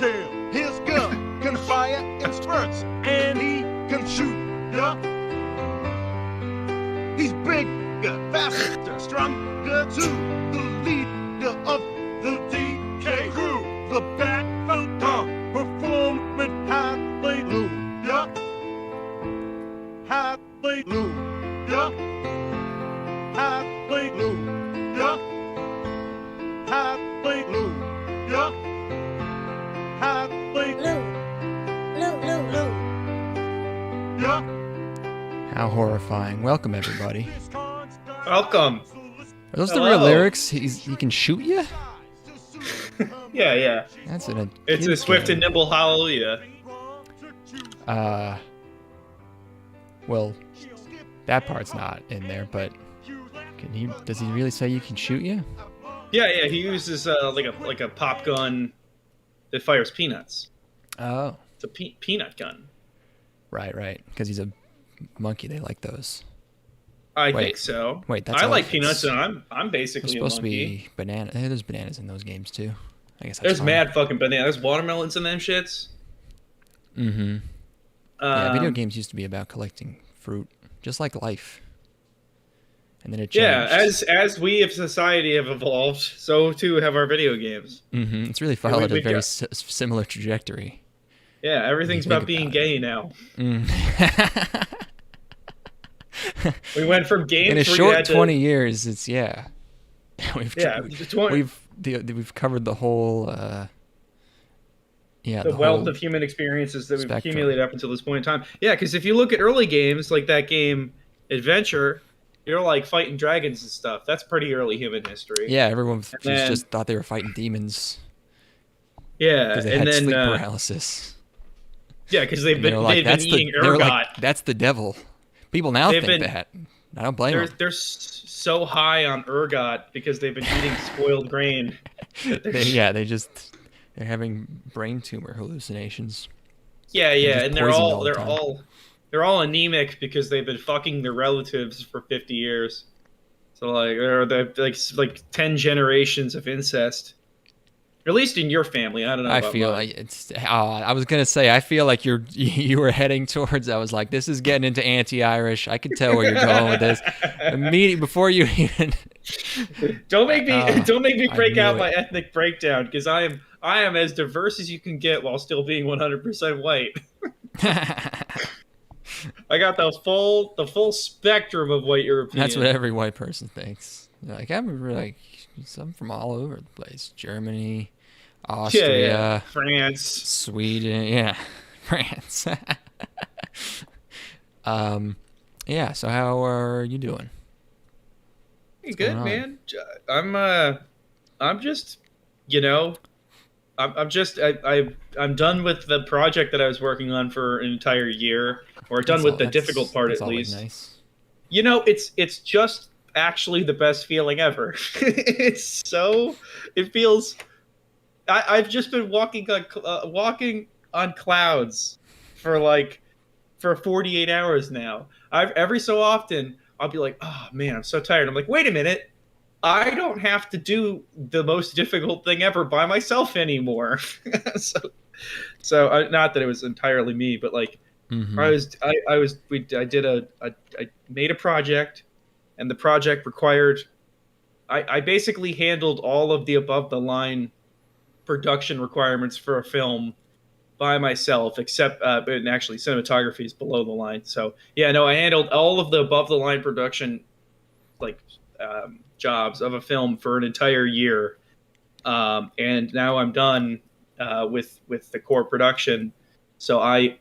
detail. His gun can fire in spurts, and he can shoot ya. He's bigger, faster, stronger too. The leader of the DK crew. The battlefield performing hallelujah. Hallelujah. Hallelujah. Hallelujah. Hallelujah. How horrifying. Welcome, everybody. Welcome. Are those the Hello. real lyrics? He can shoot you? Yeah. That's It's a swift and nimble hallelujah. Well, that part's not in there, but does he really say you can shoot you? Yeah. He uses like a pop gun that fires peanuts. Oh. It's a peanut gun. Right. Because he's a monkey. They like those. I Wait. think so. Wait, that's I like elephants. peanuts, and I'm There's basically a supposed to monkey. be banana. Hey, there's bananas in those games, too. I guess that's There's fine. mad fucking bananas. There's watermelons in them shits. Mm-hmm. Yeah, video Um, games used to be about collecting fruit, just like life. And then it changed. Yeah, as we of society have evolved, so too have our video games. Mm-hmm. It's really followed we a very got- similar trajectory. Yeah, everything's Think about being about gay now. Mm. We went from games In a where you short had to- 20 years, it's we've we've covered the whole the the wealth whole, of human experiences that we've spectrum. accumulated up until this point in time. Yeah, because if you look at early games like that game Adventure, you're like fighting dragons and stuff. That's pretty early human history. yeah, everyone then- just thought they were fighting demons Yeah, because they and had then sleep paralysis. yeah, because they've And they been were like, they've been eating ergot. that's the devil. People now They've think been- that. I don't blame them. They're so high on ergot because they've been eating spoiled grain. They're having brain tumor hallucinations. Yeah, just and they're poisoned all all the they're time. all they're all anemic because they've been fucking their relatives for 50 years. So they're like 10 generations of incest. At least in your family, I don't know. I about feel mine. like it's. I was gonna say. I feel like you were heading towards. I was like, this is getting into anti-Irish. I could tell where you're going with this. Immediately before you even. Don't make me I break knew out it. my ethnic breakdown because I am as diverse as you can get while still being 100% white. I got the full spectrum of white European. That's what every white person thinks. They're like I'm from all over the place. Germany, Austria, yeah. France. Sweden, yeah, France. Yeah. So how are you doing? Hey, going good on? man. I'm just, I'm done with the project that I was working on for an entire year, or done with the difficult part that's at always least. Nice. It's just actually the best feeling ever. It feels. I've just been walking on clouds for 48 hours now. Every so often I'll be like, oh man, I'm so tired. I'm like, wait a minute. I don't have to do the most difficult thing ever by myself anymore. so not that it was entirely me, but like Mhm. I made a project, and the project required. I basically handled all of the above the line production requirements for a film by myself, except and actually cinematography is below the line. So yeah, no, I handled all of the above the line production jobs of a film for an entire year, and now I'm done with the core production. So I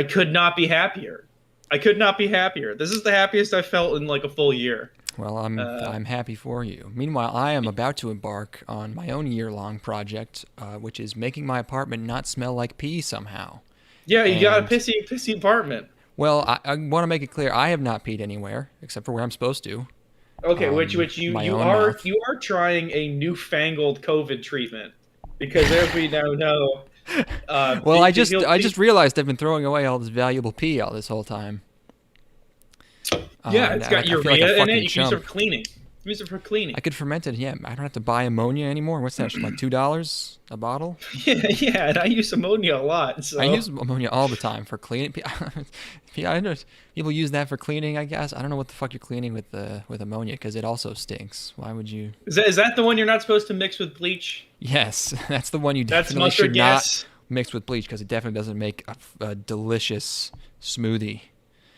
could not be happier. I could not be happier. This is the happiest I've felt in like a full year. Well, I'm happy for you. Meanwhile, I am about to embark on my own year-long project, which is making my apartment not smell like pee somehow. Yeah, you got a And- pissy apartment. Well, I want to make it clear I have not peed anywhere except for where I'm supposed to. Okay, which you my you own are mouth. you are trying a newfangled COVID treatment because as we now know. Well, I just realized I've been throwing away all this valuable pee all this whole time. Yeah, And it's got I feel urea like a in fucking it. You can use chump. for cleaning. Use it for cleaning. I could ferment it. Yeah, I don't have to buy ammonia anymore. What's that? Like $2 a bottle? Yeah, and I use ammonia a lot. So. I use ammonia all the time for cleaning. Yeah, I know people use that for cleaning. I guess I don't know what the fuck you're cleaning with ammonia because it also stinks. Why would you? Is that the one you're not supposed to mix with bleach? Yes, that's the one you That's definitely mustard should gas. not mix with bleach because it definitely doesn't make a delicious smoothie.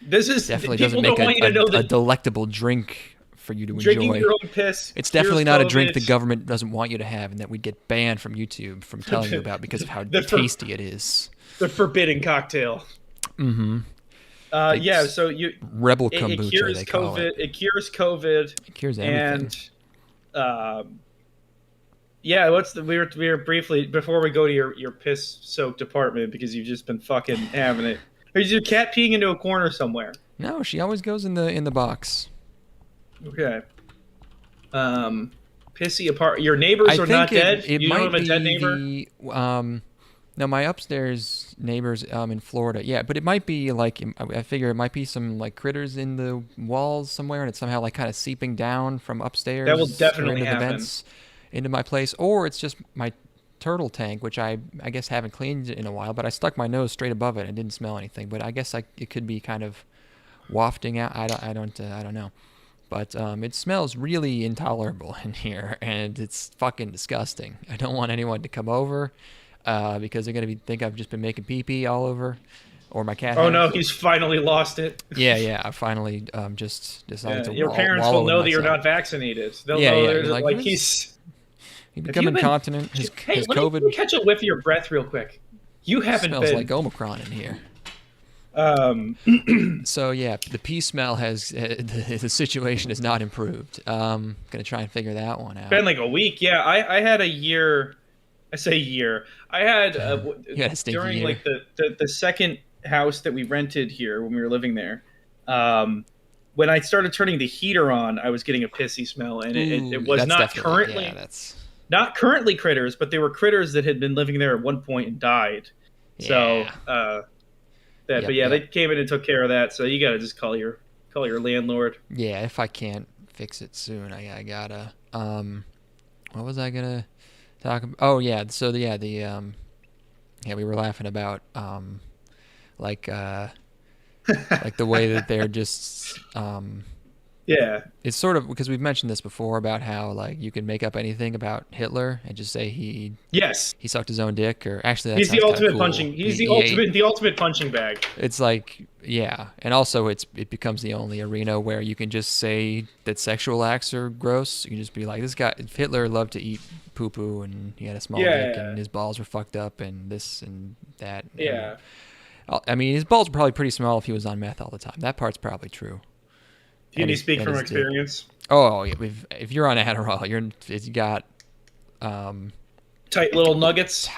This is Definitely people doesn't make don't want you to know a that delectable drink for you to drinking enjoy. your own piss. It's definitely not a drink the cures government doesn't want you to have and that we'd get banned from YouTube from telling you about because of how tasty it is. COVID. The forbidden cocktail. Mm-hmm. Yeah, so you Rebel it kombucha, cures they call COVID. it. It cures COVID. It cures everything. And yeah, we were briefly before we go to your piss soaked apartment because you've just been fucking having it. Or is your cat peeing into a corner somewhere? No, she always goes in the box. Okay. Pissy apart. Your neighbors are not dead. It You might don't have a be dead neighbor. No, my upstairs neighbors in Florida. Yeah, but it might be like I figure it might be some like critters in the walls somewhere, and it's somehow like kind of seeping down from upstairs. That will or definitely into the happen. vents into my place, or it's just my turtle tank, which I guess haven't cleaned in a while. But I stuck my nose straight above it and didn't smell anything. But I guess it could be kind of wafting out. I don't know. But it smells really intolerable in here, and it's fucking disgusting. I don't want anyone to come over because they're gonna think I've just been making pee-pee all over, or my cat. Oh has. no, he's finally lost it. Yeah. I finally just decided to. Your parents will know that you're not vaccinated. They'll know you're that, like, he's. He become incontinent. His Hey, COVID let me catch a whiff of your breath real quick. You haven't smells been. like Omicron in here. So yeah, the pee smell has the situation is not improved. Gonna try and figure that one out. Been like a week. Yeah, I had a year. I say year. I had You had a stinky during year. like the second house that we rented here when we were living there. When I started turning the heater on, I was getting a pissy smell, and it was That's not definitely- currently Yeah, that's not currently critters, but they were critters that had been living there at one point and died. So Yep, but they came in and took care of that. So you gotta just call your landlord. yeah. If I can't fix it soon, I gotta. What was I gonna talk about? Oh yeah. So we were laughing about like the way that they're just Yeah. it's sort of because we've mentioned this before about how like you can make up anything about Hitler and just say he sucked his own dick, or actually He's the ultimate cool. punching. He's the ultimate punching bag. It's like, yeah, and also it becomes the only arena where you can just say that sexual acts are gross. You can just be like, this guy Hitler loved to eat poo poo and he had a small dick and his balls were fucked up and this and that. Yeah. I mean, his balls were probably pretty small if he was on meth all the time. That part's probably true. Can you speak and from his dick. experience? Oh, yeah. If you're on Adderall, you got Tight little nuggets.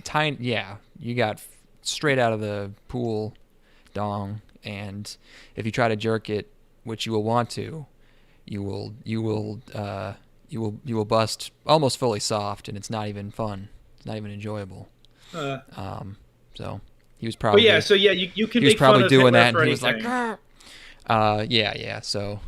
tiny. Yeah, you got straight out of the pool dong, and if you try to jerk it, which you will want to, you will bust almost fully soft, and it's not even fun. It's not even enjoyable. So he was probably. But yeah, so yeah, you can he was make probably fun of doing Hitler that, for and he was like, anything. yeah. So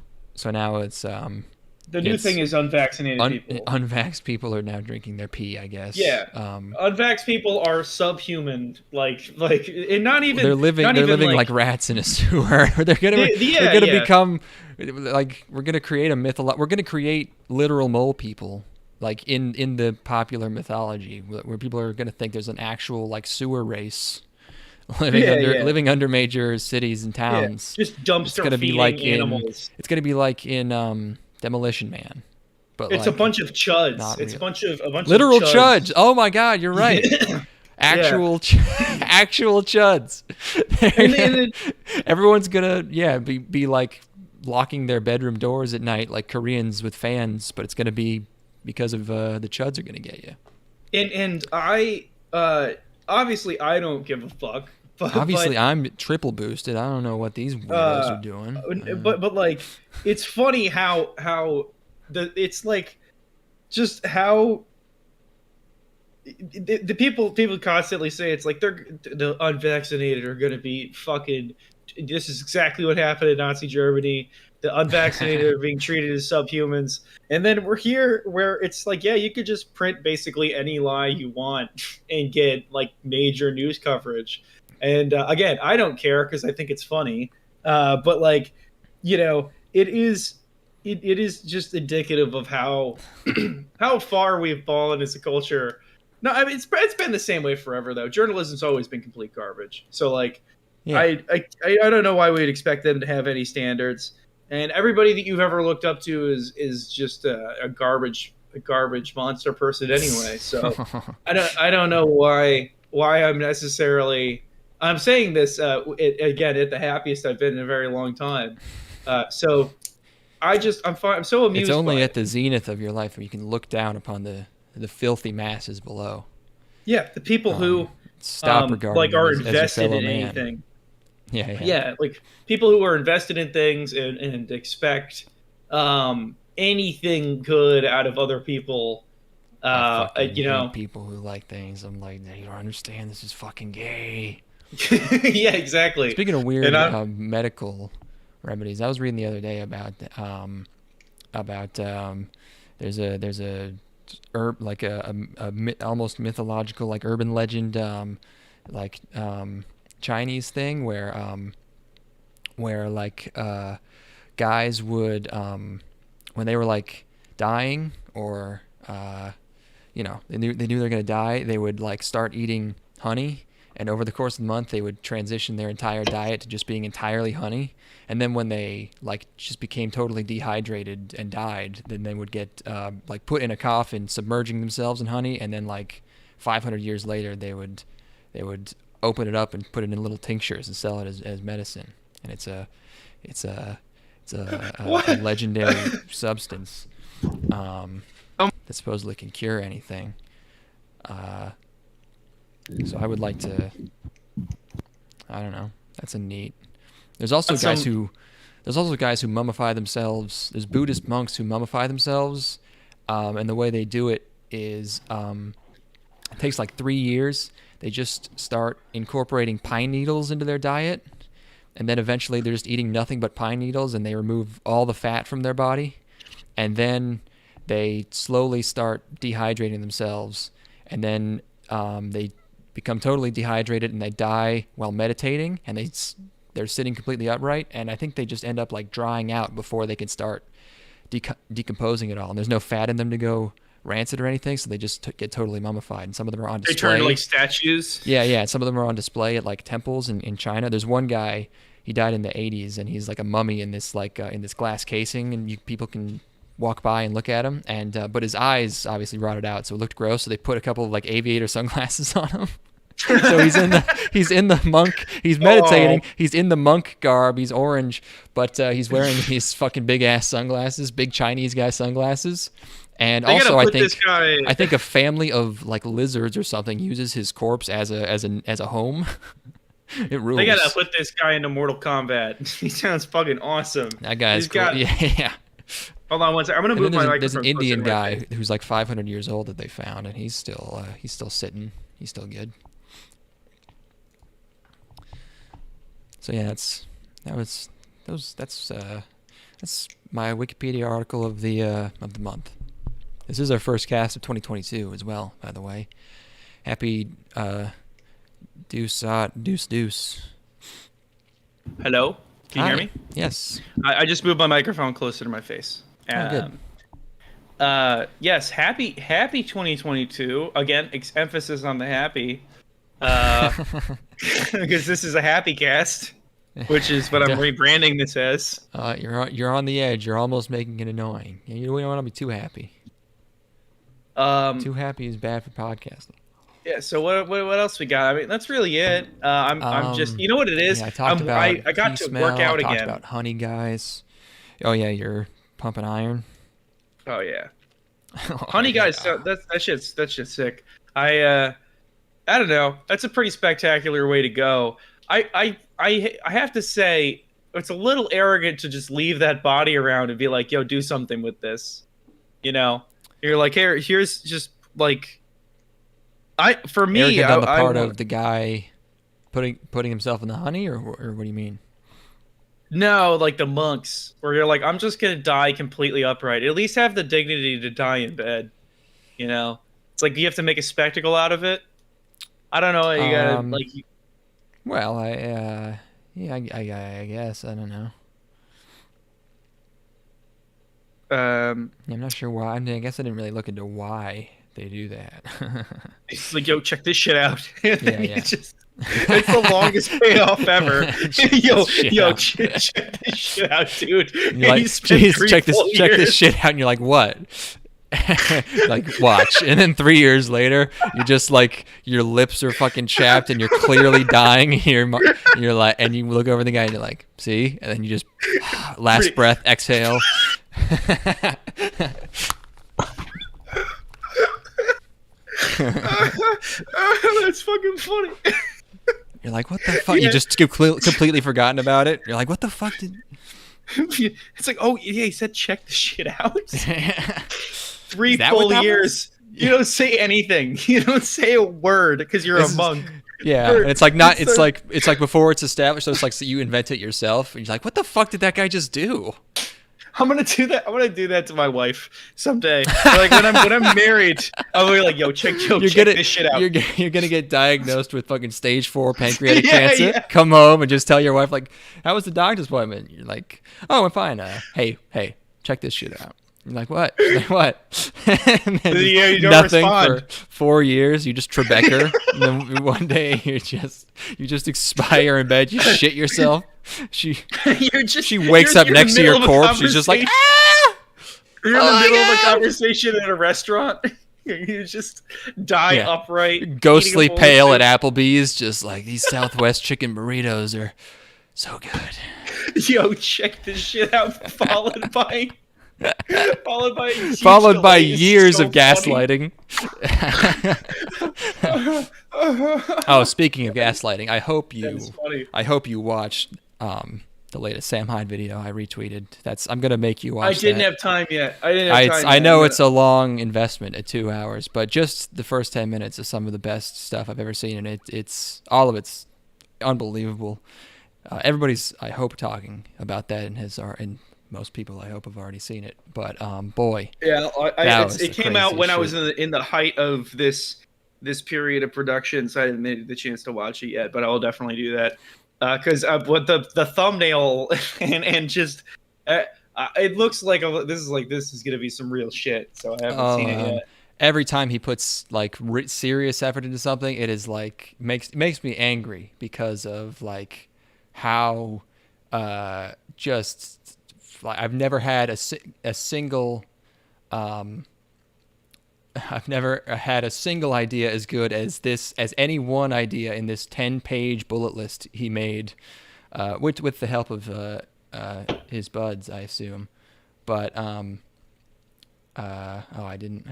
now it's The new thing is unvaccinated people. Unvaxxed people are now drinking their pee, I guess. Yeah. Unvaxxed people are subhuman, like, and not even. They're living like rats in a sewer. they're gonna become like we're gonna create we're gonna create literal mole people, like in the popular mythology, where people are gonna think there's an actual like sewer race living under major cities and towns. Yeah. Just dumpster It's gonna be feeding like animals. It's gonna be like in Demolition Man. But it's like, a bunch of chuds. It's real. a bunch literal of chuds. Oh my God, you're right. Actual chuds. And then, Everyone's gonna be like locking their bedroom doors at night like Koreans with fans, but it's gonna be because of the chuds are gonna get you. And I obviously I don't give a fuck. Obviously, I'm triple boosted. I don't know what these weirdos are doing. But like, it's funny how it's like just how the people constantly say it's like the unvaccinated are gonna be fucking. This is exactly what happened in Nazi Germany. The unvaccinated are being treated as subhumans. And then we're here where it's like, yeah, you could just print basically any lie you want and get like major news coverage. And again, I don't care because I think it's funny. But like, it is it is just indicative of how how far we've fallen as a culture. No, I mean it's been the same way forever though. Journalism's always been complete garbage. So like, Yeah. I don't know why we'd expect them to have any standards. And everybody that you've ever looked up to is just a garbage monster person anyway. So I don't know why I'm saying this again at the happiest I've been in a very long time. So I'm fine. I'm so amused. It's only by at the zenith of your life where you can look down upon the filthy masses below. Yeah, the people who stop regarding like are them as your invested fellow in man. anything. Yeah. Like people who are invested in things and expect anything good out of other people. I fucking hate people who like things. I'm like, you don't understand. This is fucking gay. Yeah, exactly. Speaking of weird medical remedies, I was reading the other day about there's a like a almost mythological like urban legend Chinese thing where like guys would when they were like dying or they knew they're gonna die, they would like start eating honey, and over the course of the month they would transition their entire diet to just being entirely honey, and then when they like just became totally dehydrated and died, then they would get like put in a coffin submerging themselves in honey, and then like 500 years later they would open it up and put it in little tinctures and sell it as medicine. And it's a legendary substance that supposedly can cure anything. So I would like to, I don't know. That's a neat. There's also guys who mummify themselves. There's Buddhist monks who mummify themselves, and the way they do it is it takes like 3 years. They just start incorporating pine needles into their diet, and then eventually they're just eating nothing but pine needles, and they remove all the fat from their body, and then they slowly start dehydrating themselves, and then they become totally dehydrated, and they die while meditating, and they're sitting completely upright, and I think they just end up like drying out before they can start decomposing it all, and there's no fat in them to go rancid or anything, so they just get totally mummified, and some of them are on display. They turn like statues. Yeah. Some of them are on display at like temples in China. There's one guy, he died in the 80s, and he's like a mummy in this like in this glass casing, and people can walk by and look at him, and but his eyes obviously rotted out, so it looked gross. So they put a couple of like aviator sunglasses on him. So he's in the monk. He's meditating. He's in the monk garb. He's orange, but he's wearing these fucking big ass sunglasses, big Chinese guy sunglasses. And also, I think a family of like lizards or something uses his corpse as a home. It rules. They gotta put this guy into Mortal Kombat. He sounds fucking awesome. That guy's cool. Yeah. Hold on one second. I'm gonna move my microphone. There's an Indian guy who's like 500 years old that they found, and he's still sitting. He's still good. So yeah, that's my Wikipedia article of the month. This is our first cast of 2022 as well, by the way. Happy deuce. Hello? Can you hear me? Yes. I just moved my microphone closer to my face. Good. Yes, happy 2022. Again, emphasis on the happy. Because this is a happy cast, which is what I'm rebranding this as. You're on the edge. You're almost making it annoying. You don't want to be too happy. Too happy is bad for podcasting. Yeah. So what else we got? I mean, that's really it. I'm just, you know what it is. Yeah, I got to work out again. I talked about honey guys. Oh yeah, you're pumping iron. Oh yeah. Honey guys. So that shit's sick. I don't know. That's a pretty spectacular way to go. I have to say, it's a little arrogant to just leave that body around and be like, yo, do something with this. You know? You're like, here's just like, for me, arrogant on the part of the guy putting himself in the honey, or what do you mean? No, like the monks, where you're like, I'm just gonna die completely upright. At least have the dignity to die in bed. You know, it's like you have to make a spectacle out of it. I don't know. You gotta Um, like, well, yeah, I guess I don't know. Yeah, I'm not sure why. I mean, I guess I didn't really look into why they do that. it's like, yo, check this shit out. And Yeah, then yeah. it's the longest payoff ever. yo, this shit yo, out. check this shit out, dude. And you're like, You spent jeez, 3 check this full check this years. shit out, and you're like, what? Like, watch, and then 3 years later, you're just like, your lips are fucking chapped, and you're clearly dying. You're like, and you look over the guy, and you're like, see, and then you just last breath, exhale. That's fucking funny. You're like, what the fuck? You Yeah. just completely forgotten about it. You're like, what the fuck did? It's like, oh yeah, he said check the shit out. 3 Is that what full that years. You don't say anything. You don't say a word because you're This a is- monk. Yeah, and it's like not. It's So- like before it's established. So it's like, so you invent it yourself. And you're like, what the fuck did that guy just do? I'm gonna do that. I'm gonna do that to my wife someday. Like when I'm married, I'll be like, yo, check this shit out. You're gonna get diagnosed with fucking stage 4 pancreatic Yeah, cancer. yeah. Come home and just tell your wife like, how was the doctor's appointment? You're like, oh, I'm fine. Hey, check this shit out. You're like, what? You're like, what? And then Yeah, you don't nothing respond. for 4 years. You just Tribeca. And then one day you just expire in bed. You shit yourself. She wakes up you're in next the to your middle of a corpse. She's just like, conversation. ah! You're in Oh the my middle of a God. conversation at a restaurant. You just die Yeah. upright, Ghostly eating a bowl of pale soup. at Applebee's, just like, these Southwest chicken burritos are so good. Yo, check this shit out. Followed by a huge Followed by delay. It's years so of gaslighting. funny. Oh, speaking of gaslighting, That's funny. I hope you watched the latest Sam Hyde video I retweeted. I'm gonna make you watch. I didn't that. have time yet. I I know it's a long investment at 2 hours, but just the first 10 minutes is some of the best stuff I've ever seen, and it's all of it's unbelievable. Everybody's, I hope, talking about that, and most people, I hope, have already seen it. But boy, Yeah, That was it the came out when I was craziest in the height of this period of production, so I haven't had the chance to watch it yet. But I will definitely do that because what the thumbnail and just it looks like this is gonna be some real shit. So I haven't seen it yet. every time he puts like serious effort into something, it is like makes me angry because of like how just like I've never had a single I've never had a single idea as good as any one idea in this 10-page bullet list he made, with the help of his buds, I assume. But I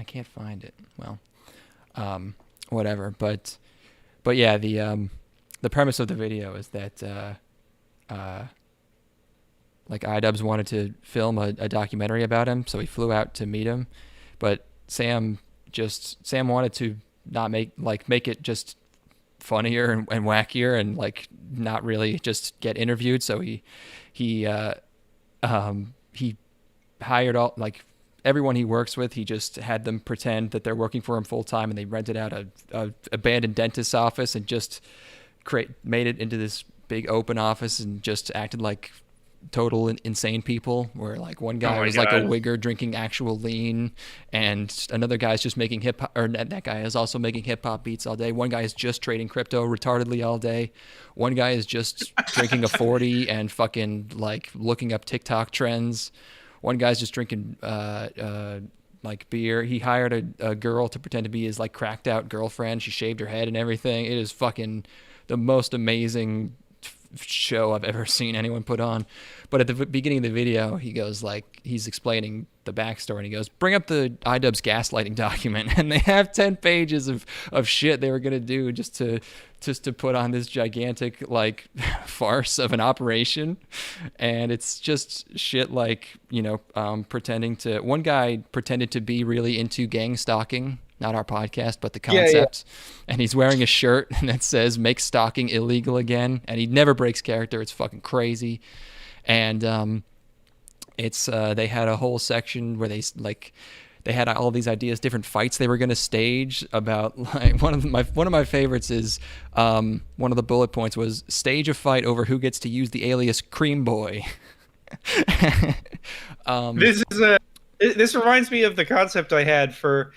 can't find it. Well, whatever. But yeah, the premise of the video is that like iDubbbz wanted to film a documentary about him, so he flew out to meet him, but Sam wanted to not make it just funnier and wackier and like not really just get interviewed, so he hired all like everyone he works with. He just had them pretend that they're working for him full time, and they rented out a abandoned dentist's office and just made it into this big open office and just acted like total insane people, where like one guy Oh my was like a God. wigger drinking actual lean, and another guy's just making hip hop, or that guy is also making hip hop beats all day. One guy is just trading crypto retardedly all day. One guy is just drinking a 40 and fucking like looking up TikTok trends. One guy's just drinking like beer. He hired a girl to pretend to be his like cracked out girlfriend. She shaved her head and everything. It is fucking the most amazing show I've ever seen anyone put on. But at the beginning of the video, he goes like, he's explaining the backstory, and he goes, bring up the iDubbbz gaslighting document, and they have 10 pages of shit they were gonna do just to put on this gigantic like farce of an operation. And it's just shit like, pretending to, one guy pretended to be really into gang stalking, not our podcast, but the Yeah, concept. And he's wearing a shirt that says "Make stalking illegal again," and he never breaks character. It's fucking crazy. and it's they had a whole section where they had all these ideas, different fights they were going to stage. About like one of my favorites is one of the bullet points was stage a fight over who gets to use the alias Cream Boy. This reminds me of the concept I had for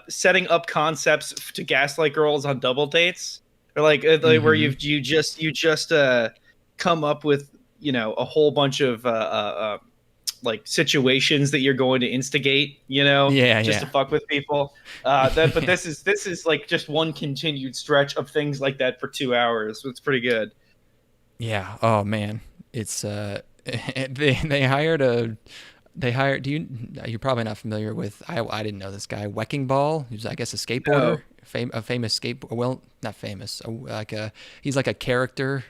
setting up concepts to gaslight girls on double dates, or where you just come up with a whole bunch of like situations that you're going to instigate, to fuck with people. But this is like just one continued stretch of things like that for 2 hours. It's pretty good. Yeah. Oh man, it's they hired you're probably not familiar with, I didn't know this guy, Wrecking Ball, who's I guess a skateboarder. A famous well, not famous, he's like a character.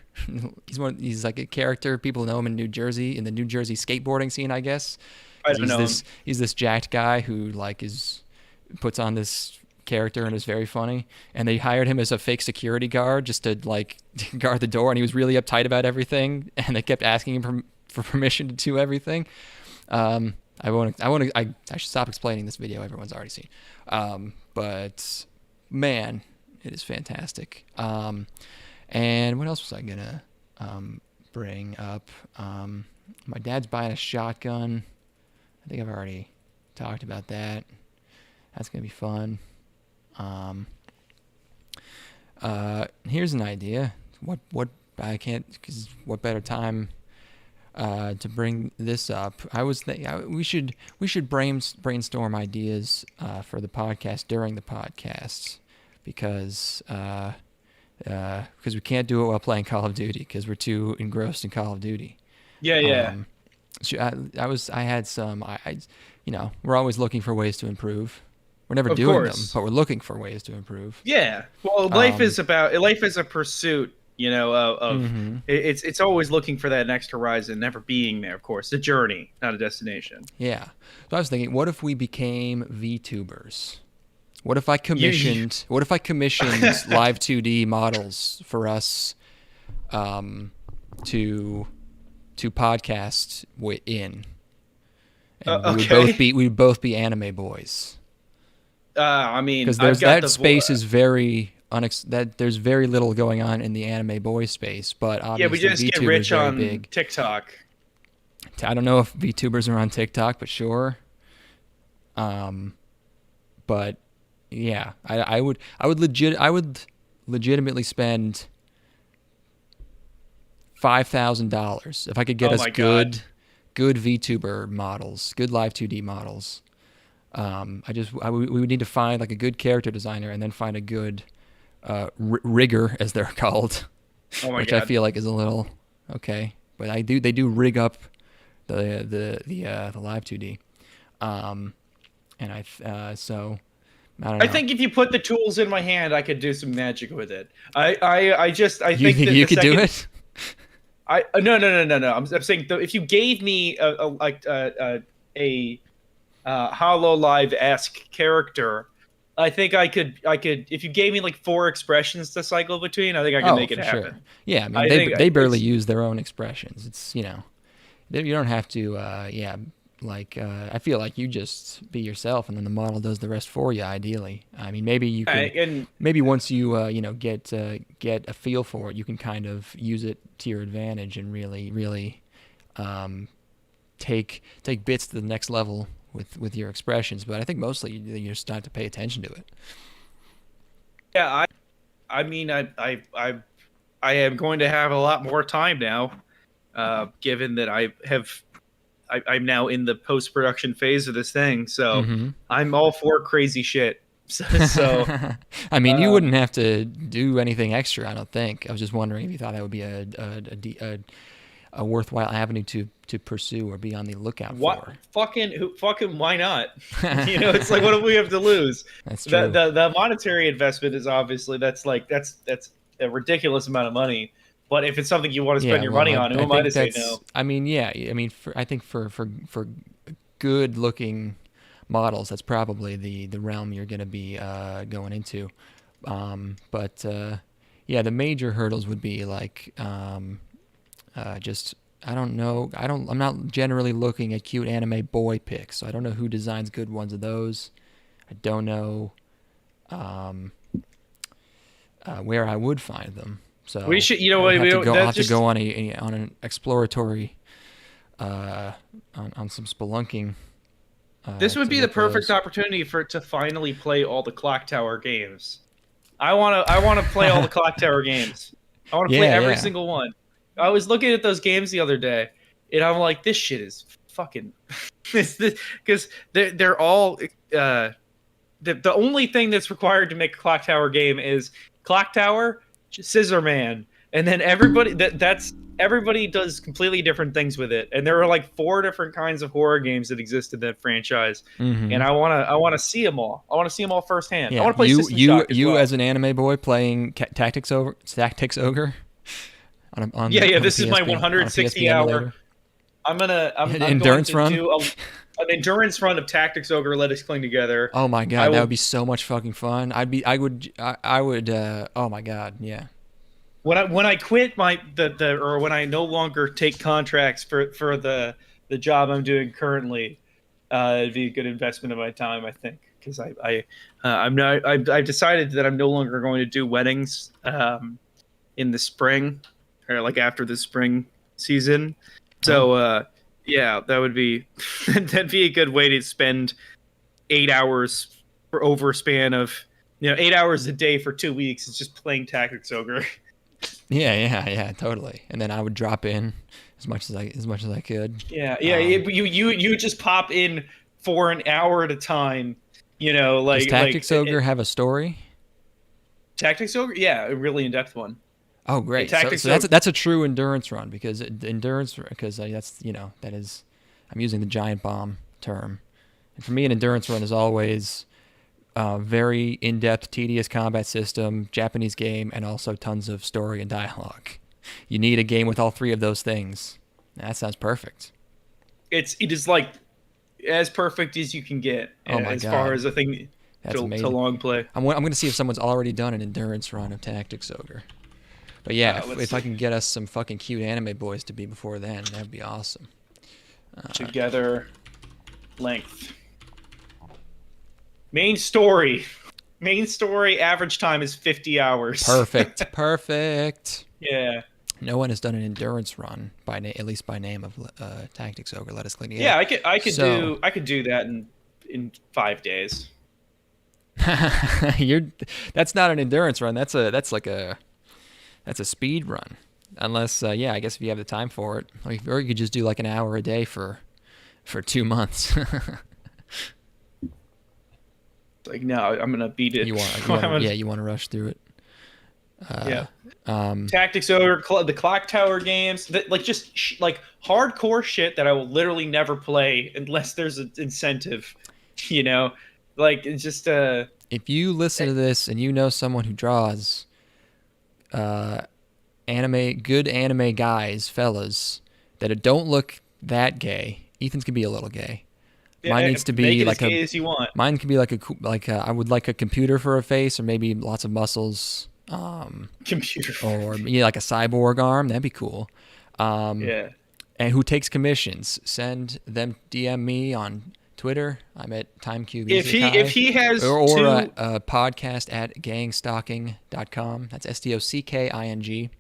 He's like a character. People know him in New Jersey, in the New Jersey skateboarding scene, I guess. I don't know him. He's this jacked guy who puts on this character and is very funny. And they hired him as a fake security guard just to guard the door, and he was really uptight about everything. And they kept asking him for permission to do everything. I should stop explaining this video. Everyone's already seen. But man, it is fantastic. And what else was I gonna bring up? My dad's buying a shotgun. I think I've already talked about that. That's gonna be fun. Here's an idea. What better time to bring this up? I was we should brainstorm ideas for the podcast during the podcasts, because we can't do it while playing Call of Duty because we're too engrossed in Call of Duty. Yeah. We're always looking for ways to improve. We're never Of doing course. them, but we're looking for ways to improve. Yeah. Well, life is a pursuit, of Mhm. it's always looking for that next horizon, never being there, of course. A journey, not a destination. Yeah. So I was thinking, what if we became VTubers? What if I commissioned live 2D models for us to podcast in? And we would both be anime boys. I mean, Because that space is very there's very little going on in the anime boy space, but obviously we just get VTuber rich is very on big. TikTok. I don't know if VTubers are on TikTok, but sure. But yeah, I would legitimately spend $5,000 if I could get us good VTuber models, good live 2D models. We would need to find like a good character designer, and then find a good rigger, as they're called, which I feel like is a little okay. But they do rig up the live 2D, and so I don't know. I think if you put the tools in my hand, I could do some magic with it. I You think you could do it? No. I'm saying if you gave me a HoloLive-esque character, I think I could. If you gave me like 4 expressions to cycle between, I think I could make it happen. Sure. Yeah, I mean, they barely use their own expressions. It's you don't have to. I feel like you just be yourself, and then the model does the rest for you. Ideally, I mean, maybe you can. Maybe once you get a feel for it, you can kind of use it to your advantage and really take bits to the next level with your expressions. But I think mostly you just have to pay attention to it. Yeah, I mean, I am going to have a lot more time now, given that I'm now in the post-production phase of this thing, so I'm all for crazy shit. So I mean, you wouldn't have to do anything extra, I don't think. I was just wondering if you thought that would be a worthwhile avenue to pursue or be on the lookout for. Fucking why not? It's like, what do we have to lose? That's true. The monetary investment is obviously that's a ridiculous amount of money. But if it's something you want to spend your money on, who am I to say no? I mean, yeah. I mean, I think for good-looking models, that's probably the realm you're going to be going into. But the major hurdles would be like Just I don't know. I'm not generally looking at cute anime boy pics, so I don't know who designs good ones of those. I don't know where I would find them. So We should, I'll have to go, I'll have to just go on on an exploratory on some spelunking. this would to be the look for those. perfect opportunity for it to finally play all the Clock Tower games. I wanna play all the Clock Tower games. I wanna play Yeah, every yeah. single one. I was looking at those games the other day, and I'm like, this shit is fucking because they're all the only thing that's required to make a Clock Tower game is Clock Tower, Scissor Man, and then everybody does completely different things with it. And there are like 4 different kinds of horror games that exist in that franchise, Mhm. and I wanna see them all. I wanna see them all firsthand. Yeah, I wanna play you System Shock as well. as an anime boy playing Tactics Ogre. On This is my PSP 160 hour. emulator. I'm Endurance going run? to do an endurance run of Tactics Ogre. Let us cling together. Oh my I god, that will- would be so much fucking fun. I would. Oh my god, yeah. When I quit or when I no longer take contracts for the job I'm doing currently, it'd be a good investment of my time, I think, because I've decided that I'm no longer going to do weddings in the spring, or like after the spring season. So yeah, that would be that'd be a good way to spend 8 hours for over a span of 8 hours a day for 2 weeks. It's just playing Tactics Ogre. Yeah, totally. And then I would drop in as much as I could. Yeah. Um, You just pop in for an hour at a time. Like Does Tactics Ogre have a story? Tactics Ogre, yeah, a really in depth one. Oh, great. So, Tactics so that's Ogre- that's a true endurance run because that's that is I'm using the giant bomb term. And for me, an endurance run is always very in-depth, tedious combat system, Japanese game, and also tons of story and dialogue. You need a game with all 3 of those things. That sounds perfect. It is like as perfect as you can get. Oh my as God. far as a thing That's to amazing. long play. I'm going to see if someone's already done an endurance run of Tactics Ogre. But yeah, let's if I see. can get us some fucking cute anime boys to be before then, that'd be awesome. Together, length. Main story, average time is 50 hours. Perfect. Perfect. Yeah. No one has done an endurance run at least by name of Tactics Ogre. Let us clean it. Yeah, I could So- do that in 5 days. That's not an endurance run. That's a speed run. Unless I guess if you have the time for it, or you could just do like an hour a day for 2 months. Like, no, I'm gonna beat it. you want to rush through it. Yeah. Um, Tactics Ogre, the Clock Tower games, just like hardcore shit that I will literally never play unless there's an incentive. Like it's just if you listen to this and you know someone who draws good anime guys, fellas, that don't look that gay. Ethan's could be a little gay. Mine needs to be make it like as gay as you want. Mine could be I would like a computer for a face, or maybe lots of muscles. Computer. Or like a cyborg arm. That'd be cool. Yeah. And who takes commissions? Send them. DM me on Twitter. I'm at TimeCube. If he has or two, podcast at gangstalking.com. That's STOCKING.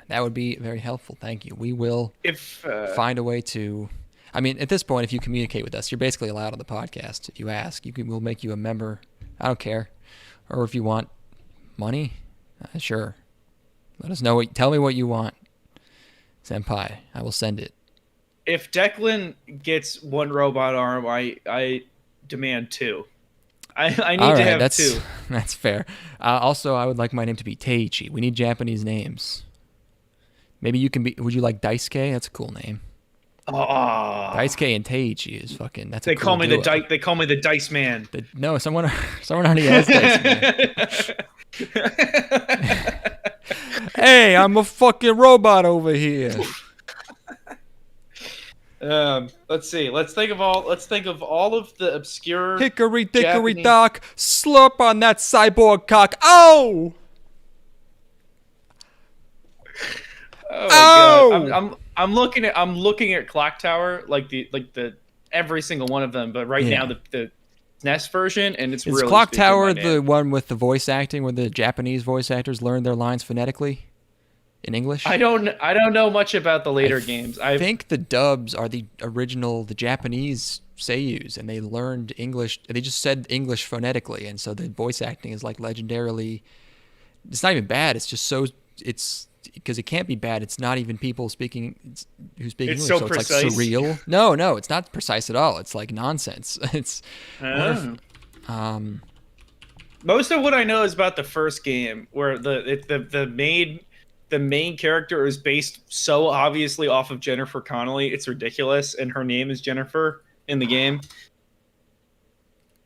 That would be very helpful. Thank you. We will find a way to. I mean, at this point, if you communicate with us, you're basically allowed on the podcast. If you ask, we'll make you a member. I don't care. Or if you want money, sure. Let us know. Tell me what you want, Senpai. I will send it. if Declan gets one robot arm, I demand 2. I need All to right, have that's 2. that's fair. Also, I would like my name to be Teichi. We need Japanese names. Maybe you can be. Would you like Daisuke? That's a cool name. Oh, Daisuke and Teichi is fucking. That's a they cool call me duo. They call me the Dice Man. No, someone already has Dice Man. Hey, I'm a fucking robot over here. Let's see. Let's think of all of the obscure. Hickory dickory Japanese- dock, slurp on that cyborg cock. Oh! Oh my Oh! god. I'm looking at Clock Tower, like the every single one of them, but right Yeah. now the NES version, and it's Is really Clock speaking my Tower name. the one with the voice acting where the Japanese voice actors learn their lines phonetically in English? I don't know much about the later I games. I think the dubs are the original, the Japanese seiyus, and they learned English. They just said English phonetically, and so the voice acting is like legendarily. It's not even bad. It's just so it's because it can't be bad. It's not even people speaking who speak It's English, so so it's precise. like surreal. No, it's not precise at all. It's like nonsense. It's I wonder if, Most of what I know is about the first game, where the main character is based so obviously off of Jennifer Connelly. It's ridiculous, and her name is Jennifer in the game.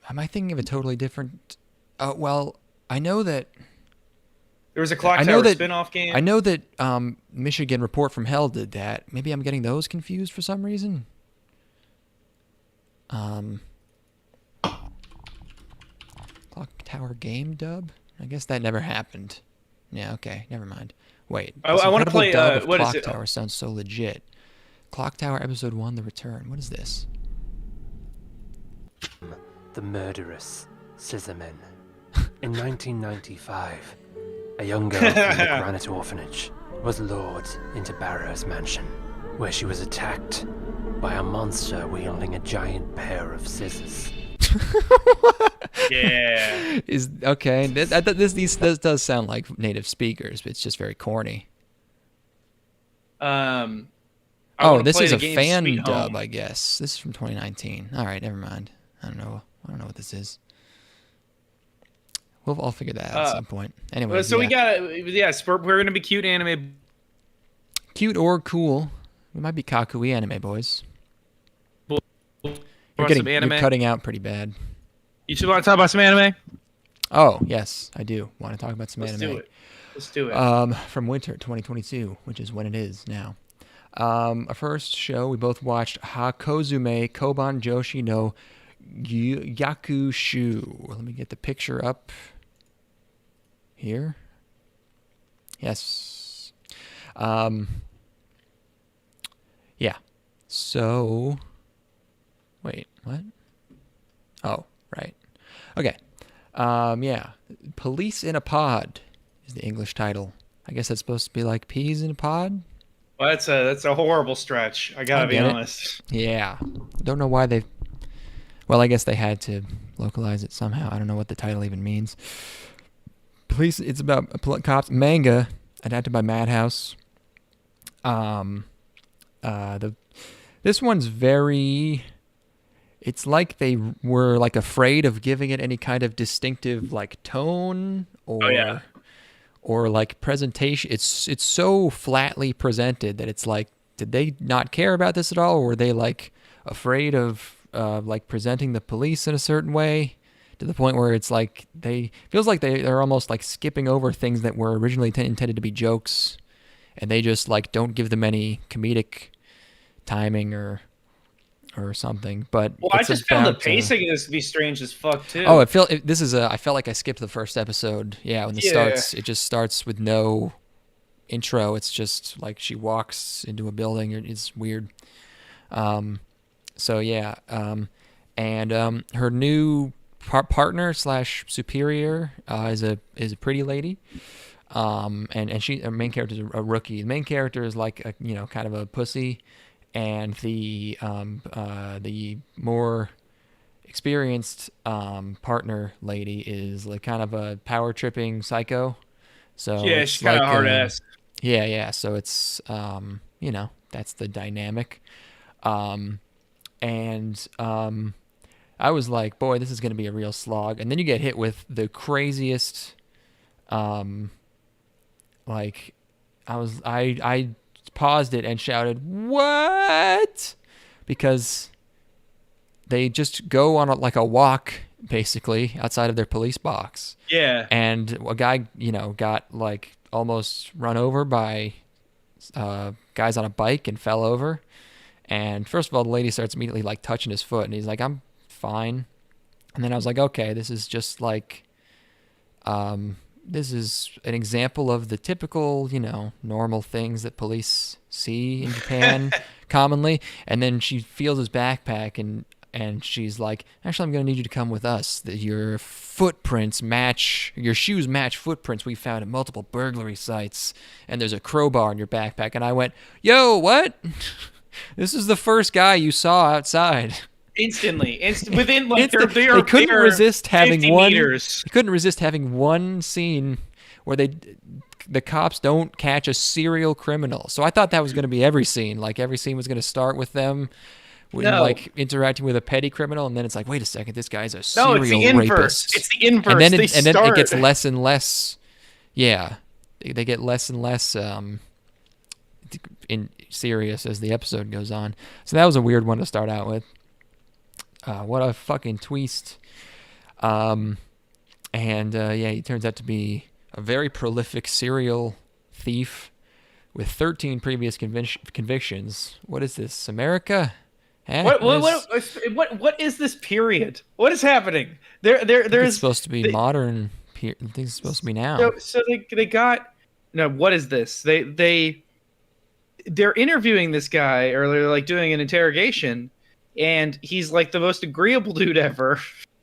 am I thinking of a totally different? Well, I know that. There was a Clock I know Tower that spin-off game. I know that Michigan Report from Hell did that. Maybe I'm getting those confused for some reason. Clock Tower game dub? I guess that never happened. Yeah, okay, never mind. Wait, I this wanna incredible play, dub of what is Clock it? Tower sounds so legit. Clock Tower Episode 1, The Return. What is this? The murderous Scissormen. In 1995, a young girl from the Granite Orphanage was lured into Barrow's mansion, where she was attacked by a monster wielding a giant pair of scissors. Yeah. Is okay. This does sound like native speakers, but it's just very corny. I Oh, wanna this play is the a game fan Sweet dub, Home. I guess. This is from 2019. All right, never mind. I don't know what this is. I'll figure that out at some point. Anyway, So we got we're gonna be cute anime. cute or cool. We might be kakui anime boys. Want You're some anime? You're cutting out pretty bad. You should want to talk about some anime. Oh yes, I do want to talk about some Let's anime. do it. Let's do it. From winter 2022, which is when it is now. Our first show, we both watched Hakozume Koban Joshi no Yakushu. Let me get the picture up here. Yes. Yeah. So, wait, what? Oh, right. Okay. Yeah. Police in a Pod is the English title. I guess that's supposed to be like peas in a pod. Well, that's a horrible stretch. I gotta be get it. honest. Yeah. Don't know why they. Well, I guess they had to localize it somehow. I don't know what the title even means. Police. It's about cops. Manga adapted by Madhouse. This one's very. It's like they were like afraid of giving it any kind of distinctive like tone or or like presentation. It's so flatly presented that it's like, did they not care about this at all, or were they like afraid of like presenting the police in a certain way to the point where it's like feels like they're almost like skipping over things that were originally intended to be jokes, and they just like don't give them any comedic timing or something. But Well, I it's just found the about, pacing of this to be strange as fuck too. Oh, I felt like I skipped the first episode. Yeah, when it just starts with no intro. It's just like she walks into a building. It's weird. So yeah, and her new partner / superior is a pretty lady. And her main character is a rookie. The main character is like a kind of a pussy. And the more experienced partner lady is like kind of a power tripping psycho. So yeah, she's kind of like, hard ass. Yeah. So it's that's the dynamic. I was like, boy, this is gonna be a real slog. And then you get hit with the craziest. Like, I paused it and shouted, "What?" Because they just go on a walk basically outside of their police box. Yeah. And a guy, got like almost run over by guys on a bike and fell over. And first of all, the lady starts immediately like touching his foot, and he's like, "I'm fine." And then I was like, "Okay, this is just like this is an example of the typical, normal things that police see in Japan commonly. And then she feels his backpack and she's like, actually, I'm going to need you to come with us. Your shoes match footprints we found at multiple burglary sites. And there's a crowbar in your backpack. And I went, yo, what? This is the first guy you saw outside. Instantly, within like they couldn't resist having 50 one. meters. They couldn't resist having one scene where the cops don't catch a serial criminal. So I thought that was going to be every scene. Like every scene was going to start with them, like interacting with a petty criminal, and then it's like, wait a second, this guy's a serial it's the inverse. rapist. It's the inverse. And then it gets less and less. Yeah, they get less and less serious as the episode goes on. So that was a weird one to start out with. What a fucking twist. He turns out to be a very prolific serial thief with 13 previous convictions. What is this, America? What is this period? What is happening? There's supposed to be modern. I think it's supposed to be now. So they got no. What is this? They're interviewing this guy, or they're like doing an interrogation. And he's like the most agreeable dude ever,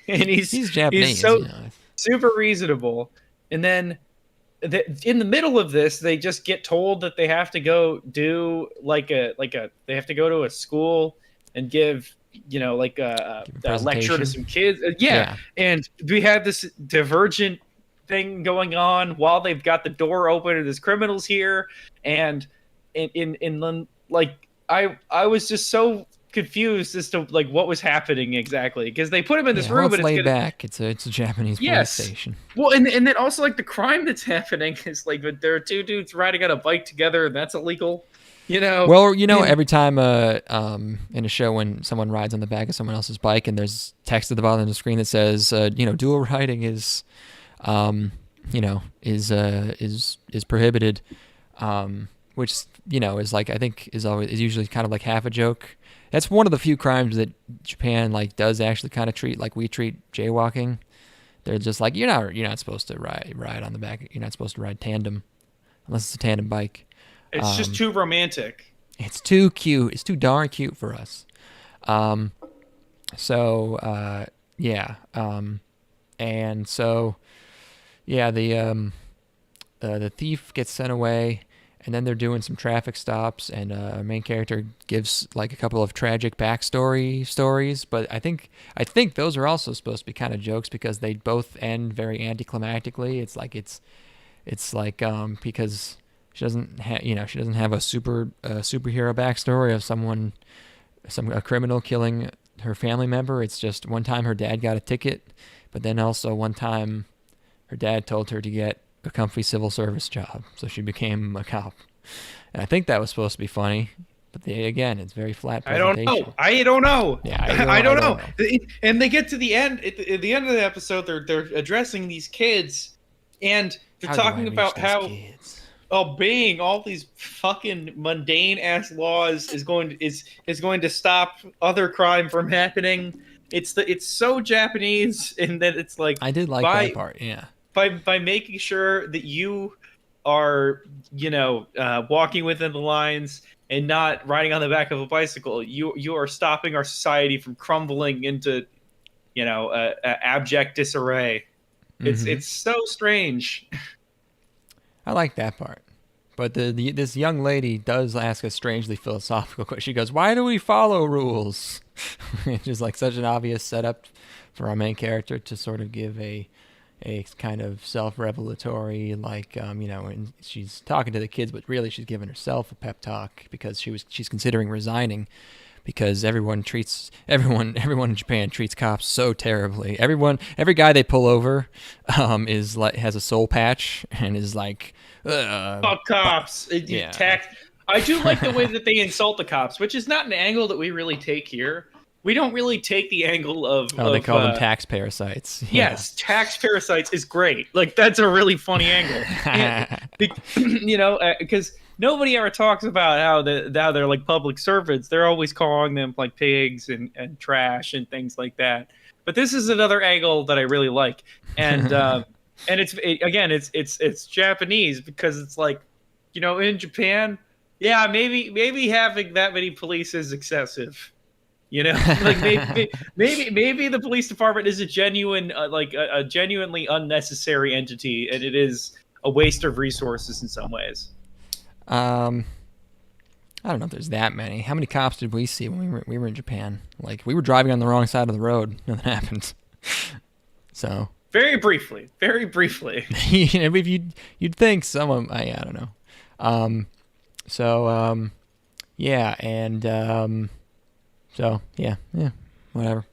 and he's Japanese. He's so super reasonable. And then, in the middle of this, they just get told that they have to go do they have to go to a school and give a lecture to some kids. Yeah, and we have this divergent thing going on while they've got the door open and there's criminals here, and I was just so confused as to like what was happening exactly, because they put him in this room, it's and laid back. It's a Japanese police station. Well, and then also like the crime that's happening is like there are two dudes riding on a bike together, and that's illegal. Well, every time in a show when someone rides on the back of someone else's bike and there's text at the bottom of the screen that says dual riding is prohibited, which is like, I think is usually kind of like half a joke. That's one of the few crimes that Japan like does actually kind of treat like we treat jaywalking. They're just like, you're not supposed to ride on the back. You're not supposed to ride tandem unless it's a tandem bike. It's just too romantic. It's too cute. It's too darn cute for us. And so the thief gets sent away. And then they're doing some traffic stops, and our main character gives like a couple of tragic backstory stories. But I think those are also supposed to be kind of jokes because they both end very anticlimactically. It's like because she doesn't have a superhero backstory of a criminal killing her family member. It's just one time her dad got a ticket, but then also one time her dad told her to get a comfy civil service job, so she became a cop. And I think that was supposed to be funny, but it's very flat presentation. I don't know. Yeah, I don't know. And they get to the end. At the end of the episode, they're addressing these kids, and they're talking about how obeying all these fucking mundane ass laws is going to stop other crime from happening. It's so Japanese, in that it's like, I did like that part. Yeah. By making sure that you are, walking within the lines and not riding on the back of a bicycle, you are stopping our society from crumbling into, abject disarray. Mm-hmm. It's so strange. I like that part. But this young lady does ask a strangely philosophical question. She goes, "Why do we follow rules?" Which is like such an obvious setup for our main character to sort of give a kind of self-revelatory, and she's talking to the kids, but really she's giving herself a pep talk because she's considering resigning because everyone in Japan treats cops so terribly. Every guy they pull over is like has a soul patch and is like, fuck cops. I do like the way that they insult the cops, which is not an angle that we really take here. We don't really take the angle of... they call them tax parasites. Yeah. Yes, tax parasites is great. Like, that's a really funny angle. Because nobody ever talks about how they're like public servants. They're always calling them like pigs and trash and things like that. But this is another angle that I really like. And And it's Japanese because it's like, in Japan, yeah, maybe having that many police is excessive. Like maybe the police department is a genuine a genuinely unnecessary entity, and it is a waste of resources in some ways. I don't know if there's that many. How many cops did we see when we were in Japan? Like, we were driving on the wrong side of the road. Nothing happened. So. Very briefly. If you'd think someone, I don't know. Yeah, and so yeah, whatever.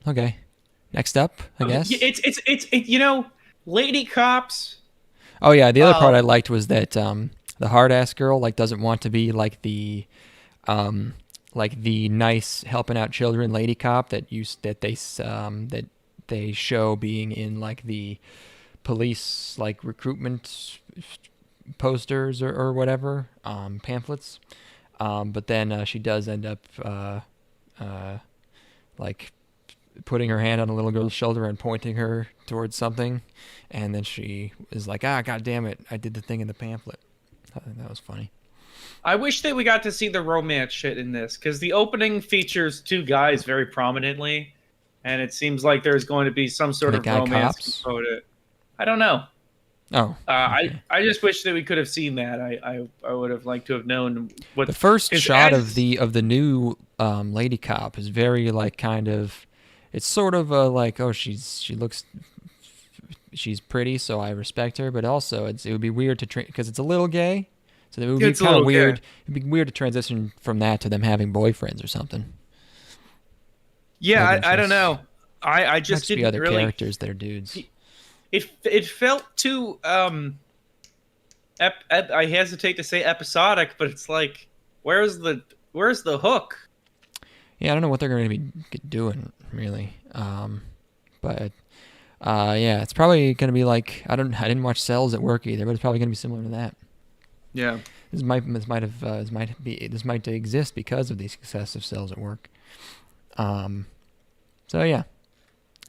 Okay. Next up, I guess. It's lady cops. Oh yeah, the other part I liked was that the hard ass girl doesn't want to be like the nice helping out children lady cop that they show being in like the police recruitment posters or whatever pamphlets, but then she does end up putting her hand on a little girl's shoulder and pointing her towards something, and then she is like, god damn it, I did the thing in the pamphlet. I think that was funny. I wish that we got to see the romance shit in this, because the opening features two guys very prominently, and it seems like there's going to be some sort of romance component. I don't know. Oh, okay. I just wish that we could have seen that. I would have liked to have known what the first shot of the new lady cop is very it's sort of she's pretty, so I respect her, but also it would be weird to because it's a little gay, so it would be kind of weird. Gay. It'd be weird to transition from that to them having boyfriends or something. Yeah, I don't know. I just didn't be other really characters that are dudes. It felt too I hesitate to say episodic, but it's like, where's the hook? Yeah, I don't know what they're going to be doing really. But yeah, it's probably going to be like I didn't watch Cells at Work either, but it's probably going to be similar to that. Yeah. This might exist because of the success of Cells at Work. So yeah.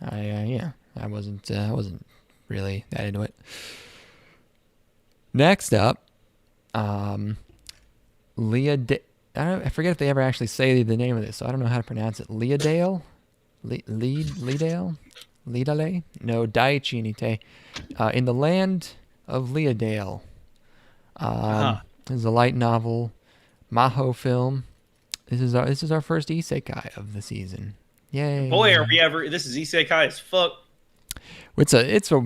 I wasn't really that into it. Next up, I forget if they ever actually say the name of this, so I don't know how to pronounce it. Leadale? Leadale? Leadale? No, Daichi Nite. In the Land of Leadale. This is a light novel, Maho film. This is our first isekai of the season. Yay. Boy, are we ever... This is isekai as fuck. It's a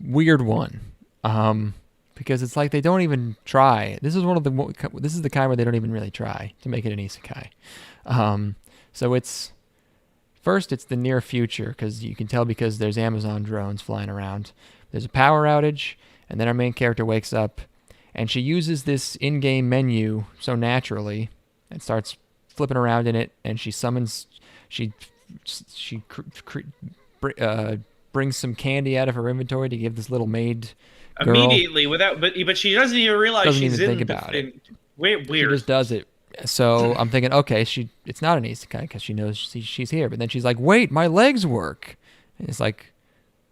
weird one. Because it's like they don't even try. This is the kind where they don't even really try to make it an isekai. So it's the near future, because you can tell because there's Amazon drones flying around. There's a power outage, and then our main character wakes up, and she uses this in-game menu so naturally and starts flipping around in it, and she brings some candy out of her inventory to give this little maid girl. Immediately, but she doesn't even realize she's think about it. Weird. She just does it. So I'm thinking, okay, it's not an isekai because she knows she's here. But then she's like, wait, my legs work. And it's like,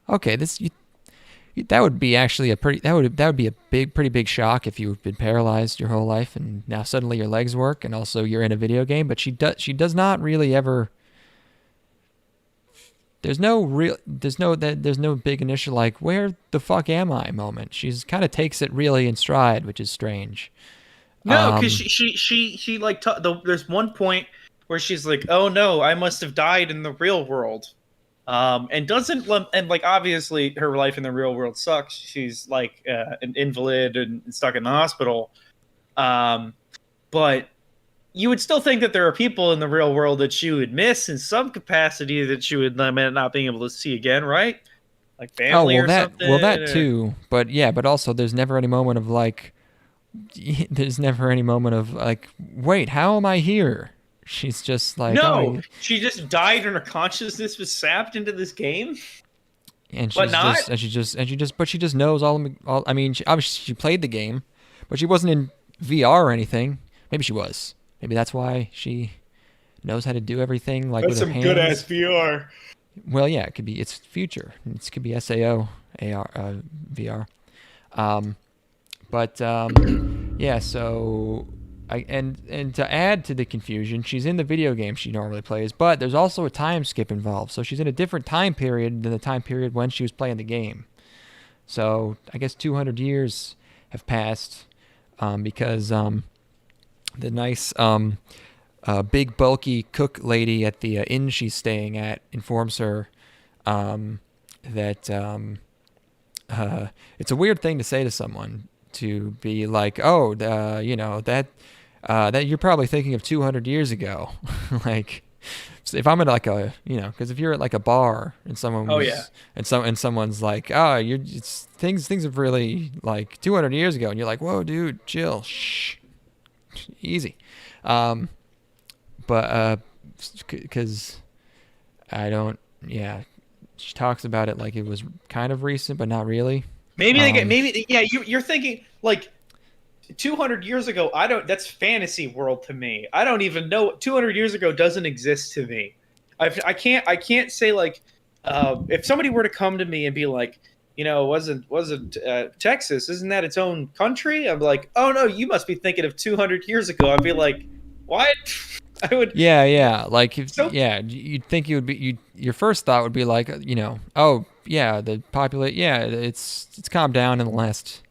okay, that would be actually a pretty big shock if you've been paralyzed your whole life and now suddenly your legs work and also you're in a video game. But she does not really ever. There's no big initial like, where the fuck am I moment. She's kind of takes it really in stride, which is strange. No, because she there's one point where she's like, oh no, I must have died in the real world, and obviously her life in the real world sucks. She's like an invalid and stuck in the hospital, but you would still think that there are people in the real world that she would miss in some capacity that she would not being able to see again, right? Like family or something. Well, that too. But yeah, but also there's never any moment of like, wait, how am I here? She's just like, no, she just died and her consciousness was sapped into this game. And she just knows all. I mean, obviously she played the game, but she wasn't in VR or anything. Maybe she was. Maybe that's why she knows how to do everything. Like, that's with her some hands. good ass VR. Well, yeah, it could be. It's future. It could be SAO, AR, VR. But yeah. So, and to add to the confusion, she's in the video game she normally plays, but there's also a time skip involved. So she's in a different time period than the time period when she was playing the game. So I guess 200 years have passed because the nice big bulky cook lady at the inn she's staying at informs her that it's a weird thing to say to someone, to be like, oh, that you're probably thinking of 200 years ago. Like, if I'm at like a, because if you're at like a bar and someone was, and someone's like, oh, things have really, like, 200 years ago, and you're like, whoa, dude, chill, shh, easy. But because she talks about it like it was kind of recent, but not really. You're thinking like 200 years ago. That's fantasy world to me. I don't even know. 200 years ago doesn't exist to me. I can't say, like, if somebody were to come to me and be like, wasn't Texas, isn't that its own country? I'm like, oh no, you must be thinking of 200 years ago. I'd be like, what? I would. Yeah. Like, you'd think your first thought would be like, oh yeah, it's calmed down in the last.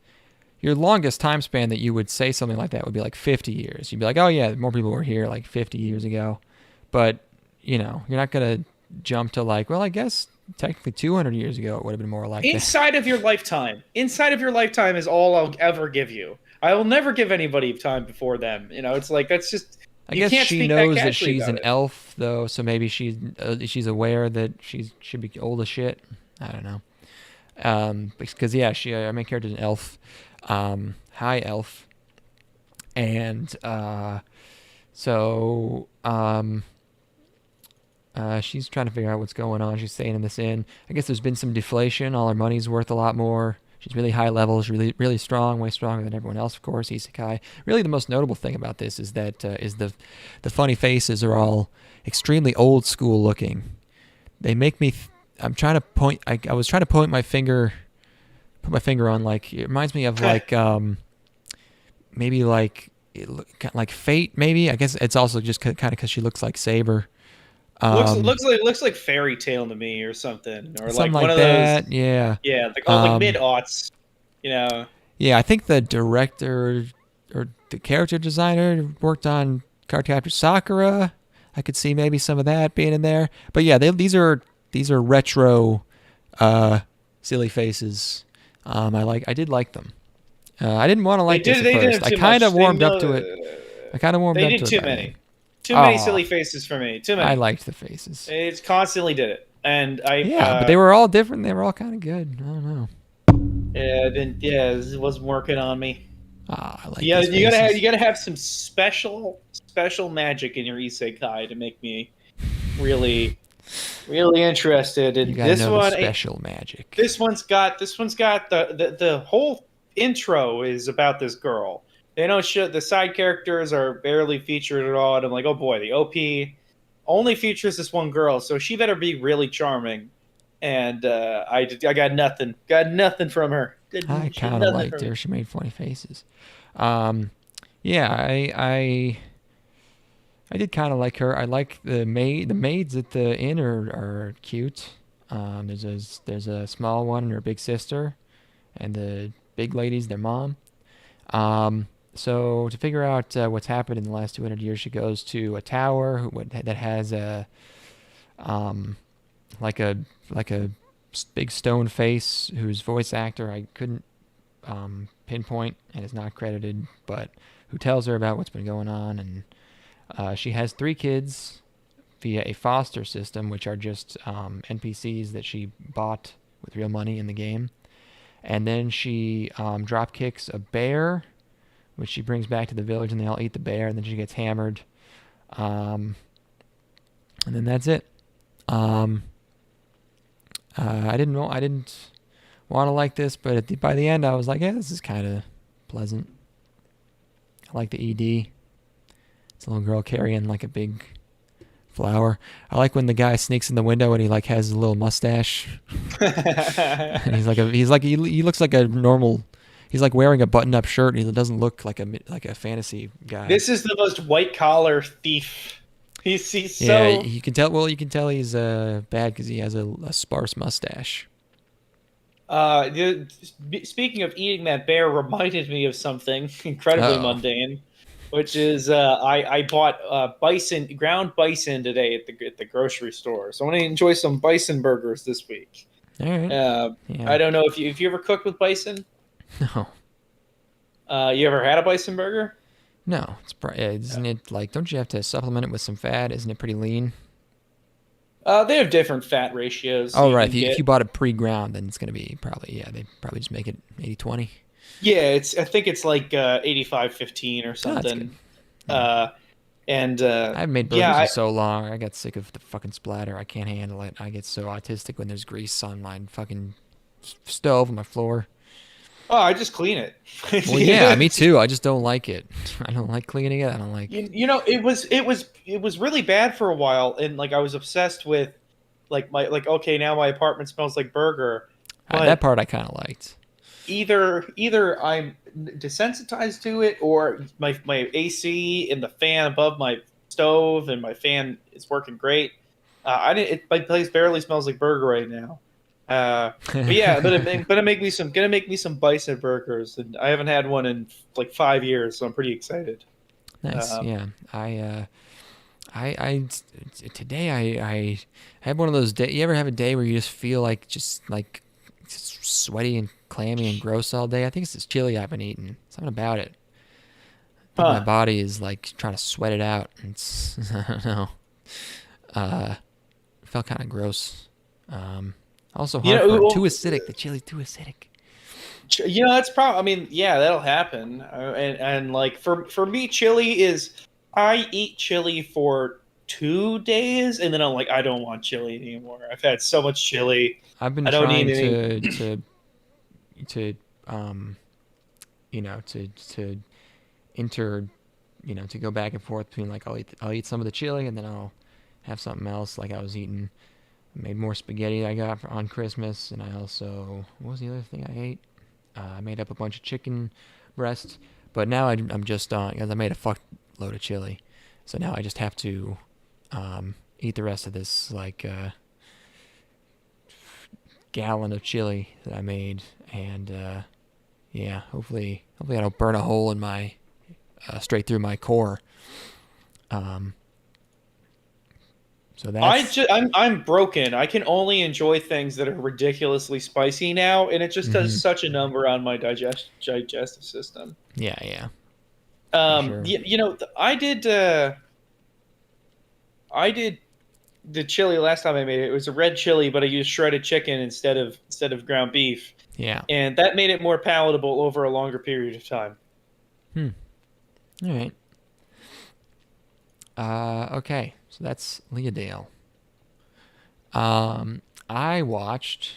Your longest time span that you would say something like that would be like 50 years. You'd be like, oh yeah, more people were here like 50 years ago. But, you're not going to jump to like, well, I guess technically 200 years ago it would have been more like inside of your lifetime. Inside of your lifetime is all I'll ever give you. I will never give anybody time before them. It's like, that's just. I guess she knows that she's an elf, though, so maybe she's aware that she should be old as shit. I don't know. Because our main character is an elf. High elf, and she's trying to figure out what's going on. She's staying in this inn. I guess there's been some deflation. All her money's worth a lot more. She's really high level. She's really, really strong, way stronger than everyone else, of course. Isekai. Really, the most notable thing about this is that the funny faces are all extremely old school looking. They make me. I'm trying to point. I was trying to point my finger. Put my finger on, like, it reminds me of like maybe like Fate, maybe. I guess it's also just kind of because she looks like Saber. Looks like Fairy Tale to me, or something, or something like one of that. those. Yeah, like mid aughts, Yeah, I think the director or the character designer worked on Cardcaptor Sakura. I could see maybe some of that being in there. But yeah, these are retro silly faces. I did like them. I didn't want to like this at first. I kind of warmed up to it. They did too many. Too many silly faces for me. Too many. I liked the faces. It constantly did it, and but they were all different. They were all kind of good. I don't know. It wasn't working on me. I like. Yeah, you gotta have some special magic in your isekai to make me really interested in this one. Special magic. This one's got the whole intro is about this girl. They don't show the side characters are barely featured at all, and I'm like, oh boy, the OP only features this one girl, so she better be really charming. And I got nothing from her. I kind of liked her. She made funny faces. I did kind of like her. I like the maid. The maids at the inn are cute. There's a small one and her big sister, and the big lady's their mom. So to figure out what's happened in the last 200 years, she goes to a tower that has a like a big stone face whose voice actor I couldn't pinpoint and is not credited, but who tells her about what's been going on. And she has 3 kids via a foster system, which are just NPCs that she bought with real money in the game. And then she drop kicks a bear, which she brings back to the village, and they all eat the bear, and then she gets hammered. And then that's it. I didn't want to like this, but by the end I was like, yeah, this is kind of pleasant. I like the ED. It's a little girl carrying like a big Flower. I like when the guy sneaks in the window and he like has a little mustache. And he looks like a normal. He's like wearing a button-up shirt. And he doesn't look like a fantasy guy. This is the most white-collar thief. He's Yeah, so... you can tell. Well, you can tell he's bad because he has a sparse mustache. Speaking of eating that bear, reminded me of something incredibly Uh-oh. mundane, which is I bought ground bison today at the grocery store. So I'm gonna enjoy some bison burgers this week. All right. Yeah. I don't know if you ever cooked with bison. No. You ever had a bison burger? No. Isn't it like? Don't you have to supplement it with some fat? Isn't it pretty lean? They have different fat ratios. Oh, right. can If get. you bought it pre-ground, then it's going to be probably, they probably just make it 80-20. Yeah, I think it's like 85-15 or Oh, that's something. good. I haven't made burgers yeah, in so long. I got sick of the fucking splatter. I can't handle it. I get so autistic when there's grease on my fucking stove on my floor. I just clean it. Well, yeah, me too. I just don't like it. I don't like cleaning it. I don't like. You know, it was really bad for a while, and like I was obsessed with, okay, now my apartment smells like burger. But That part I kind of liked. either I'm desensitized to it, or my AC and the fan above my stove and my fan is working great. My place barely smells like burger right now. But yeah, gonna make me some bison burgers, and I haven't had one in like 5 years, so I'm pretty excited. Nice. Yeah. Today I had one of those days. You ever have a day where you just feel like just sweaty and clammy and gross all day? I think it's this chili I've been eating. Something about it. I think my body is like trying to sweat it out. It's I don't know. It felt kind of gross. Also, too acidic. The chili's too acidic. You know, that's probably. I mean, yeah, that'll happen. And like for me, chili is. I eat chili for 2 days, and then I'm like, I don't want chili anymore. I've had so much chili. I've been I don't trying need to to go back and forth between like I'll eat some of the chili and then I'll have something else. Like I made more spaghetti I got on Christmas, and I also, what was the other thing I ate? I made up a bunch of chicken breasts, but now I'm just because I made a fuck load of chili, so now I just have to eat the rest of this like gallon of chili that I made, and yeah, hopefully I don't burn a hole in my straight through my core. So that's I'm broken. I can only enjoy things that are ridiculously spicy now, and it just does such a number on my digestive system. yeah. Sure. You know, I did the chili last time I made it. It was a red chili, but I used shredded chicken instead of ground beef. Yeah. And that made it more palatable over a longer period of time. All right. Okay. So that's Leadale. I watched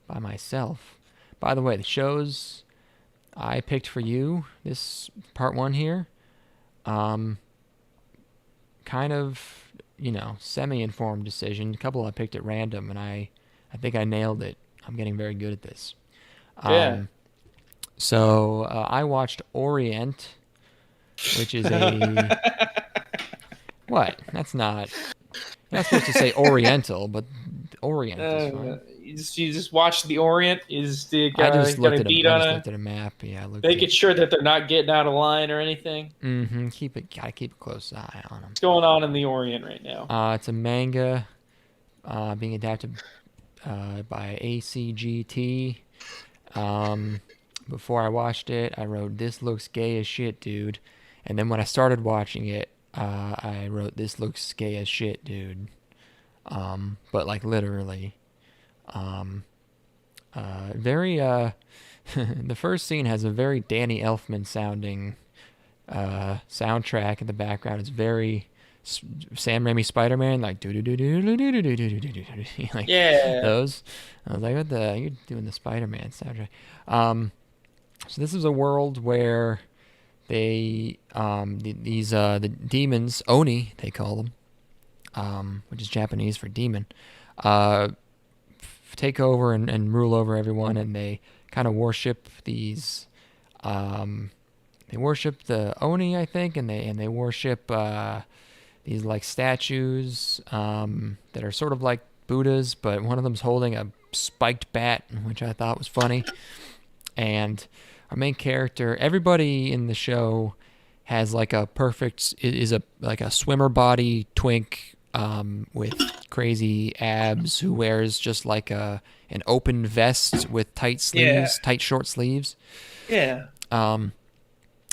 by myself. By the way, the shows I picked for you, this part 1 here, kind of, semi-informed decision. A couple I picked at random, and I think I nailed it. I'm getting very good at this. Yeah. So I watched Orient, which is a... What? That's not... You're not supposed to say Oriental, but Orient is fine. You just watch the Orient. Is the I guy just got looked a at beat a, I on just it? looked at a map. Yeah, I looked Making at... sure that they're not getting out of line or anything. Gotta keep a close eye on them. What's going on in the Orient right now? It's a manga being adapted by ACGT. Before I watched it, I wrote, "This looks gay as shit, dude." And then when I started watching it, I wrote, "This looks gay as shit, dude." But like literally. Very the first scene has a very Danny Elfman sounding soundtrack in the background. It's very Sam Raimi Spider-Man, like do do do do do do do do do do do, like those. I was like, what the? You're doing the Spider-Man soundtrack. So this is a world where they the demons, Oni they call them, which is Japanese for demon, uh, take over and rule over everyone, and they kind of worship these. They worship the Oni, I think, and they worship these like statues that are sort of like Buddhas, but one of them's holding a spiked bat, which I thought was funny. And our main character, everybody in the show has like a perfect like a swimmer body twink with crazy abs who wears just like an open vest with tight sleeves, tight short sleeves. Yeah. And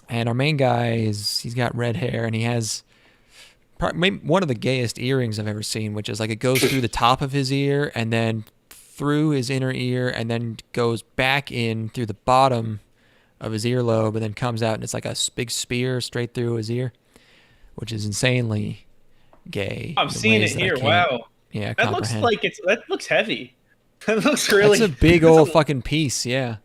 our main guy he's got red hair, and he has maybe one of the gayest earrings I've ever seen, which is like it goes through the top of his ear and then through his inner ear and then goes back in through the bottom of his earlobe and then comes out, and it's like a big spear straight through his ear, which is insanely gay. I'm seeing it here. Wow. Yeah, that looks like that looks heavy. That looks really. That's a big old fucking piece. Yeah.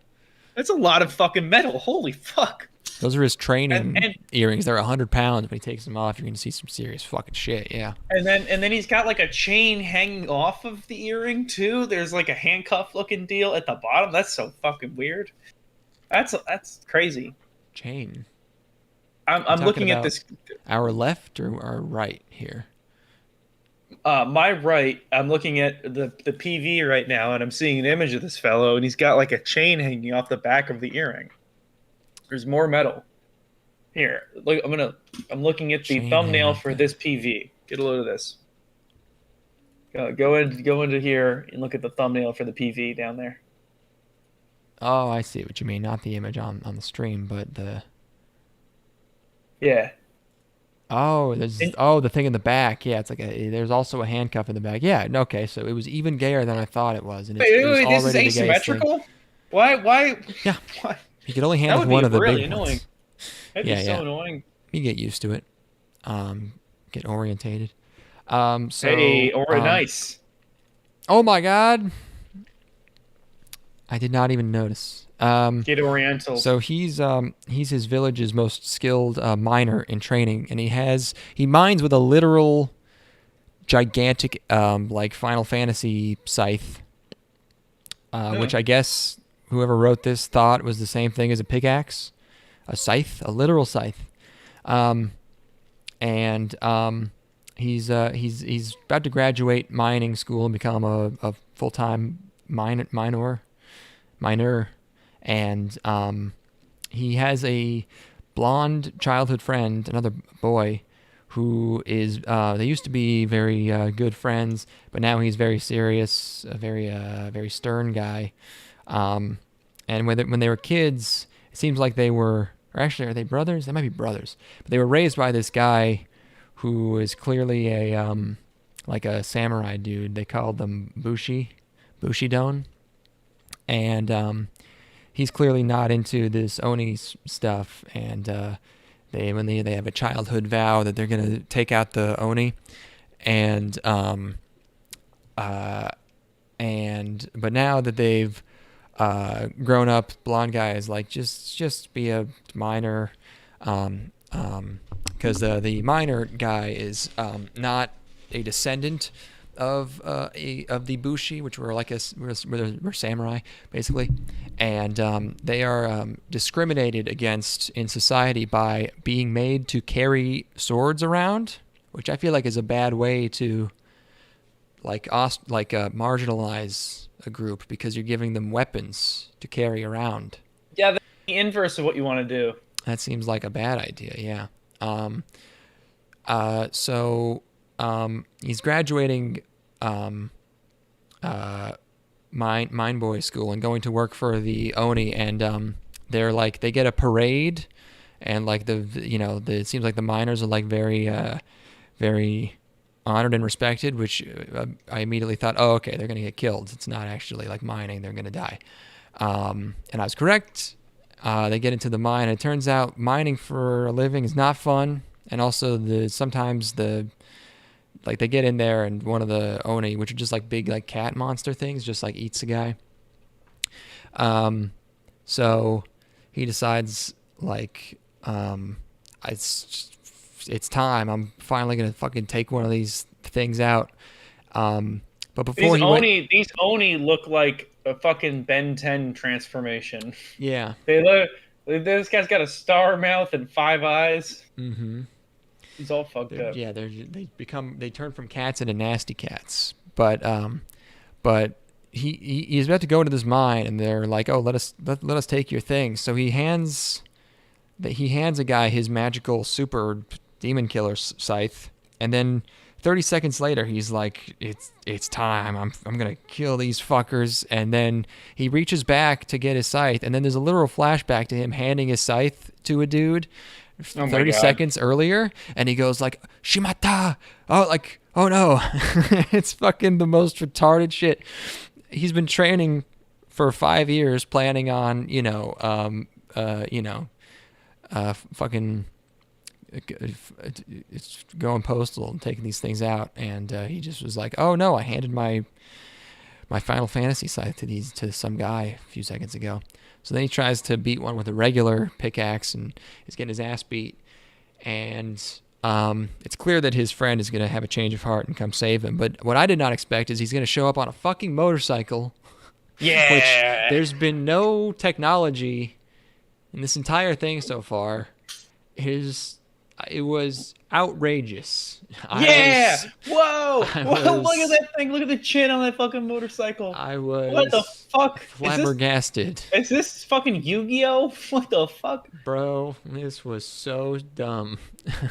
That's a lot of fucking metal. Holy fuck. Those are his training earrings. They're 100 pounds. When he takes them off, you're gonna see some serious fucking shit. Yeah. And then he's got like a chain hanging off of the earring too. There's like a handcuff looking deal at the bottom. That's so fucking weird. That's crazy. Chain. I'm looking at this. Our left or our right here? My right. I'm looking at the PV right now, and I'm seeing an image of this fellow, and he's got like a chain hanging off the back of the earring. There's more metal. Here, look. I'm looking at the thumbnail for this PV. Get a load of this. Go into here and look at the thumbnail for the PV down there. Oh, I see what you mean. Not the image on the stream, but the. Yeah. Oh, the thing in the back. Yeah, it's like there's also a handcuff in the back. Yeah, okay, so it was even gayer than I thought it was. And it was this is asymmetrical? Why? Yeah. Why? You could only handle one of the really big annoying. ones. That'd be so annoying. You get used to it. Get orientated. Nice. Oh my God. I did not even notice. Get oriental. So he's his village's most skilled miner in training, and he mines with a literal gigantic like Final Fantasy scythe, which I guess whoever wrote this thought was the same thing as a pickaxe, a scythe, a literal scythe, and he's about to graduate mining school and become a full-time miner. And he has a blonde childhood friend, another boy, who is they used to be very good friends, but now he's very serious, a very stern guy. And when they were kids, it seems like they were, or actually, are they brothers? They might be brothers, but they were raised by this guy who is clearly a like a samurai dude. They called them Bushidon, and he's clearly not into this Oni stuff, and they have a childhood vow that they're gonna take out the Oni, but now that they've grown up, blonde guy is like just be a miner, because the miner guy is not a descendant of the Bushi, which were like we're samurai basically, and they are discriminated against in society by being made to carry swords around, which I feel like is a bad way to marginalize a group, because you're giving them weapons to carry around. Yeah, that's the inverse of what you want to do. That seems like a bad idea. Yeah. So he's graduating mine boy school and going to work for the Oni, and they're like, they get a parade, and like it seems like the miners are like very honored and respected, which I immediately thought, oh, okay, they're gonna get killed. It's not actually like mining; they're gonna die. And I was correct. They get into the mine, and it turns out mining for a living is not fun. And also sometimes they get in there, and one of the Oni, which are just like big like cat monster things, just like eats a guy. So he decides it's time. I'm finally gonna fucking take one of these things out. But before these Oni look like a fucking Ben 10 transformation. yeah, They look. This guy's got a star mouth and 5 eyes. mm-hmm. He's all fucked up. Yeah, they turn from cats into nasty cats. But he's about to go into this mine, and they're like, oh, let us take your things. So he hands a guy his magical super demon killer scythe, and then 30 seconds later he's like, it's time. I'm gonna kill these fuckers. And then he reaches back to get his scythe, and then there's a literal flashback to him handing his scythe to a dude 30 seconds earlier, and he goes like, Shimata! Oh no. It's fucking the most retarded shit. He's been training for 5 years, planning on, fucking it's going postal and taking these things out, and he just was like, oh no, I handed my Final Fantasy scythe to some guy a few seconds ago. So then he tries to beat one with a regular pickaxe and is getting his ass beat, and it's clear that his friend is going to have a change of heart and come save him. But what I did not expect is he's going to show up on a fucking motorcycle. Yeah. Which there's been no technology in this entire thing so far. It was outrageous. Whoa! Look at that thing. Look at the chin on that fucking motorcycle. I was. What the fuck? Flabbergasted. Is this fucking Yu-Gi-Oh? What the fuck? Bro, this was so dumb.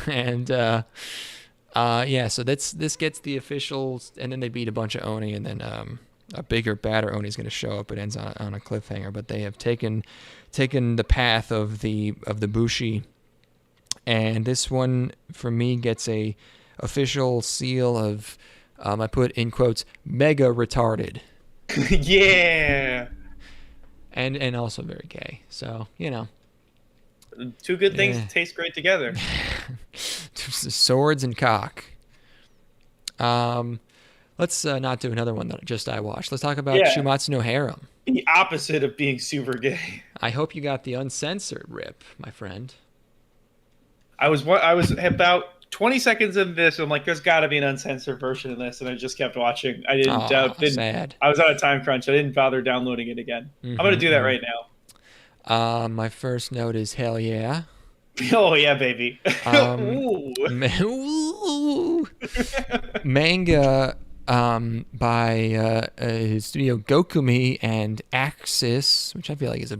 And yeah, so this gets the officials, and then they beat a bunch of Oni, and then a bigger, badder Oni is going to show up. It ends on a cliffhanger, but they have taken the path of the Bushi. And this one, for me, gets a official seal of, I put in quotes, mega retarded. Yeah. And also very gay. So, Two good things taste great together. Swords and cock. Let's not do another one that just I watched. Let's talk about Shumatsu no Harem. The opposite of being super gay. I hope you got the uncensored rip, my friend. I was about 20 seconds in this. I'm like, there's got to be an uncensored version of this, and I just kept watching. I didn't. Sad. I was on a time crunch. I didn't bother downloading it again. I'm gonna do that right now. My first note is hell yeah. Oh yeah, baby. Manga by Studio Gokumi and Axis, which I feel like is a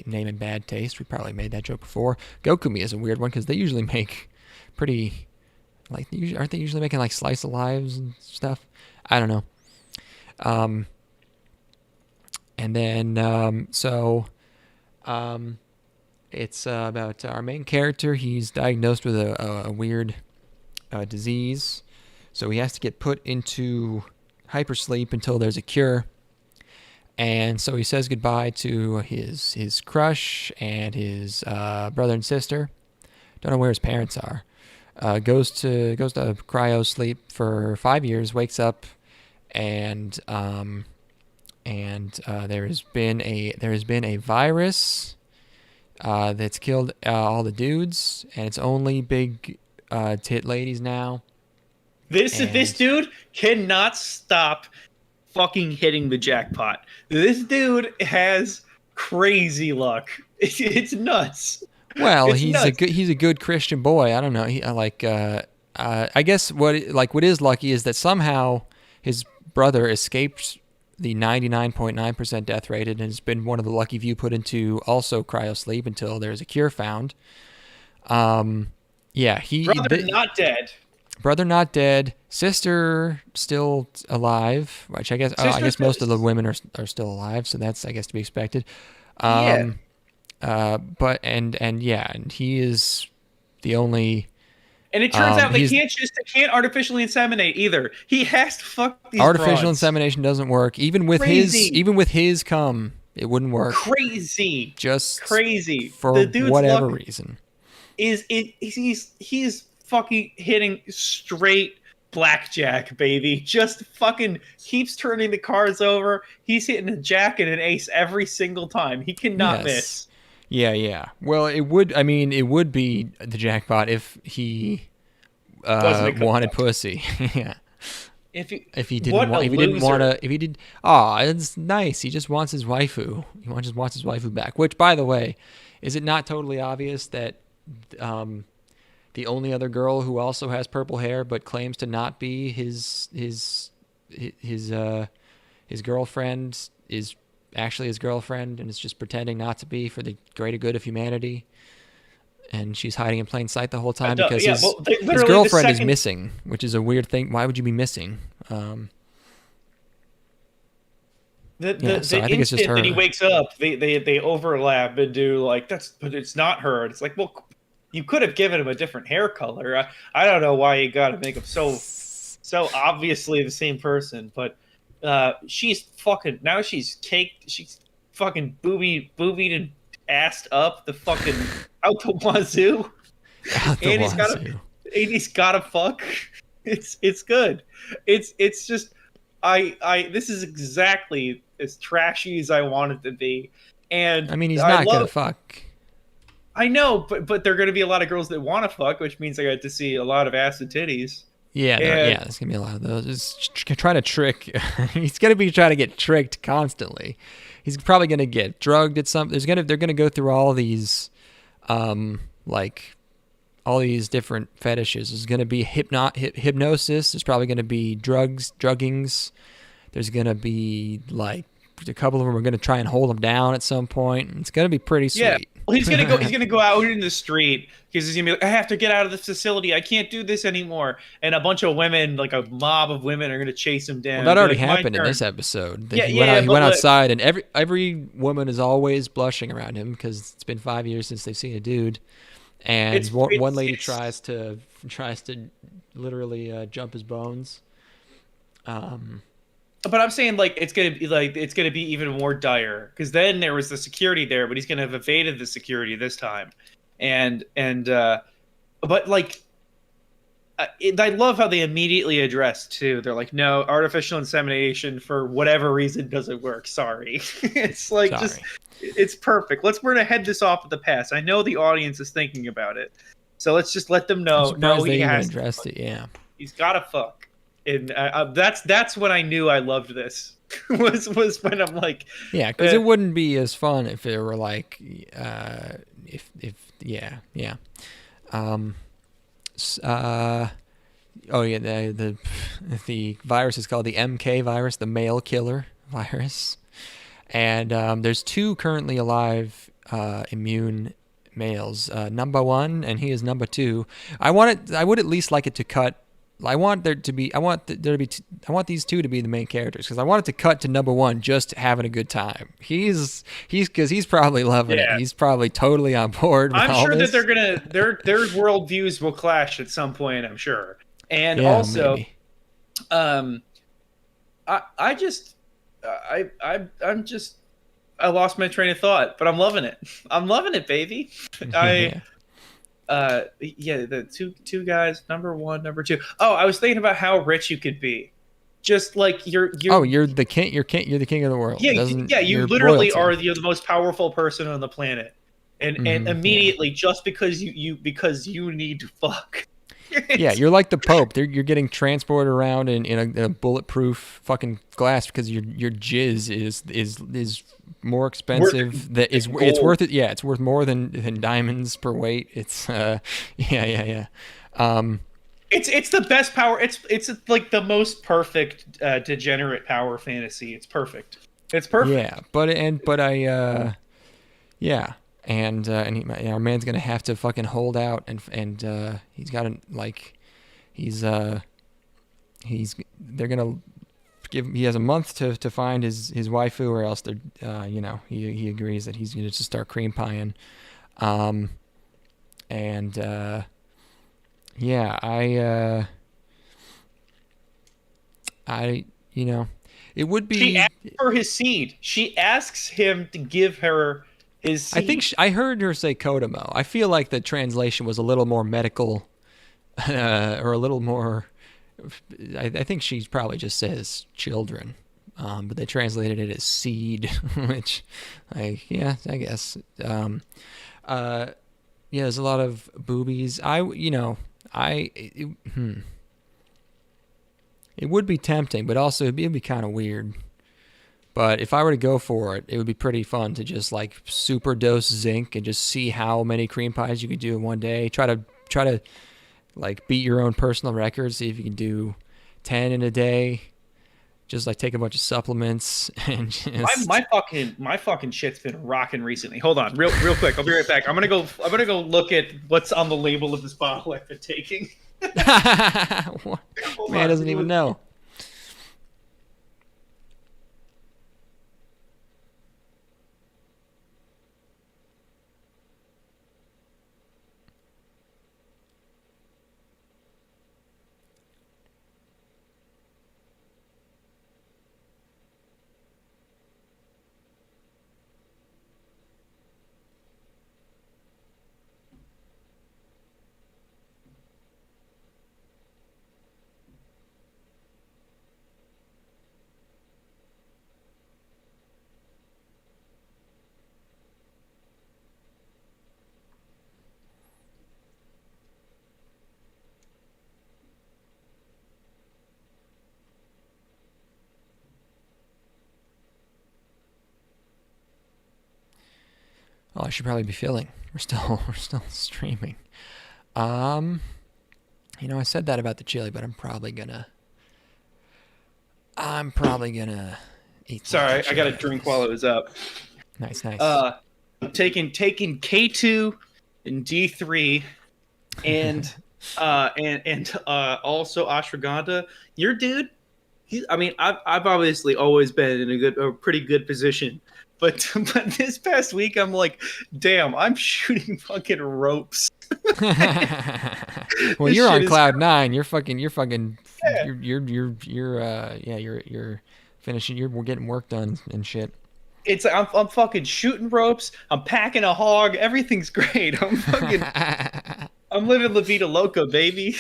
name in bad taste. We probably made that joke before. Gokumi is a weird one because they usually make pretty, aren't they usually making like slice of lives and stuff? I don't know. And then it's about our main character. He's diagnosed with a weird disease. So he has to get put into hypersleep until there's a cure. And so he says goodbye to his crush and his brother and sister. Don't know where his parents are. Goes to cryo sleep for 5 years. Wakes up, and there has been a virus that's killed all the dudes, and it's only big tit ladies now. This dude cannot stop fucking hitting the jackpot. This dude has crazy luck. It's nuts. Well, he's a good Christian boy. I don't know. I guess what is lucky is that somehow his brother escaped the 99.9% death rate and has been one of the lucky few put into also cryosleep until there's a cure found. Brother not dead. Brother not dead. Sister still alive, which I guess most of the women are still alive, so that's I guess to be expected. But he is the only. And it turns out they can't artificially inseminate either. He has to fuck these artificial broads. insemination doesn't work. Even with his cum, it wouldn't work. Crazy. Just crazy for the dude's whatever luck reason. He's fucking hitting straight blackjack, baby. Just fucking keeps turning the cards over. He's hitting a jack and an ace every single time. He cannot miss. Yeah. Well, it would be the jackpot if he Wasn't a good wanted fuck. pussy. Yeah. If If he didn't what want, a if he didn't loser. want to, if he did, it's nice. He just wants his waifu. Just wants his waifu back. Which, by the way, is it not totally obvious that the only other girl who also has purple hair but claims to not be his girlfriend is actually his girlfriend and is just pretending not to be for the greater good of humanity? And she's hiding in plain sight the whole time No, because yeah, his, well, they- his literally the girlfriend is second- missing, which is a weird thing. Why would you be missing? The Yeah, so I think it's just instant that he her. wakes up, they overlap and do like but it's not her. It's like, well, you could have given him a different hair color. I don't know why you got to make him so obviously the same person, but she's fucking now she's caked. She's fucking boobied and assed up the fucking out the wazoo. Out the And wazoo. he's gotta fuck. It's good. It's just I this is exactly as trashy as I want it to be. And I mean, he's not gonna fuck. I know, but there are gonna be a lot of girls that want to fuck, which means I got to see a lot of ass and titties. Yeah, And- there's gonna be a lot of those. Trying to trick. He's gonna be trying to get tricked constantly. He's probably gonna get drugged at some. They're gonna go through all these, like, all these different fetishes. There's gonna be hypnosis. There's probably gonna be druggings. There's gonna be like a couple of them are gonna try and hold him down at some point. It's gonna be pretty sweet. Yeah. Well, he's gonna go. He's gonna go out in the street because he's gonna be like, I have to get out of the facility. I can't do this anymore. And a bunch of women, like a mob of women, are gonna chase him down. Well, that and be already like, "My happened in turn." this episode. Yeah, he yeah, he but went look- outside, and every woman is always blushing around him because it's been 5 years since they've seen a dude. And It's- one lady it's- tries to literally jump his bones. But I'm saying like it's gonna be even more dire because then there was the security there, but he's gonna have evaded the security this time, but like. I love how they immediately address too. They're like, "No, artificial insemination for whatever reason doesn't work. Sorry." It's like Sorry. it's perfect. We're gonna head this off at the pass. I know the audience is thinking about it, so let's just let them I'm know. surprised No, they he even has. addressed it. Yeah. He's got to fuck, and that's when I knew I loved this. was when I'm like, Yeah, because Uh, it wouldn't be as fun if it were like, yeah. Oh yeah, the virus is called the MK virus, the male killer virus, and there's 2 currently alive immune males. Number 1, and he is number 2. I would at least like it to cut. I want these 2 to be the main characters because I want it to cut to number 1 just having a good time. He's probably loving Yeah. it. He's probably totally on board with I'm all sure this. that they're gonna their worldviews will clash at some point. I'm sure, and Yeah, also, maybe. I just I'm just I lost my train of thought, but I'm loving it. I'm loving it, baby. Yeah. The two guys, number 1, number 2. Oh, I was thinking about how rich you could be, just like you're. Oh, you're the king. You're the king of the world. Yeah, Doesn't- yeah. You you're literally royalty. you're the most powerful person on the planet, and Mhm, immediately just because you need to fuck. Yeah, you're like the Pope. You're getting transported around in a bulletproof fucking glass because your jizz is more expensive. It's gold. worth it. Yeah, it's worth more than diamonds per weight. It's yeah. It's the best power. It's like the most perfect degenerate power fantasy. It's perfect. It's perfect. Yeah, our man's gonna have to fucking hold out and he's got to like they're gonna he has a month to find his waifu or else they're he agrees that he's gonna just start cream pieing, it would be. She asks for his seed. She asks him to give her his seed. I think I heard her say Kodomo. I feel like the translation was a little more medical, or a little more. I think she probably just says children, but they translated it as seed, which, I guess. There's a lot of boobies. It would be tempting, but also it'd be kind of weird. But if I were to go for it, it would be pretty fun to just like super dose zinc and just see how many cream pies you could do in one day. Try to like beat your own personal record. See if you can do 10 in a day. Just like take a bunch of supplements and just... my fucking shit's been rocking recently. Hold on, real quick. I'll be right back. I'm gonna go look at what's on the label of this bottle I've been taking. Man doesn't even know. Oh, I should probably be filling. We're still streaming. I said that about the chili, but I'm probably gonna eat. Sorry, I got to drink while it was up. Nice. I'm taking K2 and D3, and also ashwagandha. Your dude, I've obviously always been in a pretty good position. But this past week, I'm like, damn, I'm shooting fucking ropes. Well, you're on cloud nine. You're fucking. Yeah. You're finishing. We're getting work done and shit. I'm fucking shooting ropes. I'm packing a hog. Everything's great. I'm living La Vida Loca, baby.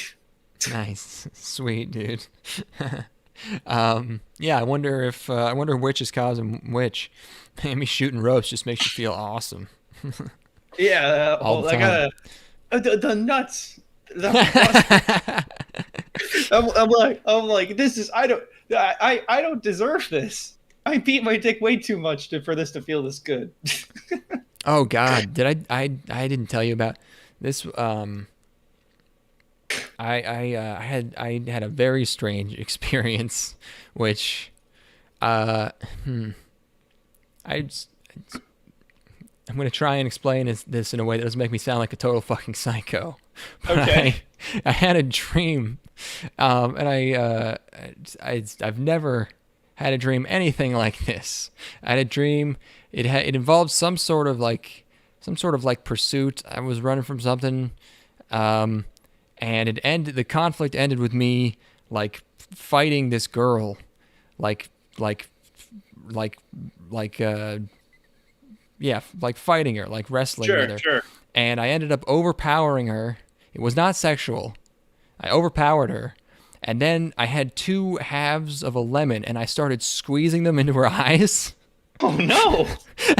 Nice, sweet dude. Yeah, I wonder which is causing which. Maybe shooting ropes just makes you feel awesome. Yeah, I gotta the nuts. I'm like, this is I don't deserve this. I beat my dick way too much for this to feel this good. Oh God, did I didn't tell you about this? I had a very strange experience, which I'm going to try and explain this in a way that doesn't make me sound like a total fucking psycho. But okay. I had a dream, and I've never had a dream anything like this. I had a dream. It involved some sort of like pursuit. I was running from something, and the conflict ended with me like fighting this girl, like fighting her, like wrestling with her. Sure. And I ended up overpowering her. It was not sexual. I overpowered her. And then I had 2 halves of a lemon and I started squeezing them into her eyes. Oh no.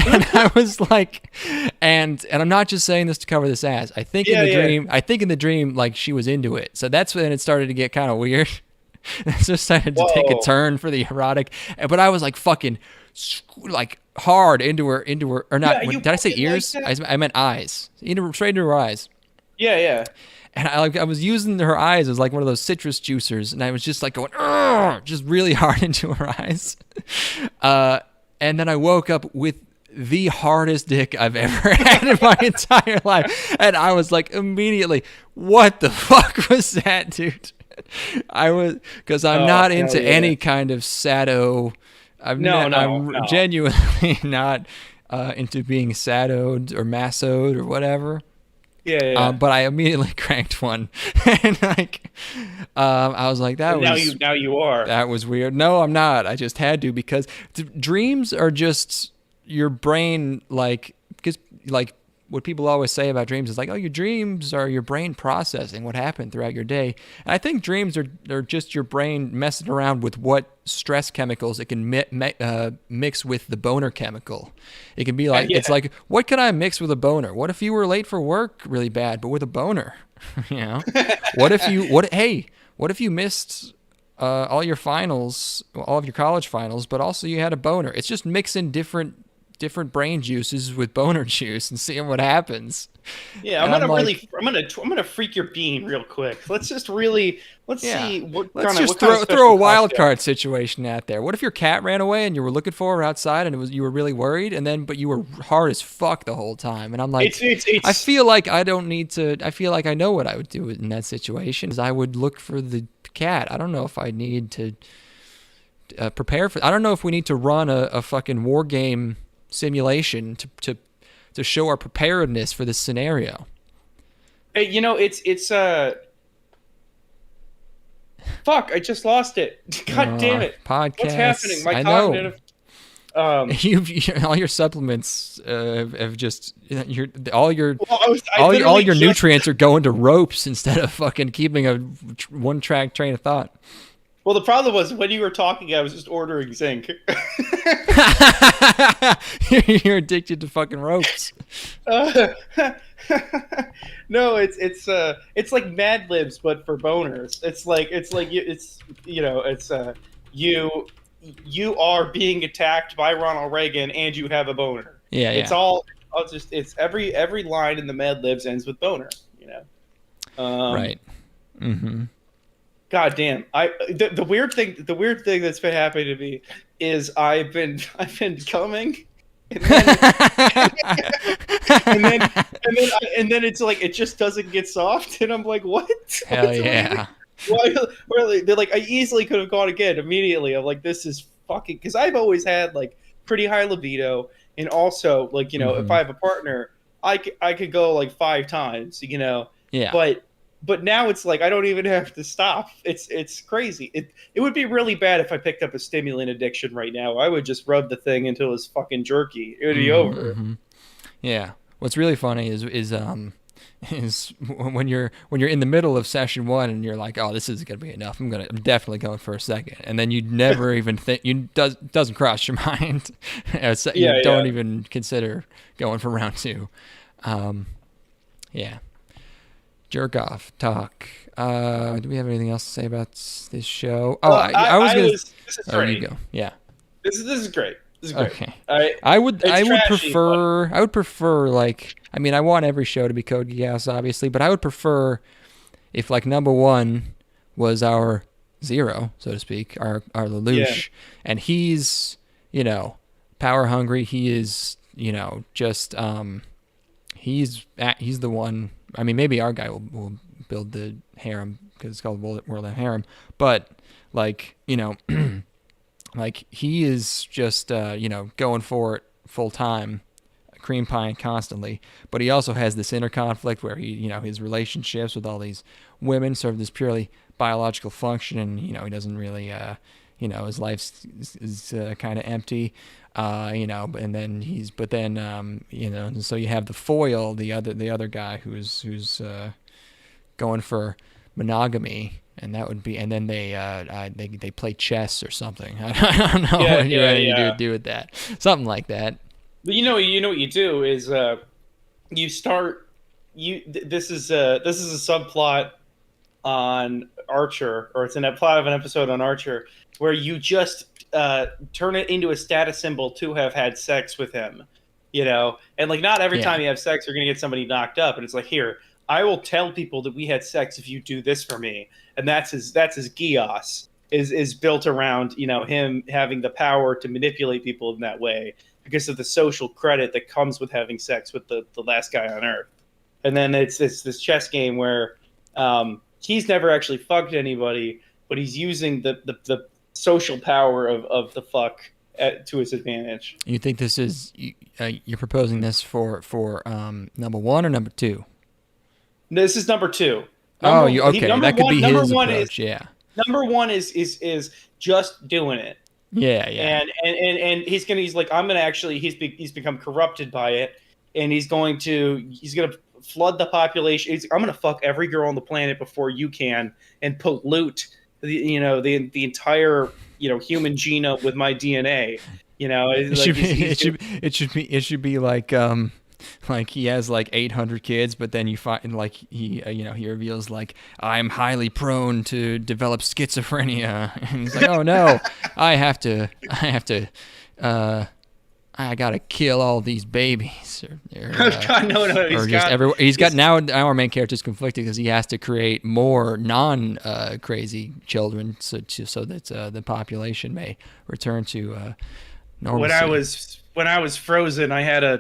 And I was like, and I'm not just saying this to cover this ass. I think in the dream, like she was into it. So that's when it started to get kind of weird. It just started to take a turn for the erotic. But I was like fucking like hard into her or not. Did I say ears? Like I meant eyes. Straight into her eyes. Yeah. And I was using her eyes as like one of those citrus juicers, and I was just like going, just really hard into her eyes. And then I woke up with the hardest dick I've ever had in my entire life. And I was like immediately, what the fuck was that, dude? Because I'm not into any kind of sado. I'm genuinely not into being sadoed or massoed or whatever. Yeah. But I immediately cranked one, and like, I was like, now you are. That was weird. No, I'm not. I just had to because dreams are just your brain, like, because like what people always say about dreams is like, oh, your dreams are your brain processing what happened throughout your day. And I think dreams are just your brain messing around with what stress chemicals it can mix with the boner chemical. It can be like, it's like, what could I mix with a boner? What if you were late for work really bad, but with a boner? You know, what if you missed all your finals, all of your college finals, but also you had a boner? It's just mixing different brain juices with boner juice and seeing what happens. Yeah, I'm gonna freak your bean real quick. Let's see what let's kind just of throw a wild card situation out there. What if your cat ran away and you were looking for her outside and you were really worried, and but you were hard as fuck the whole time? And I'm like, I feel like I don't need to. I feel like I know what I would do in that situation. Is I would look for the cat. I don't know if I need to prepare for. I don't know if we need to run a fucking war game simulation to show our preparedness for this scenario. Hey, it's fuck, I just lost it. God damn it. Podcast. What's happening? My I cognitive know. All your supplements have just all your nutrients are going to ropes instead of fucking keeping a one-track train of thought. Well, the problem was when you were talking, I was just ordering zinc. You're addicted to fucking ropes. No, it's like Mad Libs, but for boners. You are being attacked by Ronald Reagan and you have a boner. Yeah, it's all just it's every line in the Mad Libs ends with boner. Right. Mm-hmm. God damn! The weird thing that's been happening to me is I've been coming, and then it's like it just doesn't get soft, and I'm like, what? Hell yeah! Why? They're like, I easily could have gone again immediately. I'm like, this is fucking, because I've always had like pretty high libido, and also like if I have a partner, I could go like 5 times, Yeah. But now it's like I don't even have to stop. It's crazy. It would be really bad if I picked up a stimulant addiction right now. I would just rub the thing until it was fucking jerky. It would be over. Mm-hmm. Yeah. What's really funny is when you're in the middle of session 1 and you're like, oh, this isn't gonna be enough. I'm definitely going for a second, and then you never even think doesn't cross your mind. You don't even consider going for round 2. Yeah. Jerk off talk. Do we have anything else to say about this show? Oh, I was gonna. This is great. You go. Yeah. This is great. This is great. Okay. I would prefer like, I mean, I want every show to be Code Geass, obviously, but I would prefer if like number 1 was our Zero, so to speak, our Lelouch, and he's power hungry. He is just he's the one. I mean, maybe our guy will build the harem because it's called World of Harem. But, like, like he is just, going for it full time, cream pieing constantly. But he also has this inner conflict where he, his relationships with all these women serve this purely biological function. And, he doesn't really, his life is kind of empty. And then so you have the foil, the other guy who's going for monogamy, and that would be, and then they play chess or something. I don't know what you're ready to do with that, something like that. But what you do is you start this is a subplot on Archer, or it's in a plot of an episode on Archer where you just turn it into a status symbol to have had sex with him, and like not every time you have sex you're gonna get somebody knocked up, and it's like, here, I will tell people that we had sex if you do this for me, and that's his Geass is built around him having the power to manipulate people in that way because of the social credit that comes with having sex with the last guy on Earth. And then it's this chess game where he's never actually fucked anybody, but he's using the social power of the fuck to his advantage. You think this is you're proposing this for number 1 or number 2? This is number 2. Okay. That could be his approach. Number 1 is just doing it. Yeah. And he's like, I'm gonna actually he's become corrupted by it, and he's gonna flood the population. I'm gonna fuck every girl on the planet before you can, and pollute the entire human genome with my DNA. It should be like he has like 800 kids, but then you find like he reveals like, I'm highly prone to develop schizophrenia, and he's like, oh no, I gotta kill all these babies. God, no, he's got now our main character is conflicted because he has to create more crazy children so that the population may return to normalcy. When I was frozen, I had a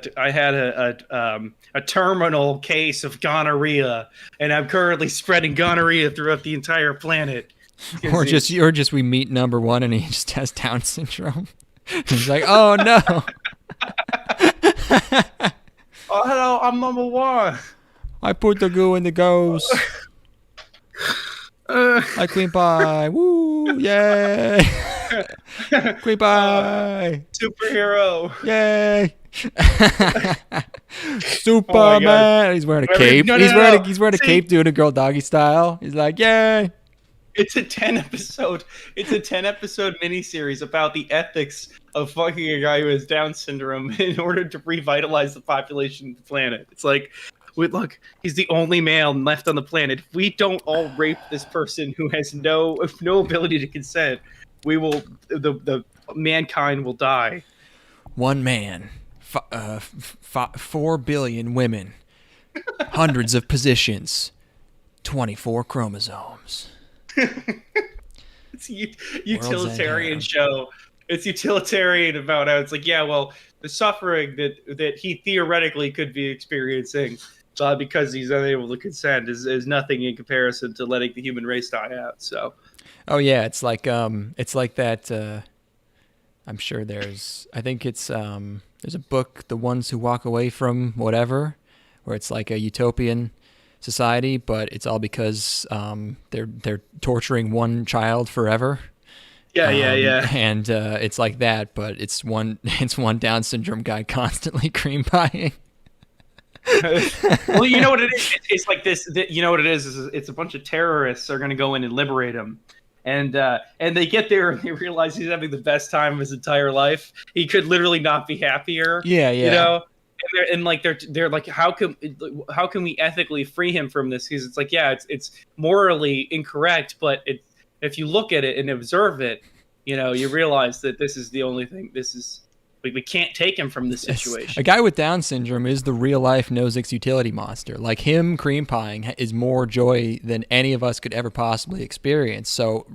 terminal case of gonorrhea, and I'm currently spreading gonorrhea throughout the entire planet. Or just we meet number one and he just has Down syndrome. He's like, oh no. Oh, hello, I'm number one. I put the goo in the ghost. I queen pie. Woo! Yay! Queen pie. Superhero. Yay! Superman. He's wearing a cape. He's wearing a cape doing a girl doggy style. He's like, yay! It's a 10-episode miniseries about the ethics of fucking a guy who has Down syndrome in order to revitalize the population of the planet. It's like, look, he's the only male left on the planet. If we don't all rape this person who has no ability to consent, the mankind will die. One man, 4 billion women, hundreds of positions, 24 chromosomes. It's a utilitarian show. It's utilitarian about how it's like, yeah, well, the suffering that he theoretically could be experiencing because he's unable to consent is nothing in comparison to letting the human race die out. So, oh yeah, it's like that. I'm sure there's a book, The Ones Who Walk Away from Whatever, where it's like a utopian society, but it's all because they're torturing one child forever. Yeah. And it's like that, but it's one Down syndrome guy constantly cream pieing. Well, you know what it is? It's like this. You know what it is? It's a bunch of terrorists are going to go in and liberate him, and they get there and they realize he's having the best time of his entire life. He could literally not be happier. Yeah. You know. And they're like, how can we ethically free him from this? Because it's like, yeah, it's morally incorrect, but if you look at it and observe it, you realize that this is the only thing. This is we can't take him from this situation. A guy with Down syndrome is the real life Nozick's utility monster. Like him cream pieing is more joy than any of us could ever possibly experience. So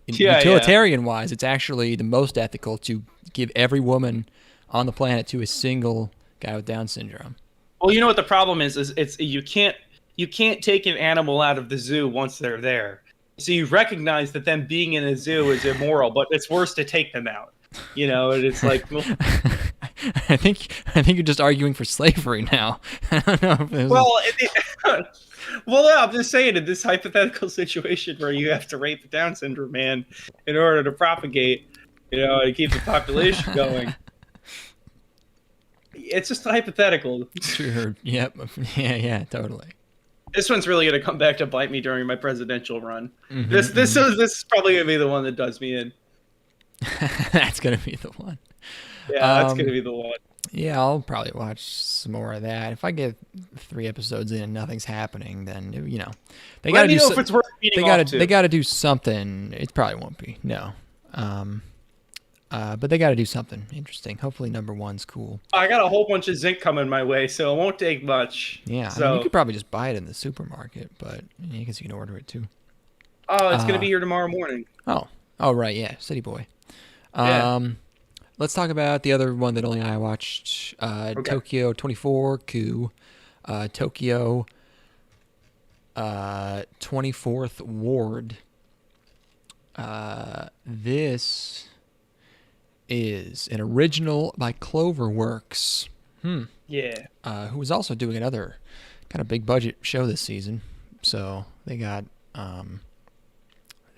utilitarian wise, it's actually the most ethical to give every woman on the planet to a single guy with Down syndrome. Well, you know what the problem is it's you can't take an animal out of the zoo once they're there. So you recognize that them being in a zoo is immoral, but it's worse to take them out. And it's like, well, I think you're just arguing for slavery now. I don't know if there's well, I'm just saying, in this hypothetical situation where you have to rape the Down syndrome man in order to propagate, and keep the population going. It's just hypothetical. Sure. Yep. Yeah. Totally. This one's really gonna come back to bite me during my presidential run. Mm-hmm, This is probably gonna be the one that does me in. That's gonna be the one. Yeah, that's gonna be the one. Yeah, I'll probably watch some more of that. If I get 3 episodes in and nothing's happening, then they gotta do. If it's worth they gotta do something. It probably won't be. No. But they got to do something interesting. Hopefully, number one's cool. I got a whole bunch of zinc coming my way, so it won't take much. Yeah, so I mean, you could probably just buy it in the supermarket, but I guess you can order it too. Oh, it's gonna be here tomorrow morning. Oh, right, yeah, City Boy. Yeah. Let's talk about the other one that only I watched. Okay. Tokyo 24-ku, Tokyo 24th Ward. This is an original by Cloverworks. Yeah. Who was also doing another kind of big budget show this season. So they got a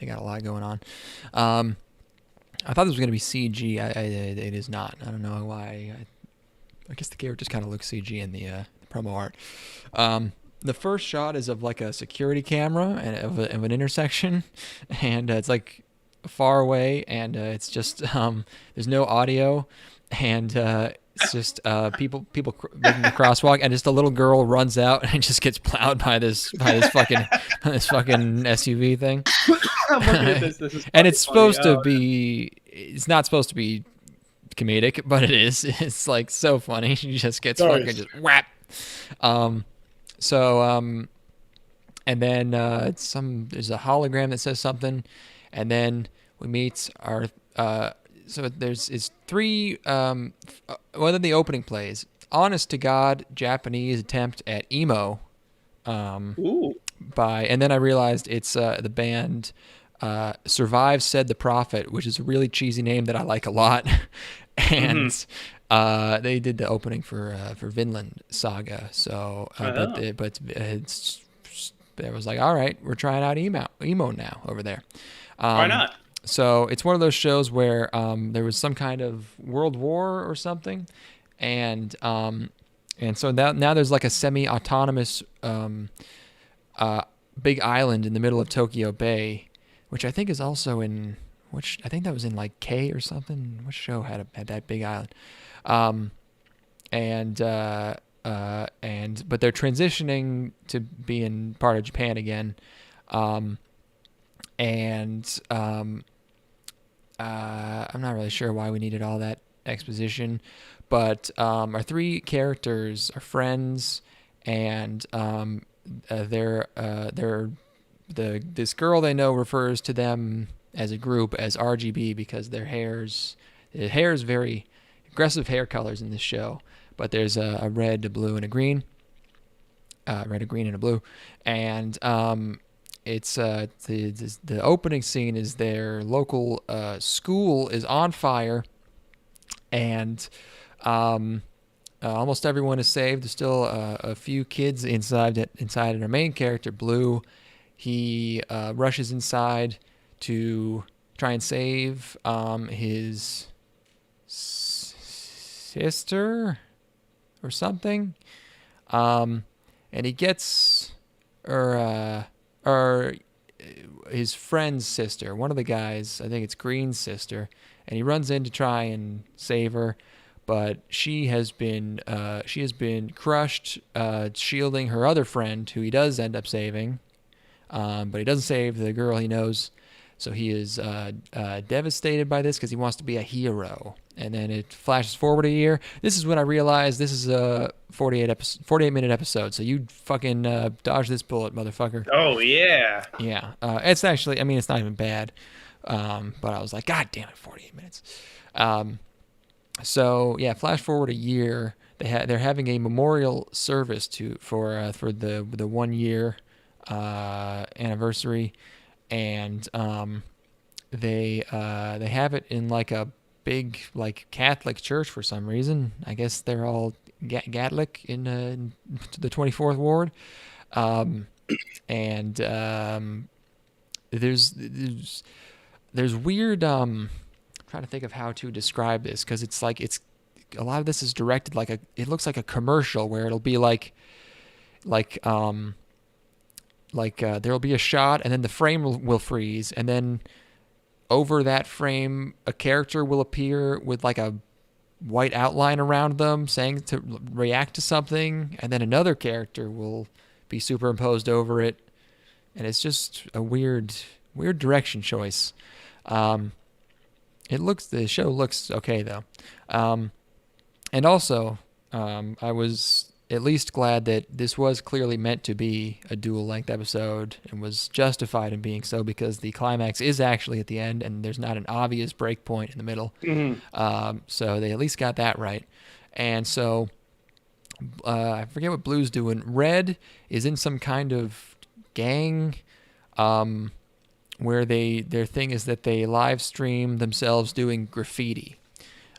lot going on. I thought this was going to be CG. It is not. I don't know why I guess the characters kind of look CG in the promo art. The first shot is of like a security camera and of an intersection, and it's like far away, and it's just there's no audio, and it's just people making the crosswalk, and just a little girl runs out and just gets plowed by this fucking SUV thing. I'm looking at this. This is And it's funny. supposed to be. It's not supposed to be comedic, but it is. It's like so funny. She just gets Nice. fucking just whap. And then there's a hologram that says something, and then we meet our so there's three one of the opening plays, honest to God Japanese attempt at emo, Ooh. and then I realized it's the band Survive Said the Prophet, which is a really cheesy name that I like a lot. And they did the opening for Vinland Saga. So but it was like, all right, we're trying out emo now over there. Why not? So it's one of those shows where there was some kind of world war or something, and so now there's like a semi-autonomous big island in the middle of Tokyo Bay, which I think is also in I think that was in like K or something. Which show had that big island? But they're transitioning to being part of Japan again. I'm not really sure why we needed all that exposition, but our three characters are friends, and this girl they know refers to them as a group as RGB because their hair is very aggressive hair colors in this show, but there's a red, a blue, and a green. Red, a green, and a blue, and it's the opening scene is their local school is on fire, and almost everyone is saved. There's still a few kids inside, and our main character, Blue, he rushes inside to try and save his sister or something, and he gets or his friend's sister, one of the guys, I think it's Green's sister, and he runs in to try and save her, but she has been crushed, shielding her other friend, who he does end up saving, but he doesn't save the girl he knows, so he is devastated by this because he wants to be a hero. And then it flashes forward a year. This is when I realized this is a 48-minute episode, so you fucking dodge this bullet, motherfucker. Oh yeah. Yeah, it's actually, I mean, it's not even bad, but I was like, God damn it, 48 minutes. So yeah, flash forward a year. They're having a memorial service for the 1 year anniversary, and they have it in like a big like Catholic church for some reason. I guess they're all Catholic in the 24th ward, and there's weird. I'm trying to think of how to describe this because it's a lot of this is directed it looks like a commercial where it'll be there'll be a shot and then the frame will freeze, and then over that frame a character will appear with like a white outline around them saying to react to something, and then another character will be superimposed over it, and it's just a weird direction choice. The show looks okay though, and also I was at least glad that this was clearly meant to be a dual-length episode and was justified in being so, because the climax is actually at the end and there's not an obvious break point in the middle. Mm-hmm. So they at least got that right. And so I forget what Blue's doing. Red is in some kind of gang where their thing is that they live stream themselves doing graffiti.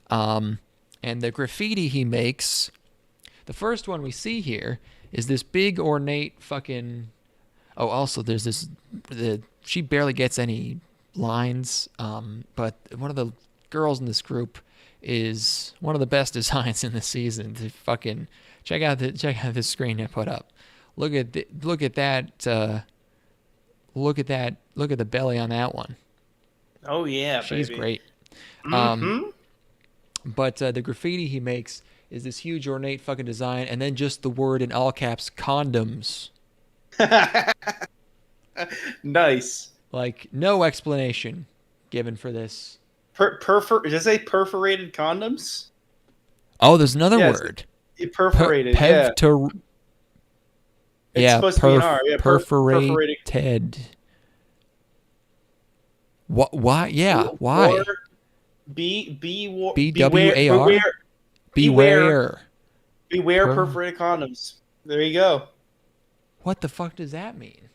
And the graffiti he makes... The first one we see here is this big ornate fucking... Oh, also there's this... She barely gets any lines, but one of the girls in this group is one of the best designs in the season. To fucking check out this screen I put up. Look at that. Look at the belly on that one. Oh yeah, She's baby. great. But the graffiti he makes is this huge ornate fucking design, and then just the word in all caps, condoms. Nice. Like, no explanation given for this. Does it say perforated condoms? Oh, there's another Yes. word. Perforated. Yeah. It's supposed to be an R. Yeah, perforated. What? Why? Yeah. Why? Or BWAR. Beware. Beware perforated condoms. There you go. What the fuck does that mean?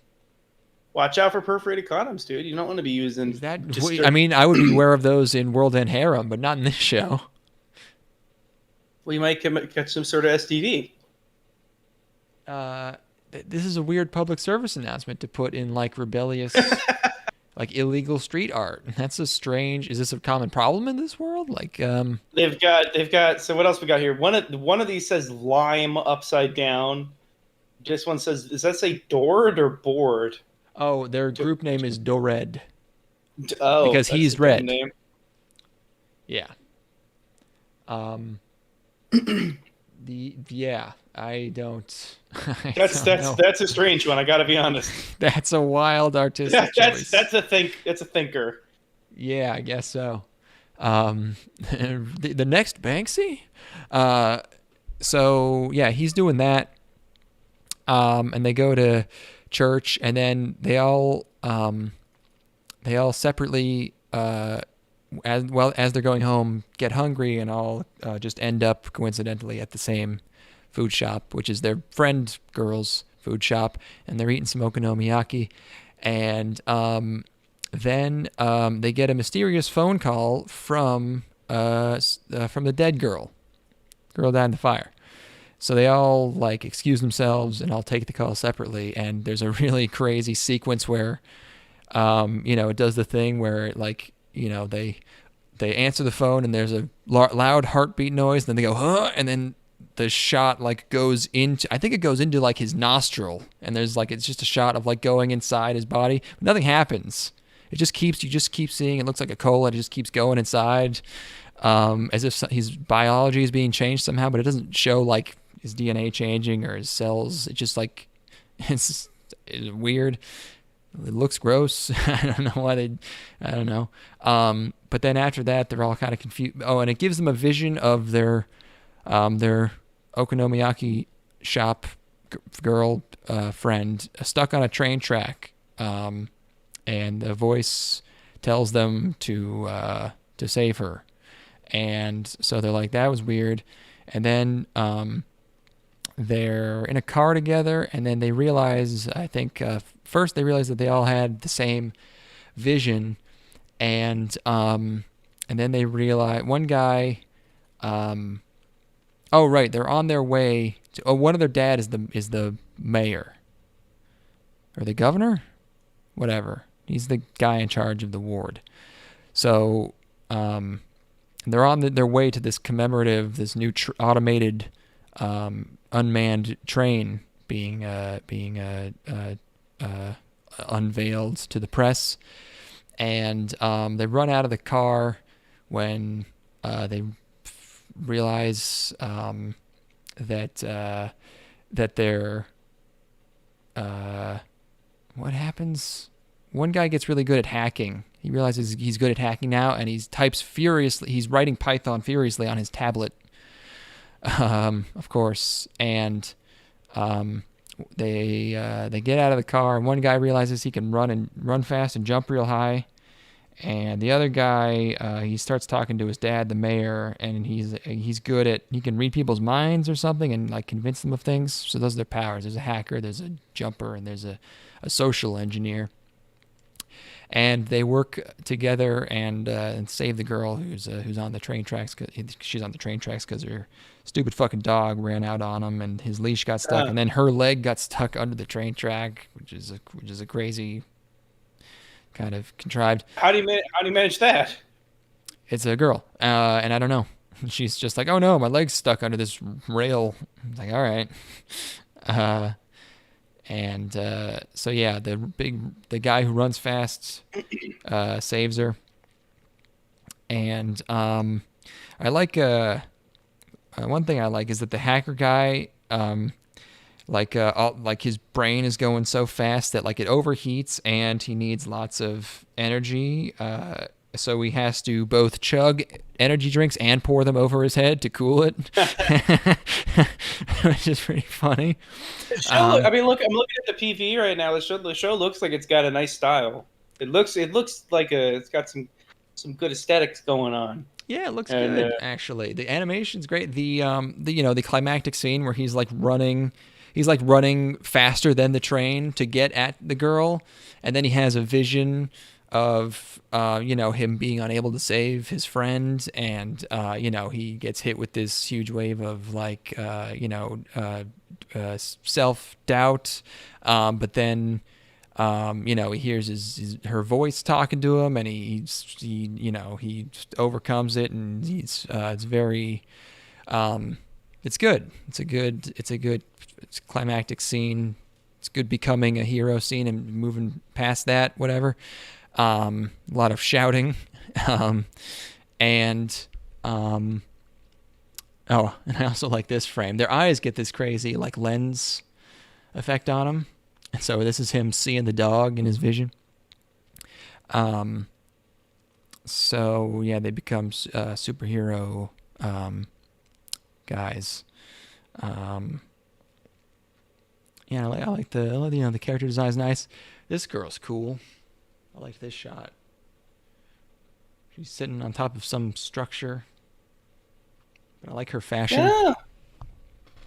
Watch out for perforated condoms, dude. You don't want to be using. Is that? I mean, I would be aware of those in World End Harem, but not in this show. Well, you might catch some sort of STD. This is a weird public service announcement to put in like rebellious, like illegal street art. That's a strange. Is this a common problem in this world? Like, They've got. So what else we got here? One of these says lime upside down. This one says. Does that say Dord or board? oh, their group name is Dored. Oh, Because that's he's a good red. name. Yeah. I don't. That's a strange one. I got to be honest. That's a wild artistic choice. That's a thinker. Yeah, I guess so. The next Banksy. So yeah, he's doing that. And they go to church, and then they all separately, as they're going home, get hungry, and all just end up coincidentally at the same food shop, which is their friend girl's food shop, and they're eating some okonomiyaki, and then they get a mysterious phone call from the dead girl died in the fire. So they all like excuse themselves, and I'll take the call separately. And there's a really crazy sequence where, it does the thing where like, they answer the phone and there's a loud heartbeat noise. Then they go, huh? And then the shot like goes into, I think it goes into like his nostril. And there's like, it's just a shot of like going inside his body. But nothing happens. You just keep seeing, it looks like a cola. It just keeps going inside, as if his biology is being changed somehow, but it doesn't show like his DNA changing or his cells. It just like, it's weird. It looks gross. I don't know why I don't know. But then after that, they're all kind of confused. Oh, and it gives them a vision of their okonomiyaki shop girl friend stuck on a train track. And the voice tells them to save her. And so they're like, that was weird. And then they're in a car together, and then they realize, I think, first they realize that they all had the same vision, and then they realize one guy, they're on their way to, one of their dad is the mayor, or the governor, whatever. He's the guy in charge of the ward. So they're on their way to this this new automated unmanned train being unveiled to the press, and they run out of the car when they realize that they're what happens? One guy gets really good at hacking. He realizes he's good at hacking now, and he types furiously. He's writing Python furiously on his tablet, of course. And they get out of the car, and one guy realizes he can run fast and jump real high. And the other guy, he starts talking to his dad, the mayor, and he can read people's minds or something and like convince them of things. So those are their powers. There's a hacker, there's a jumper, and there's a social engineer. And they work together and save the girl who's on the train tracks. She's on the train tracks because her stupid fucking dog ran out on him, and his leash got stuck, and then her leg got stuck under the train track, which is a crazy kind of contrived. How do you manage that? it's a girl, and I don't know. She's just like, oh no, my leg's stuck under this rail. I'm like, all right. And so yeah, the guy who runs fast saves her, and I like one thing I like is that the hacker guy, like his brain is going so fast that like it overheats and he needs lots of energy. So he has to both chug energy drinks and pour them over his head to cool it, which is pretty funny. I mean, look, I'm looking at the PV right now. The show looks like it's got a nice style. It looks like it's got some good aesthetics going on. Yeah, it looks good actually. The animation's great. The climactic scene where he's like running faster than the train to get at the girl, and then he has a vision of him being unable to save his friend, and he gets hit with this huge wave of self-doubt, but then he hears her voice talking to him, and he overcomes it, and it's very it's good. It's a good climactic scene. It's good becoming a hero scene and moving past that, whatever. A lot of shouting, and I also like this frame. Their eyes get this crazy like lens effect on them, and so this is him seeing the dog in his vision. So yeah, they become superhero guys. Yeah, I like the character design's nice. This girl's cool. I like this shot. She's sitting on top of some structure. But I like her fashion. Yeah.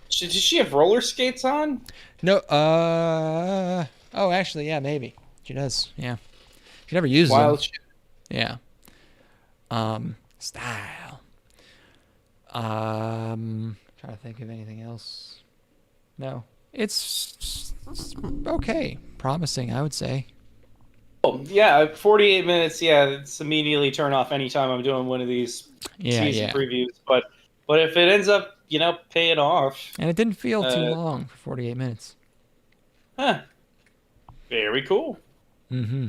Does she have roller skates on? No. Oh, actually, yeah, maybe she does. Yeah. She never uses Wild them. shit. Yeah. Style. Trying to think of anything else. No. It's okay. Promising, I would say. Oh, yeah, 48 minutes. Yeah, it's immediately turn off anytime I'm doing one of these season previews. But if it ends up, paying off, and it didn't feel too long for 48 minutes. Huh. Very cool. Mm-hmm.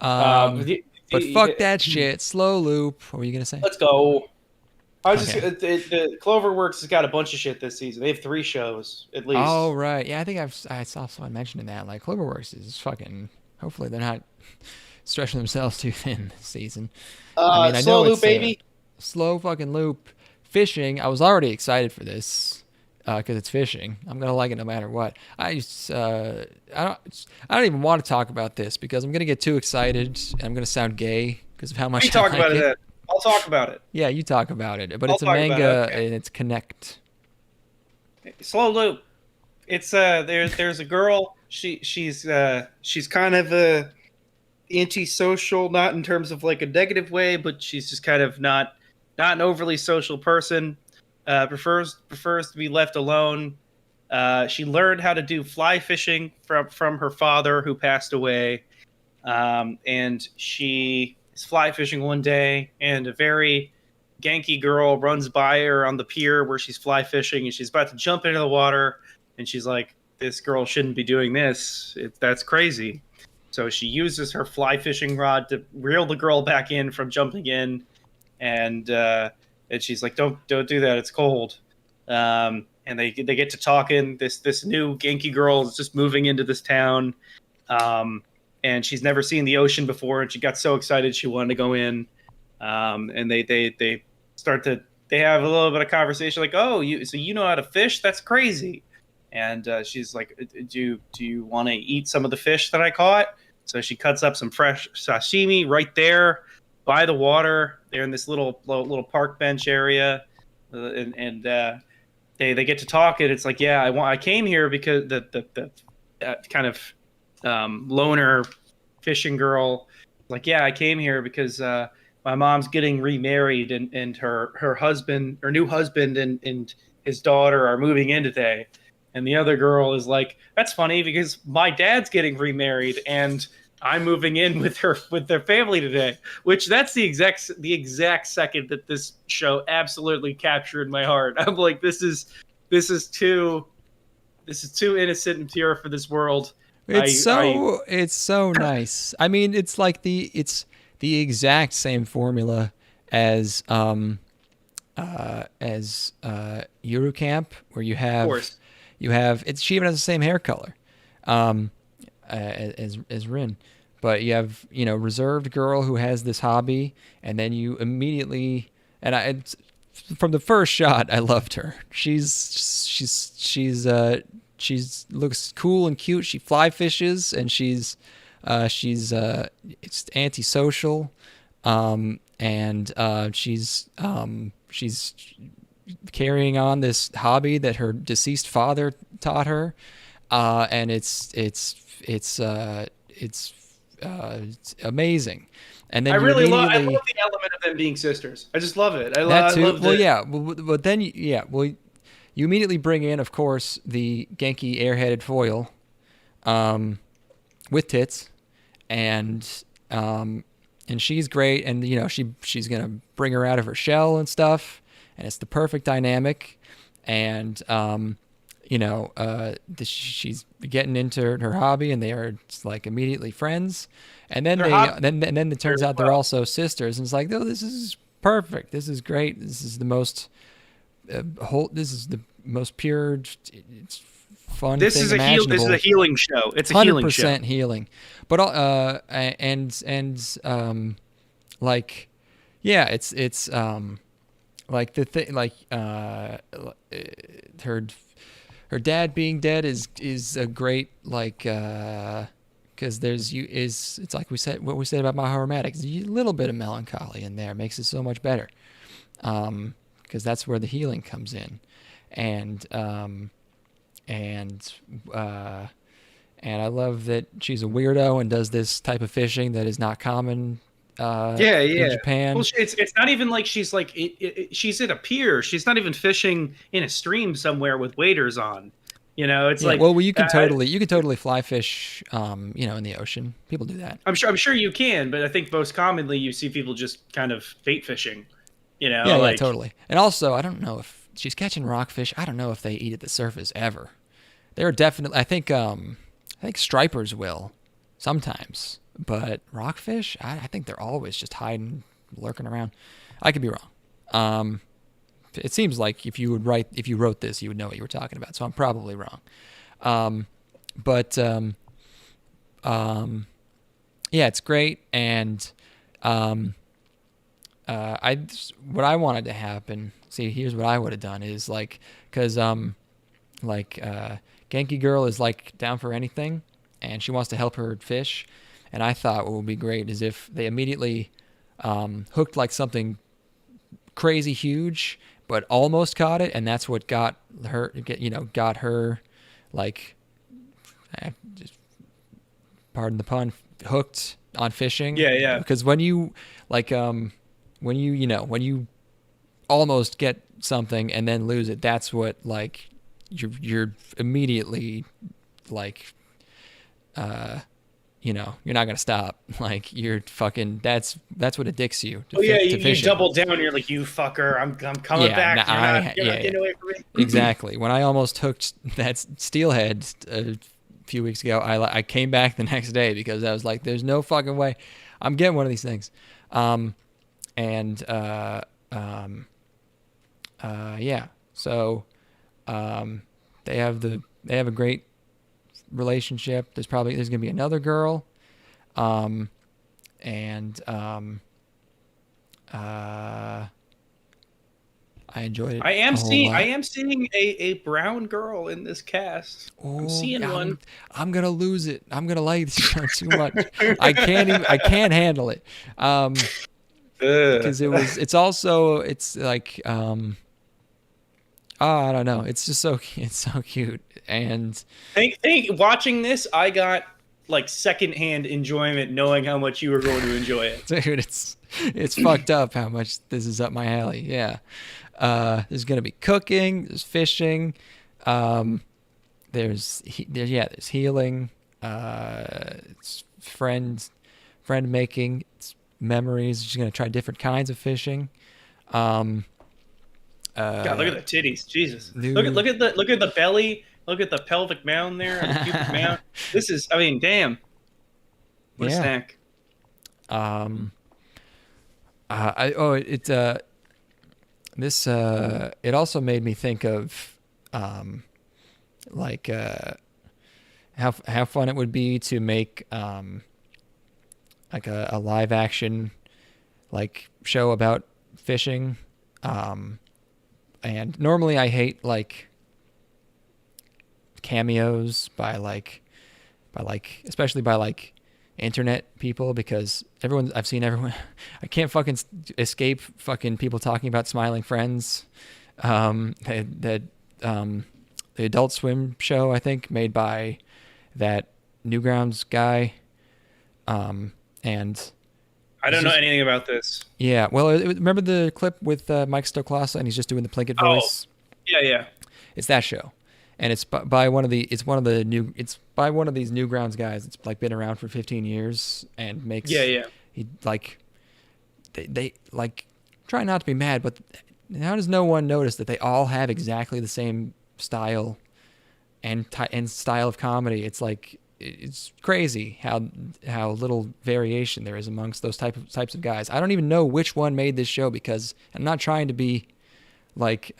But fuck that shit. Slow loop. What were you gonna say? Let's go. The Cloverworks has got a bunch of shit this season. They have 3 shows at least. Oh right, yeah. I think I saw someone mentioning that. Like Cloverworks is fucking. Hopefully they're not stretching themselves too thin this season. I slow loop, baby. Slow fucking loop. Fishing. I was already excited for this because it's fishing. I'm gonna like it no matter what. I don't even want to talk about this because I'm gonna get too excited and I'm gonna sound gay because of how much. You talk about it. I'll talk about it. Yeah, you talk about it. But it's a manga and it's Connect. Slow loop. It's there's a girl. She's kind of a antisocial, not in terms of like a negative way, but she's just kind of not an overly social person. Prefers to be left alone. She learned how to do fly fishing from her father who passed away, and she is fly fishing one day, and a very Genki girl runs by her on the pier where she's fly fishing, and she's about to jump into the water, and she's like, this girl shouldn't be doing this. That's crazy. So she uses her fly fishing rod to reel the girl back in from jumping in, and she's like, "Don't do that. It's cold." And they get to talking. This new Genki girl is just moving into this town, and she's never seen the ocean before, and she got so excited she wanted to go in. And they have a little bit of conversation, like, "Oh, you know how to fish? That's crazy." And she's like, do you want to eat some of the fish that I caught? So she cuts up some fresh sashimi right there by the water. They're in this little park bench area, and they get to talk. And it's like, yeah, I came here because the kind of loner fishing girl, like, yeah, I came here because my mom's getting remarried, and her husband, her new husband, and his daughter are moving in today. And the other girl is like, that's funny because my dad's getting remarried and I'm moving in with their family today. Which that's the exact second that this show absolutely captured my heart. I'm like, this is too innocent and pure for this world. It's so nice. I mean, it's like the exact same formula as Eurocamp, where you have Of course. she even has the same hair color as Rin, but you have reserved girl who has this hobby, and then you immediately from the first shot I loved her. She's looks cool and cute. She fly fishes, and she's it's antisocial, and she's carrying on this hobby that her deceased father taught her, and it's amazing. And then I I love the element of them being sisters. I just love it. that too. Love Well, it. yeah, but then you immediately bring in, of course, the Genki airheaded foil, with tits, and she's great, and she's gonna bring her out of her shell and stuff, and it's the perfect dynamic, and she's getting into her hobby, and they are like immediately friends, and then then it turns out they're also sisters, and it's like, oh, this is perfect, this is great, this is the most pure, it's fun. This thing is imaginable. This is a healing show. It's a healing show. 100% healing, but like, yeah, it's like the thing, like her dad being dead is a great, like, because it's like what we said about My Horror Maddox, a little bit of melancholy in there makes it so much better, because that's where the healing comes in, and I love that she's a weirdo and does this type of fishing that is not common in Japan. Well, it's not even like she's like she's at a pier. She's not even fishing in a stream somewhere with waders on. It's like, well, you can totally fly fish, in the ocean. People do that. I'm sure you can, but I think most commonly you see people just kind of bait fishing. Yeah, totally. And also, I don't know if she's catching rockfish. I don't know if they eat at the surface ever. They're definitely. I think stripers will sometimes, but rockfish, I think they're always just hiding, lurking around. I could be wrong. It seems like if you wrote this, you would know what you were talking about. So I'm probably wrong. Yeah, it's great, and what I wanted to happen. See, here's what I would have done is because Genki Girl is like down for anything, and she wants to help her fish. And I thought what would be great is if they immediately hooked like something crazy huge, but almost caught it, and that's what got her, like, just pardon the pun, hooked on fishing. Yeah. Because when you when you almost get something and then lose it, that's what, like, you're immediately like, you're not gonna stop. Like, you're fucking. That's what addicts you. You double down. You're like, you fucker. I'm coming back. You're not getting away from me. Exactly. When I almost hooked that steelhead a few weeks ago, I came back the next day because I was like, there's no fucking way I'm getting one of these things. Yeah. So, they have a great relationship. There's gonna be another girl, I enjoyed it. I am seeing a brown girl in this cast. I'm seeing one. I'm gonna lose it. I'm gonna like this show too much. I can't handle it. Because it's like, I don't know. It's just so cute. And watching this, I got like secondhand enjoyment knowing how much you were going to enjoy it. Dude, it's fucked up how much this is up my alley. Yeah. There's gonna be cooking. There's fishing. There's healing. It's friend making, it's memories. She's gonna try different kinds of fishing. God, look at the titties, Jesus! Dude. Look at the belly. Look at the pelvic mound there, and the pubic mound. This is, I mean, damn. What a snack. It also made me think of like how fun it would be to make like a live action like show about fishing. And normally I hate like cameos by especially by like internet people, because I've seen everyone I can't fucking escape fucking people talking about Smiling Friends. The Adult Swim show, I think, made by that Newgrounds guy. And I don't know anything about this. Yeah, well, remember the clip with Mike Stoklasa and he's just doing the Plinkett voice? Yeah. It's that show. And it's by one of these Newgrounds guys. It's like been around for 15 years and makes he like they like try not to be mad, but how does no one notice that they all have exactly the same style and style of comedy? It's like it's crazy how little variation there is amongst those types of guys. I don't even know which one made this show, because I'm not trying to be like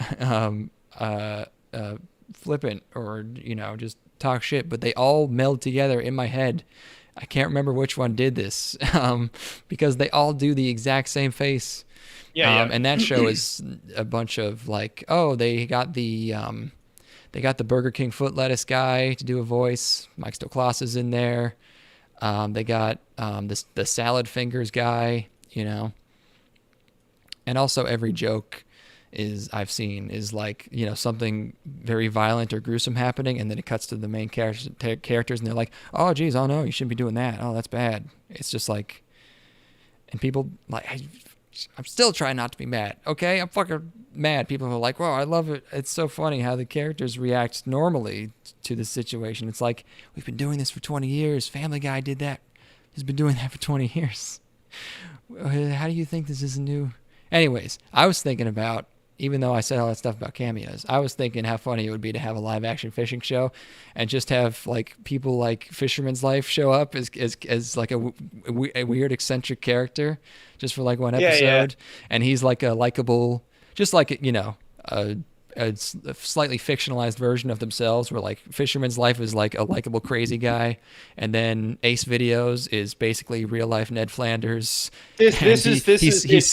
flippant or just talk shit, but they all meld together in my head. I can't remember which one did this because they all do the exact same face. And that show is a bunch of like, they got the Burger King foot lettuce guy to do a voice. Mike Stoklasa's in there. They got the salad fingers guy, and also every joke I've seen is like, something very violent or gruesome happening, and then it cuts to the main characters and they're like, oh geez, oh no, you shouldn't be doing that, oh that's bad. It's just like, and people like, I'm still trying not to be mad, okay? I'm fucking mad. People are like, whoa, I love it, it's so funny how the characters react normally to the situation. It's like, we've been doing this for 20 years. Family Guy did that, he's been doing that for 20 years. How do you think this is new? Anyways, I was thinking about, even though I said all that stuff about cameos, I was thinking how funny it would be to have a live action fishing show and just have like people like Fisherman's Life show up as like a weird eccentric character just for like one episode. And he's like a likable, just like, a slightly fictionalized version of themselves, where like Fisherman's Life is like a likable crazy guy, and then Ace Videos is basically real life Ned Flanders. He's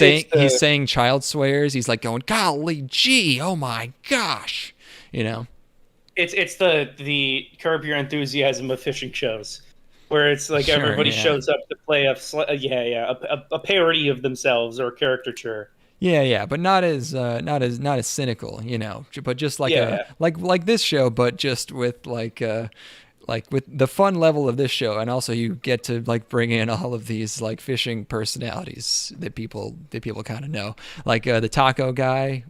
saying child swears. He's like going, golly gee, oh my gosh, It's the Curb Your Enthusiasm of fishing shows, where it's like everybody shows up to play a parody of themselves or a caricature. Yeah, but not as cynical, but just like like this show, but just with like with the fun level of this show, and also you get to like bring in all of these like fishing personalities that people kind of know, like the taco guy,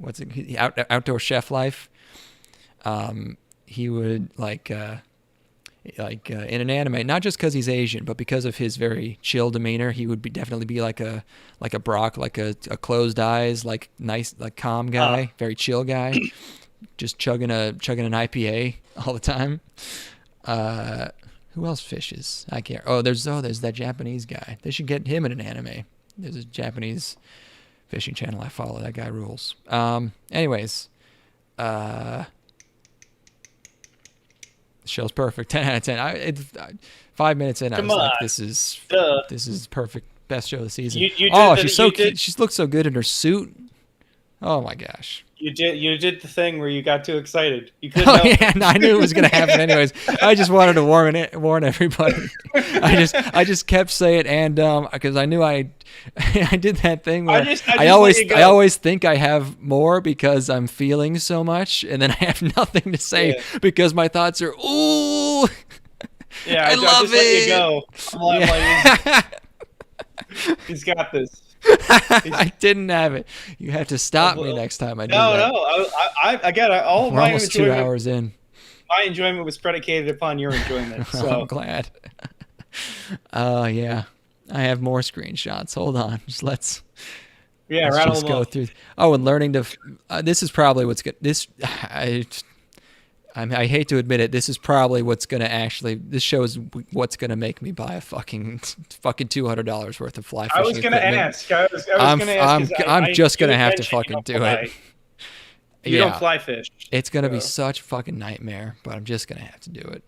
Outdoor Chef Life. He would like in an anime, not just because he's Asian, but because of his very chill demeanor, he would definitely be like a Brock, like a closed eyes, like nice, like calm guy, very chill guy, just chugging an IPA all the time. Who else fishes? I can't. There's that Japanese guy. They should get him in an anime. There's a Japanese fishing channel I follow. That guy rules. Anyways, the show's perfect. 10 out of 10. 5 minutes in, I was like, this is perfect. Best show of the season. She's so cute. She looks so good in her suit. Oh my gosh. You did the thing where you got too excited. You couldn't I knew it was going to happen anyways. I just wanted to warn everybody. I just kept saying and because I knew I did that thing where I always think I have more because I'm feeling so much, and then I have nothing to say because my thoughts are ooh. Yeah, I love it. Let you go. He's got this. I didn't have it. You have to stop me next time I do that. No. We're almost 2 hours in. My enjoyment was predicated upon your enjoyment. So I'm glad. Yeah. I have more screenshots. Hold on. Let's rattle just them go off. through. Oh, and learning to. This is probably what's good. I hate to admit it. This is probably what's gonna actually. This shows what's gonna make me buy a fucking $200 worth of fly fishing I was gonna equipment. ask. I was gonna ask. 'Cause I'm just gonna you have to mentioned you fucking don't do fly. it. You Yeah. don't fly fish. It's gonna be So. such a fucking nightmare, but I'm just gonna have to do it.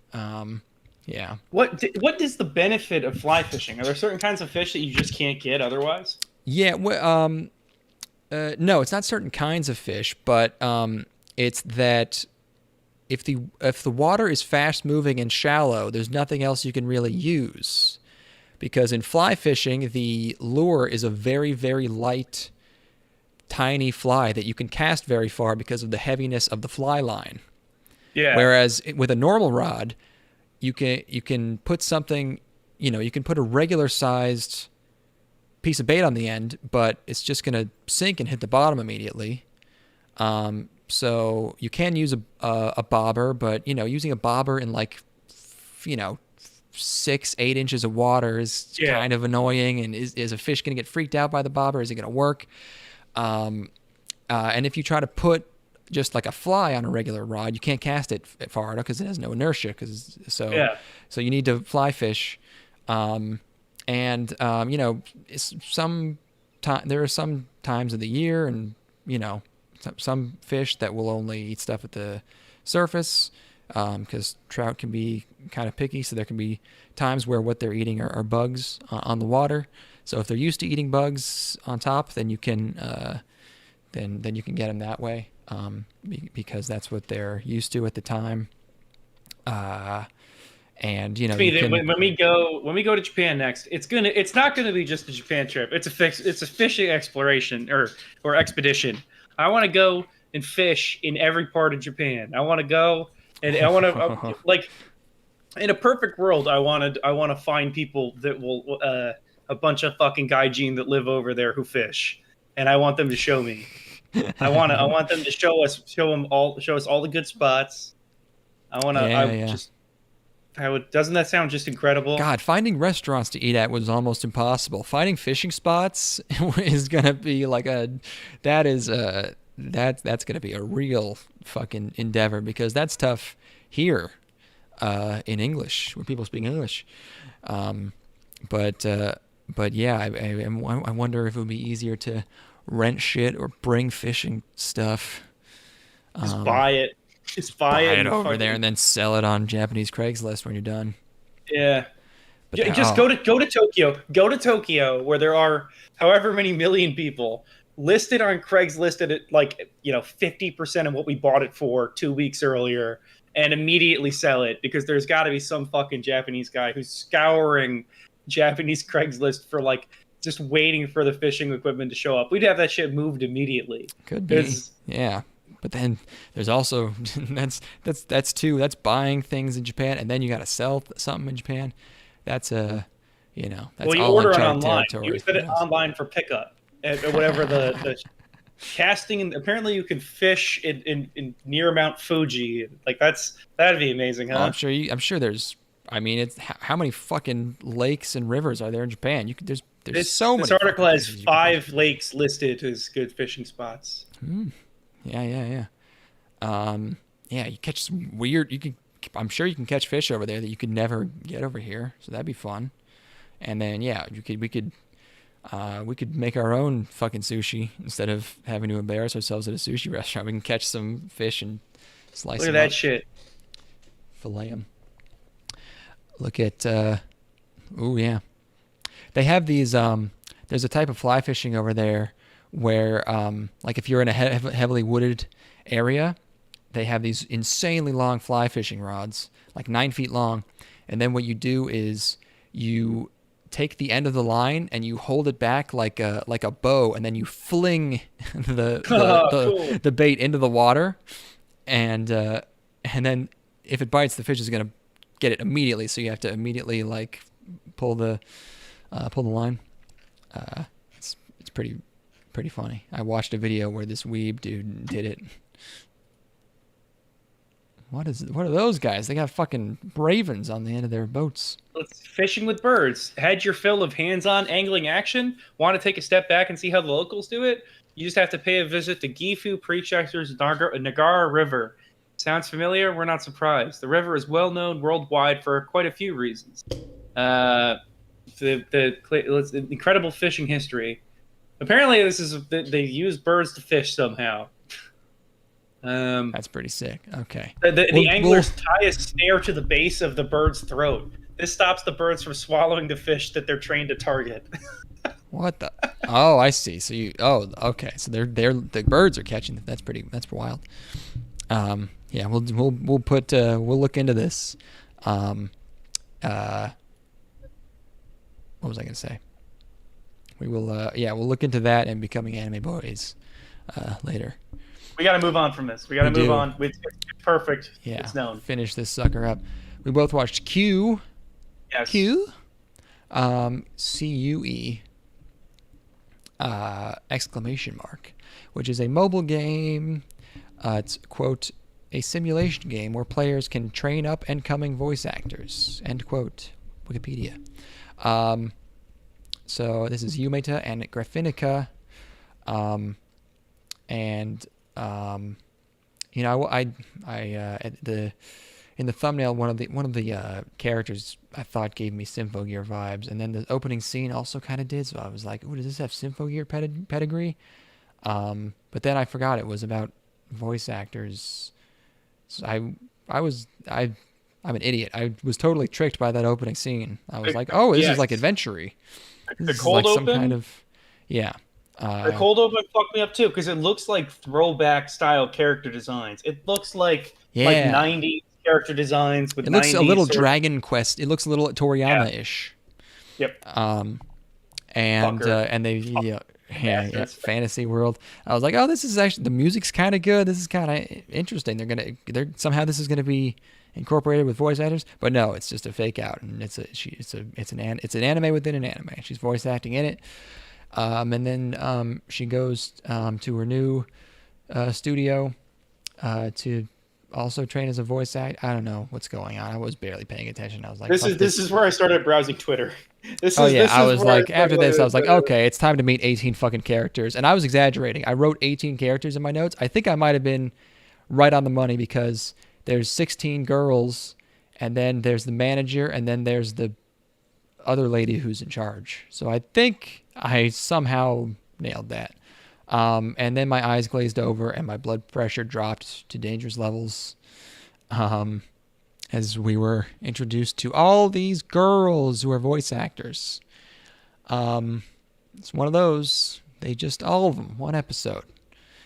Yeah. What is the benefit of fly fishing? Are there certain kinds of fish that you just can't get otherwise? Yeah. No, it's not certain kinds of fish, but it's that if the water is fast moving and shallow, there's nothing else you can really use, because in fly fishing the lure is a very, very light, tiny fly that you can cast very far because of the heaviness of the fly line. Yeah. Whereas with a normal rod, you can put something, you can put a regular sized piece of bait on the end, but it's just going to sink and hit the bottom immediately. So you can use a bobber, but using a bobber in 6-8 inches of water is kind of annoying. And is a fish going to get freaked out by the bobber? Is it going to work? And if you try to put just like a fly on a regular rod, you can't cast it far enough because it has no inertia. So you need to fly fish. There are some times of the year, and some fish that will only eat stuff at the surface, because trout can be kind of picky. So there can be times where what they're eating are bugs on the water. So if they're used to eating bugs on top, then you can then you can get them that way, because that's what they're used to at the time. When we go to Japan next, it's not gonna be just a Japan trip. It's a fishing exploration or expedition. I want to go and fish in every part of Japan. I want to go and I want to like, in a perfect world, I want to find people that will a bunch of fucking gaijin that live over there who fish, and I want them to show me. I want them to show us all the good spots. Doesn't that sound just incredible? God, finding restaurants to eat at was almost impossible. Finding fishing spots is gonna be that's gonna be a real fucking endeavor, because that's tough here in English, when people speak English. But yeah, I wonder if it would be easier to rent shit or bring fishing stuff. Just buy it. Just buy it over there and then sell it on Japanese Craigslist when you're done. Yeah. Just go to Tokyo. Go to Tokyo, where there are however many million people listed on Craigslist at 50% of what we bought it for 2 weeks earlier, and immediately sell it, because there's got to be some fucking Japanese guy who's scouring Japanese Craigslist for just waiting for the fishing equipment to show up. We'd have that shit moved immediately. Could be. Yeah. But then there's also that's buying things in Japan, and then you got to sell something in Japan. That's that's you all order it uncharted online. territory. You set it online for pickup, and whatever the casting. And apparently, you can fish in near Mount Fuji. That'd be amazing, huh? Well, I'm sure there's. I mean, it's how many fucking lakes and rivers are there in Japan? There's so many. This article has 5 lakes listed as good fishing spots. Yeah. You catch some weird. I'm sure you can catch fish over there that you could never get over here. So that'd be fun. And then we could make our own fucking sushi instead of having to embarrass ourselves at a sushi restaurant. We can catch some fish and slice them up. Look at that shit. Fillet them. Look at. Yeah. They have these. There's a type of fly fishing over there where, if you're in a heavily wooded area, they have these insanely long fly fishing rods, 9 feet long, and then what you do is you take the end of the line and you hold it back like a bow, and then you fling the bait into the water, and then if it bites, the fish is gonna get it immediately. So you have to immediately pull the line. It's pretty funny. I watched a video where this weeb dude did it. What are those guys? They got fucking ravens on the end of their boats. It's fishing with birds. Had your fill of hands-on angling action? Want to take a step back and see how the locals do it? You just have to pay a visit to Gifu Prefecture's Nagara River. Sounds familiar? We're not surprised. The river is well known worldwide for quite a few reasons. The incredible fishing history. Apparently, they use birds to fish somehow. That's pretty sick. Okay. The anglers tie a snare to the base of the bird's throat. This stops the birds from swallowing the fish that they're trained to target. What the? Oh, I see. So you. Oh, okay. So the birds are catching. That's wild. Yeah, we'll look into this. What was I gonna say? We'll look into that and becoming anime boys later. We got to move on from this. We got to move on. It's perfect. Yeah. It's known. Finish this sucker up. We both watched Q. Yes. Q. CUE. Exclamation mark, which is a mobile game. It's, quote, a simulation game where players can train up incoming voice actors, end quote. Wikipedia. So this is Umeta and Graphinica. In the thumbnail, one of the characters I thought gave me Symphogear vibes, and then the opening scene also kind of did. So I was like, "Ooh, does this have Symphogear pedigree?" But then I forgot it was about voice actors. So I'm an idiot. I was totally tricked by that opening scene. I was like, "Oh, this is like adventure-y." The cold open? Some kind of, yeah. The cold open fucked me up too because it looks like throwback style character designs. It looks like 90s character designs with. It looks 90s a little Dragon Quest. It looks a little Toriyama-ish. Yep. And they fantasy world. I was like, oh, this is actually, the music's kind of good. This is kind of interesting. Somehow this is gonna be incorporated with voice actors, but no, it's just a fake out, and it's an anime within an anime. She's voice acting in it, and then she goes to her new studio to also train as a voice actor. I don't know what's going on. I was barely paying attention. I was like, this is where I started browsing Twitter. I was like, after this, I was like, okay, it's time to meet 18 fucking characters, and I was exaggerating. I wrote 18 characters in my notes. I think I might have been right on the money because there's 16 girls, and then there's the manager, and then there's the other lady who's in charge. So I think I somehow nailed that. And then my eyes glazed over, and my blood pressure dropped to dangerous levels as we were introduced to all these girls who are voice actors. It's one of those. They just, all of them, one episode.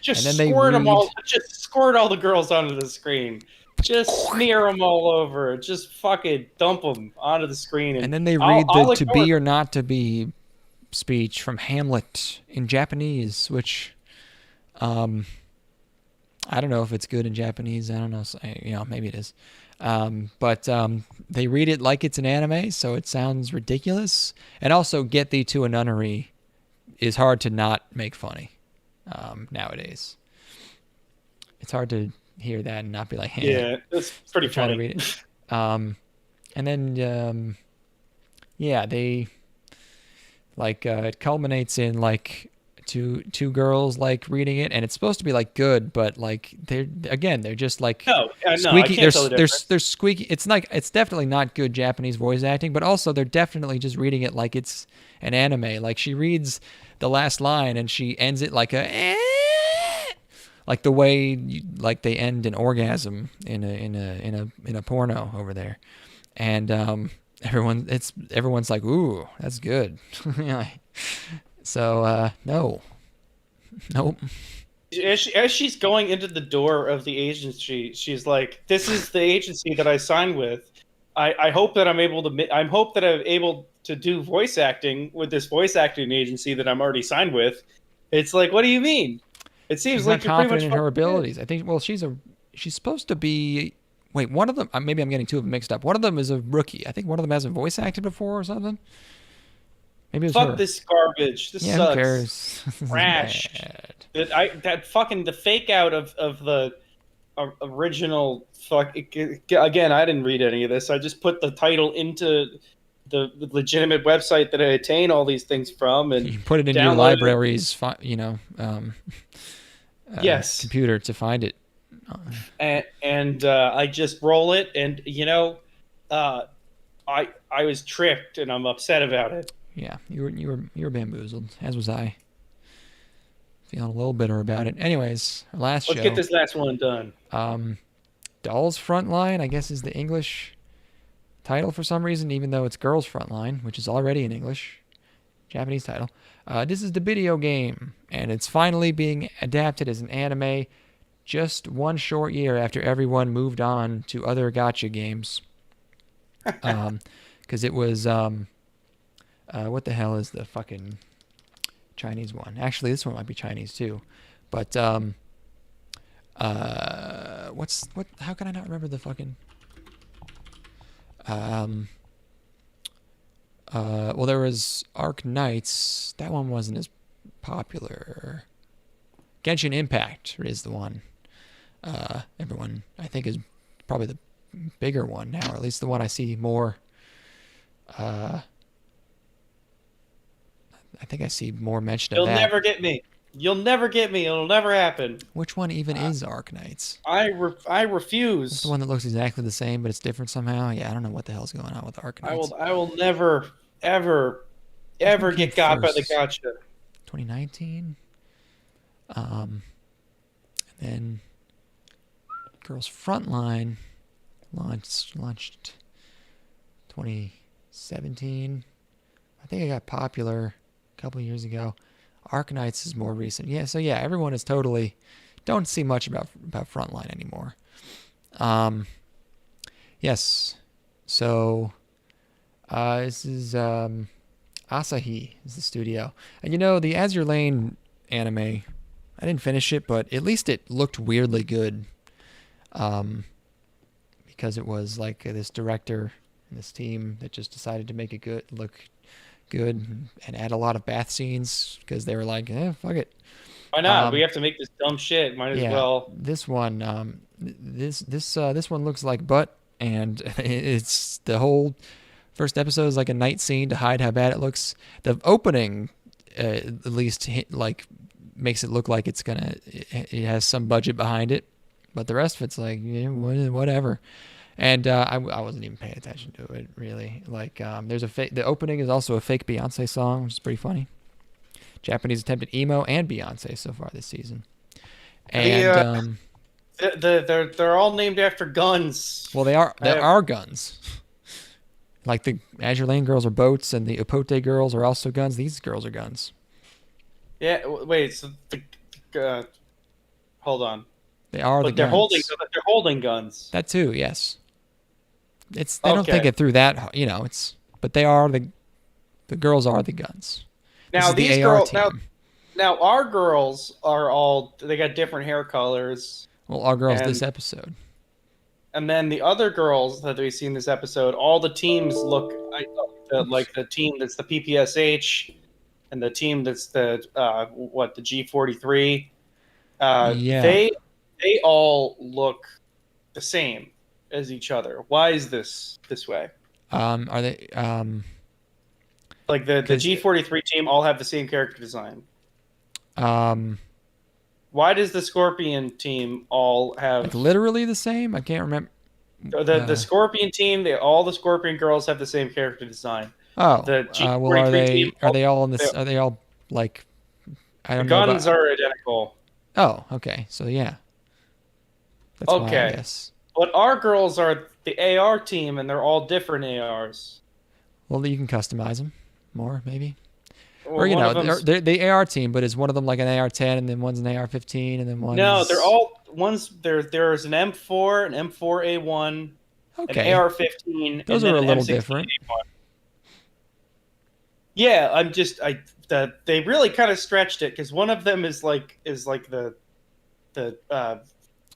Just and then squirt them all. Just squirt all the girls onto the screen. Just smear them all over. Just fucking dump them onto the screen. And then they read the to be or not to be speech from Hamlet in Japanese, which I don't know if it's good in Japanese. I don't know. Maybe it is. But they read it like it's an anime, so it sounds ridiculous. And also, Get Thee to a Nunnery is hard to not make funny nowadays. It's hard to hear that and not be like, hey, yeah, it's pretty funny. To read it. And then, they it culminates in like two girls like reading it, and it's supposed to be like good, but like they're just like squeaky. They're squeaky. It's definitely not good Japanese voice acting, but also they're definitely just reading it like it's an anime. Like she reads the last line and she ends it like like the way they end an orgasm in a porno over there, and everyone's like, ooh, that's good. So nope. As she's going into the door of the agency, she's like, "This is the agency that I signed with. I hope that I'm able to do voice acting with this voice acting agency that I'm already signed with." It's like, what do you mean? It seems like you're confident in her abilities. I think. Well, she's supposed to be. Wait, one of them. Maybe I'm getting two of them mixed up. One of them is a rookie. I think one of them hasn't voice acted before or something. Maybe it was her. This garbage. This sucks. Who cares? Trash. The fake out of the original again. I didn't read any of this. I just put the title into the legitimate website that I attain all these things from, and You put it into your download it. library's, Yes. computer to find it. And I just roll it, and I was tricked, and I'm upset about it. Yeah, you were bamboozled, as was I. Feeling a little bitter about it. Anyways, our last Let's show. get this last one done. Dolls Frontline, I guess, is the English title for some reason, even though it's Girls Frontline, which is already in English. Japanese title. This is the video game, and it's finally being adapted as an anime just one short year after everyone moved on to other gacha games. Because it was, what the hell is the fucking Chinese one? Actually, this one might be Chinese too. But, how can I not remember the fucking, well, there was Arc Knights. That one wasn't as popular. Genshin Impact is the one. Everyone, I think, is probably the bigger one now, or at least the one I see more. I think I see more mention You'll of that. never get me. You'll never get me. It'll never happen. Which one even is Arc Knights? I It's refuse. the one that looks exactly the same, but it's different somehow. Yeah, I don't know what the hell's going on with Arc Knights. I will never, ever get got by the first? gotcha. 2019. And then Girls Frontline launched 2017. I think it got popular a couple years ago. Arc Knights is more recent. Yeah, so yeah, everyone is totally don't see much about Frontline anymore. Yes. So this is Asahi is the studio. And the Azure Lane anime, I didn't finish it, but at least it looked weirdly good. Because it was like this director and this team that just decided to make it look good and add a lot of bath scenes because they were like, fuck it. Why not? We have to make this dumb shit. Might as well. This one, this one looks like butt, and it's the whole first episode is like a night scene to hide how bad it looks. The opening, at least, like makes it look like it has some budget behind it, but the rest of it's like whatever. And I wasn't even paying attention to it really. Like there's the opening is also a fake Beyonce song, which is pretty funny. Japanese attempted emo and Beyonce so far this season. And they're all named after guns. well, there are guns. Like the Azure Lane girls are boats, and the Upote girls are also guns. These girls are guns. Yeah. Wait. So hold on. They are But the they're guns. holding guns. That too, yes. They don't think it through that, but they are the girls are the guns. This Now is the these AR girls. team. Now our girls they got different hair colors, Well, our girls and- this episode. and then the other girls that we see in this episode, all the teams look like the team that's the PPSH, and the team that's the the G43. Yeah. They all look the same as each other. Why is this way? Are they? Like the 'Cause- G43 team all have the same character design. Like Why does the Scorpion team all have literally the same? I can't remember. the Scorpion team? All the Scorpion girls have the same character design. Oh, the well, are G43 they? team- Are they all in this? Are they all like? I The don't know. guns are identical. Oh, okay. So yeah. That's why, I Okay. guess. But our girls are the AR team, and they're all different ARs. Well, you can customize them more, maybe. Well, Or one of them's- they're the AR team, but is one of them like an AR-10, and then one's an AR-15, and then one's No, they're all one's there's an M4, an M4A1, okay. an AR-15. Those and are a then little M16A1. different. Yeah, they really kind of stretched it because one of them is like the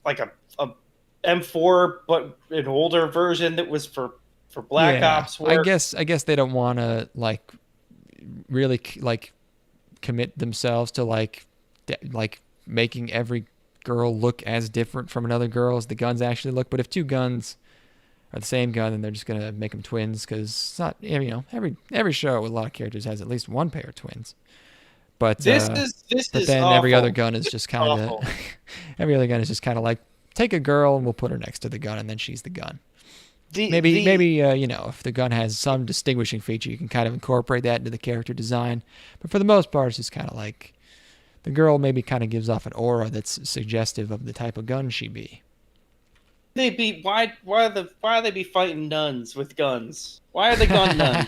like a M4 but an older version that was for Black Ops work. I guess they don't want to like really like commit themselves to like making every girl look as different from another girl as the guns actually look. But if two guns are the same gun, then they're just gonna make them twins because it's not, you know, every show with a lot of characters has at least one pair of twins. But This but is then awful. every other gun is just kind Awful. of every other gun is just kind of like, take a girl and we'll put her next to the gun and then she's the gun. Maybe you know, if the gun has some distinguishing feature, you can kind of incorporate that into the character design. But for the most part, it's just kind of like the girl maybe kind of gives off an aura that's suggestive of the type of gun she be. Why are they be fighting nuns with guns? Why are they gun nuns?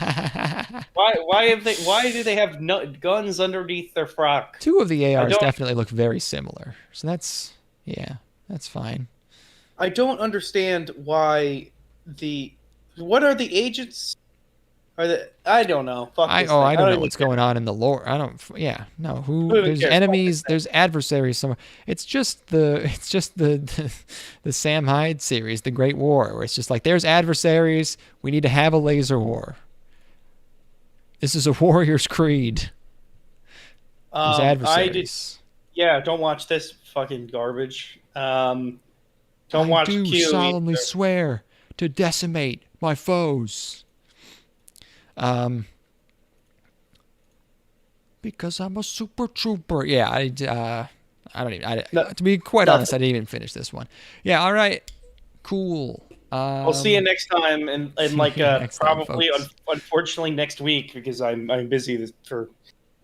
Why do they have guns underneath their frock? Two of the ARs don't- definitely look very similar, so that's fine. I don't understand why what are the agents? I don't know. Fuck I this don't thing. know even what's care. going on in the lore. Who even There's cares? enemies, there's adversaries somewhere. It's just the Sam Hyde series, The Great War, where it's just like there's adversaries, we need to have a laser war. This is a warrior's creed. There's adversaries. Don't watch this fucking garbage. Don't watch I do Q solemnly either. swear to decimate my foes. Because I'm a super trooper. Yeah, I don't even. No, to be quite nothing. honest, I didn't even finish this one. Yeah, all right, cool. I'll see you next time, and like next time, probably folks. unfortunately next week because I'm busy for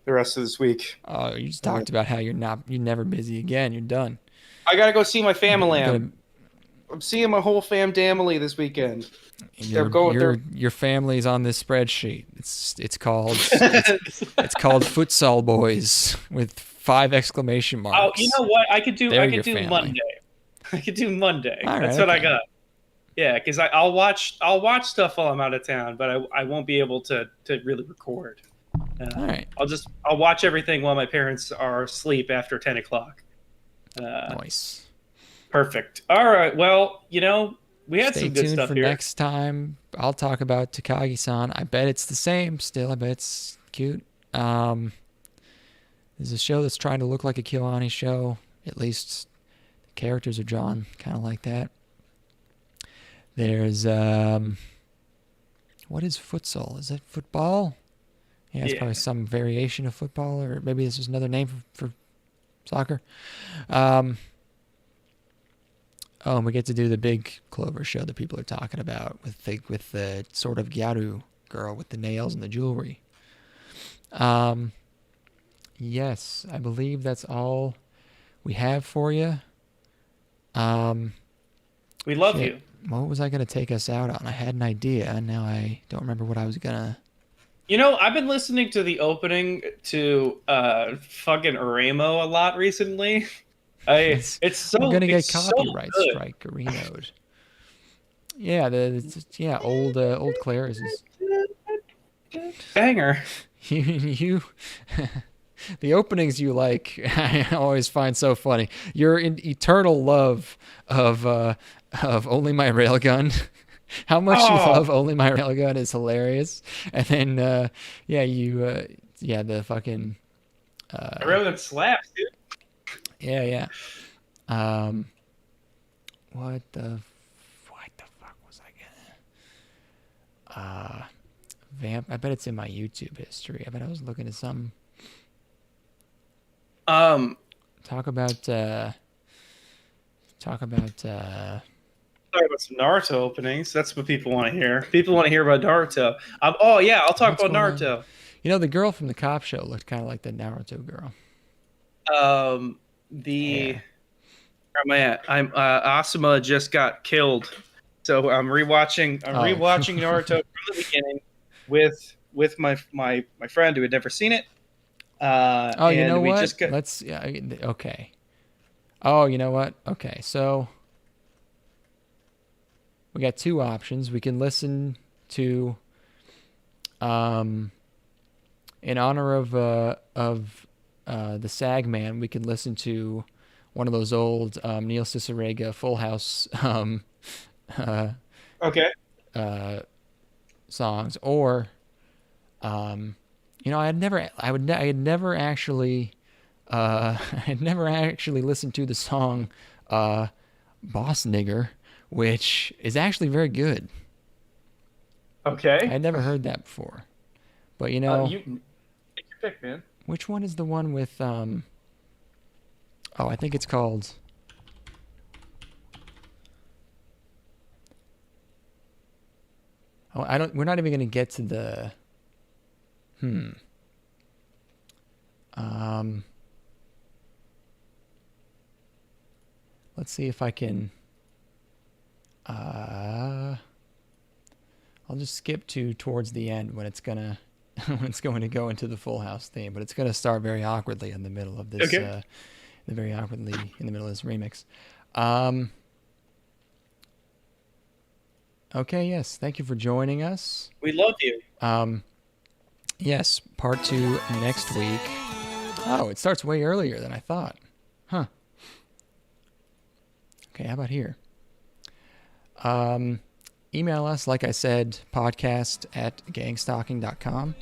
the rest of this week. Oh, you just talked about how you're never busy again. You're done. I gotta go see my family. You're gonna- I'm seeing my whole family this weekend. Your family's on this spreadsheet. It's called Futsal Boys with 5 exclamation marks. Oh, you know what? I could do They're your family. Monday. I could do Monday. All right, That's what I okay. got. Yeah, because I'll watch stuff while I'm out of town, but I won't be able to really record. All right, I'll watch everything while my parents are asleep after 10 o'clock. nice. Perfect. All right. Well, you know, we had Stay some good tuned stuff for here. next time. I'll talk about Takagi-san. I bet it's the same still. I bet it's cute. There's a show that's trying to look like a Kyoani show. At least the characters are drawn kind of like that. There's what is futsal? Is it football? Yeah, it's Yeah. probably some variation of football, or maybe this is another name for soccer. Oh, and we get to do the big Clover show that people are talking about with the sort of Gyaru girl with the nails and the jewelry. Yes, I believe that's all we have for you. We love Shit. you. What was I going to take us out on? I had an idea, and now I don't remember what I was going to... You know, I've been listening to the opening to fucking Ramo a lot recently. It's so We're gonna get it's so copyright good. strike, Renoed. Yeah, old Claire's is Banger. you the openings you like. I always find so funny. Your eternal love of Only My Railgun. How much you Oh. love Only My Railgun is hilarious. And then the fucking Railgun slaps, dude. Yeah. What the fuck was I gonna? Vamp. I bet it's in my YouTube history. I bet I was looking at some. Talk about. Talk about some Naruto openings. That's what people want to hear. People want to hear about Naruto. I'll talk What's about going on? Naruto. You know, the girl from the cop show looked kind of like the Naruto girl. Where am I at? Asuma just got killed, so I'm rewatching Naruto from the beginning with my friend who had never seen it. You and know we what? just got, Let's. Okay. Oh, you know what? Okay, so we got 2 options. We can listen to, in honor of the Sagman, we can listen to one of those old Neil Cicerega Full House okay. songs, or I had never actually I had never actually listened to the song Boss Nigger, which is actually very good. I Okay. had never heard that before. But you You take your pick, man. which one is the one with oh, I think it's called Oh, we're not even going to get to the let's see if I can I'll just skip to towards the end when it's gonna when it's going to go into the Full House theme, but it's gonna start very awkwardly in the middle of this Okay. very awkwardly in the middle of this remix. Okay, yes, thank you for joining us. We love you. Yes, part 2 next week. Oh, it starts way earlier than I thought. Huh. Okay, how about here? Email us, like I said, podcast@gangstalking.com.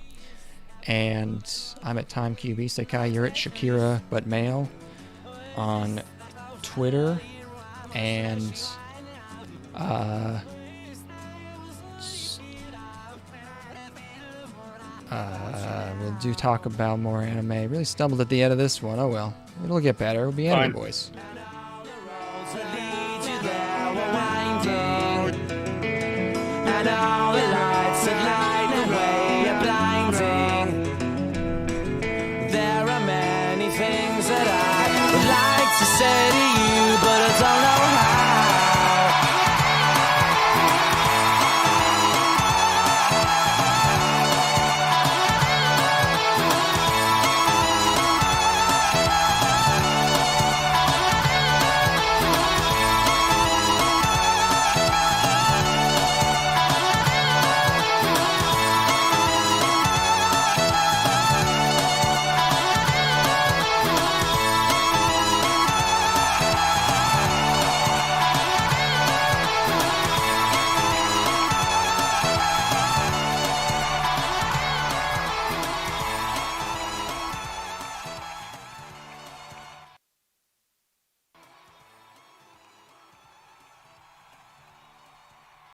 And I'm at TimeCube Isekai. You're at Shakira but male on Twitter. And we'll talk about more anime. Really stumbled at the end of this one. Oh well. It'll get better. It'll be Anime Fine. Boys. And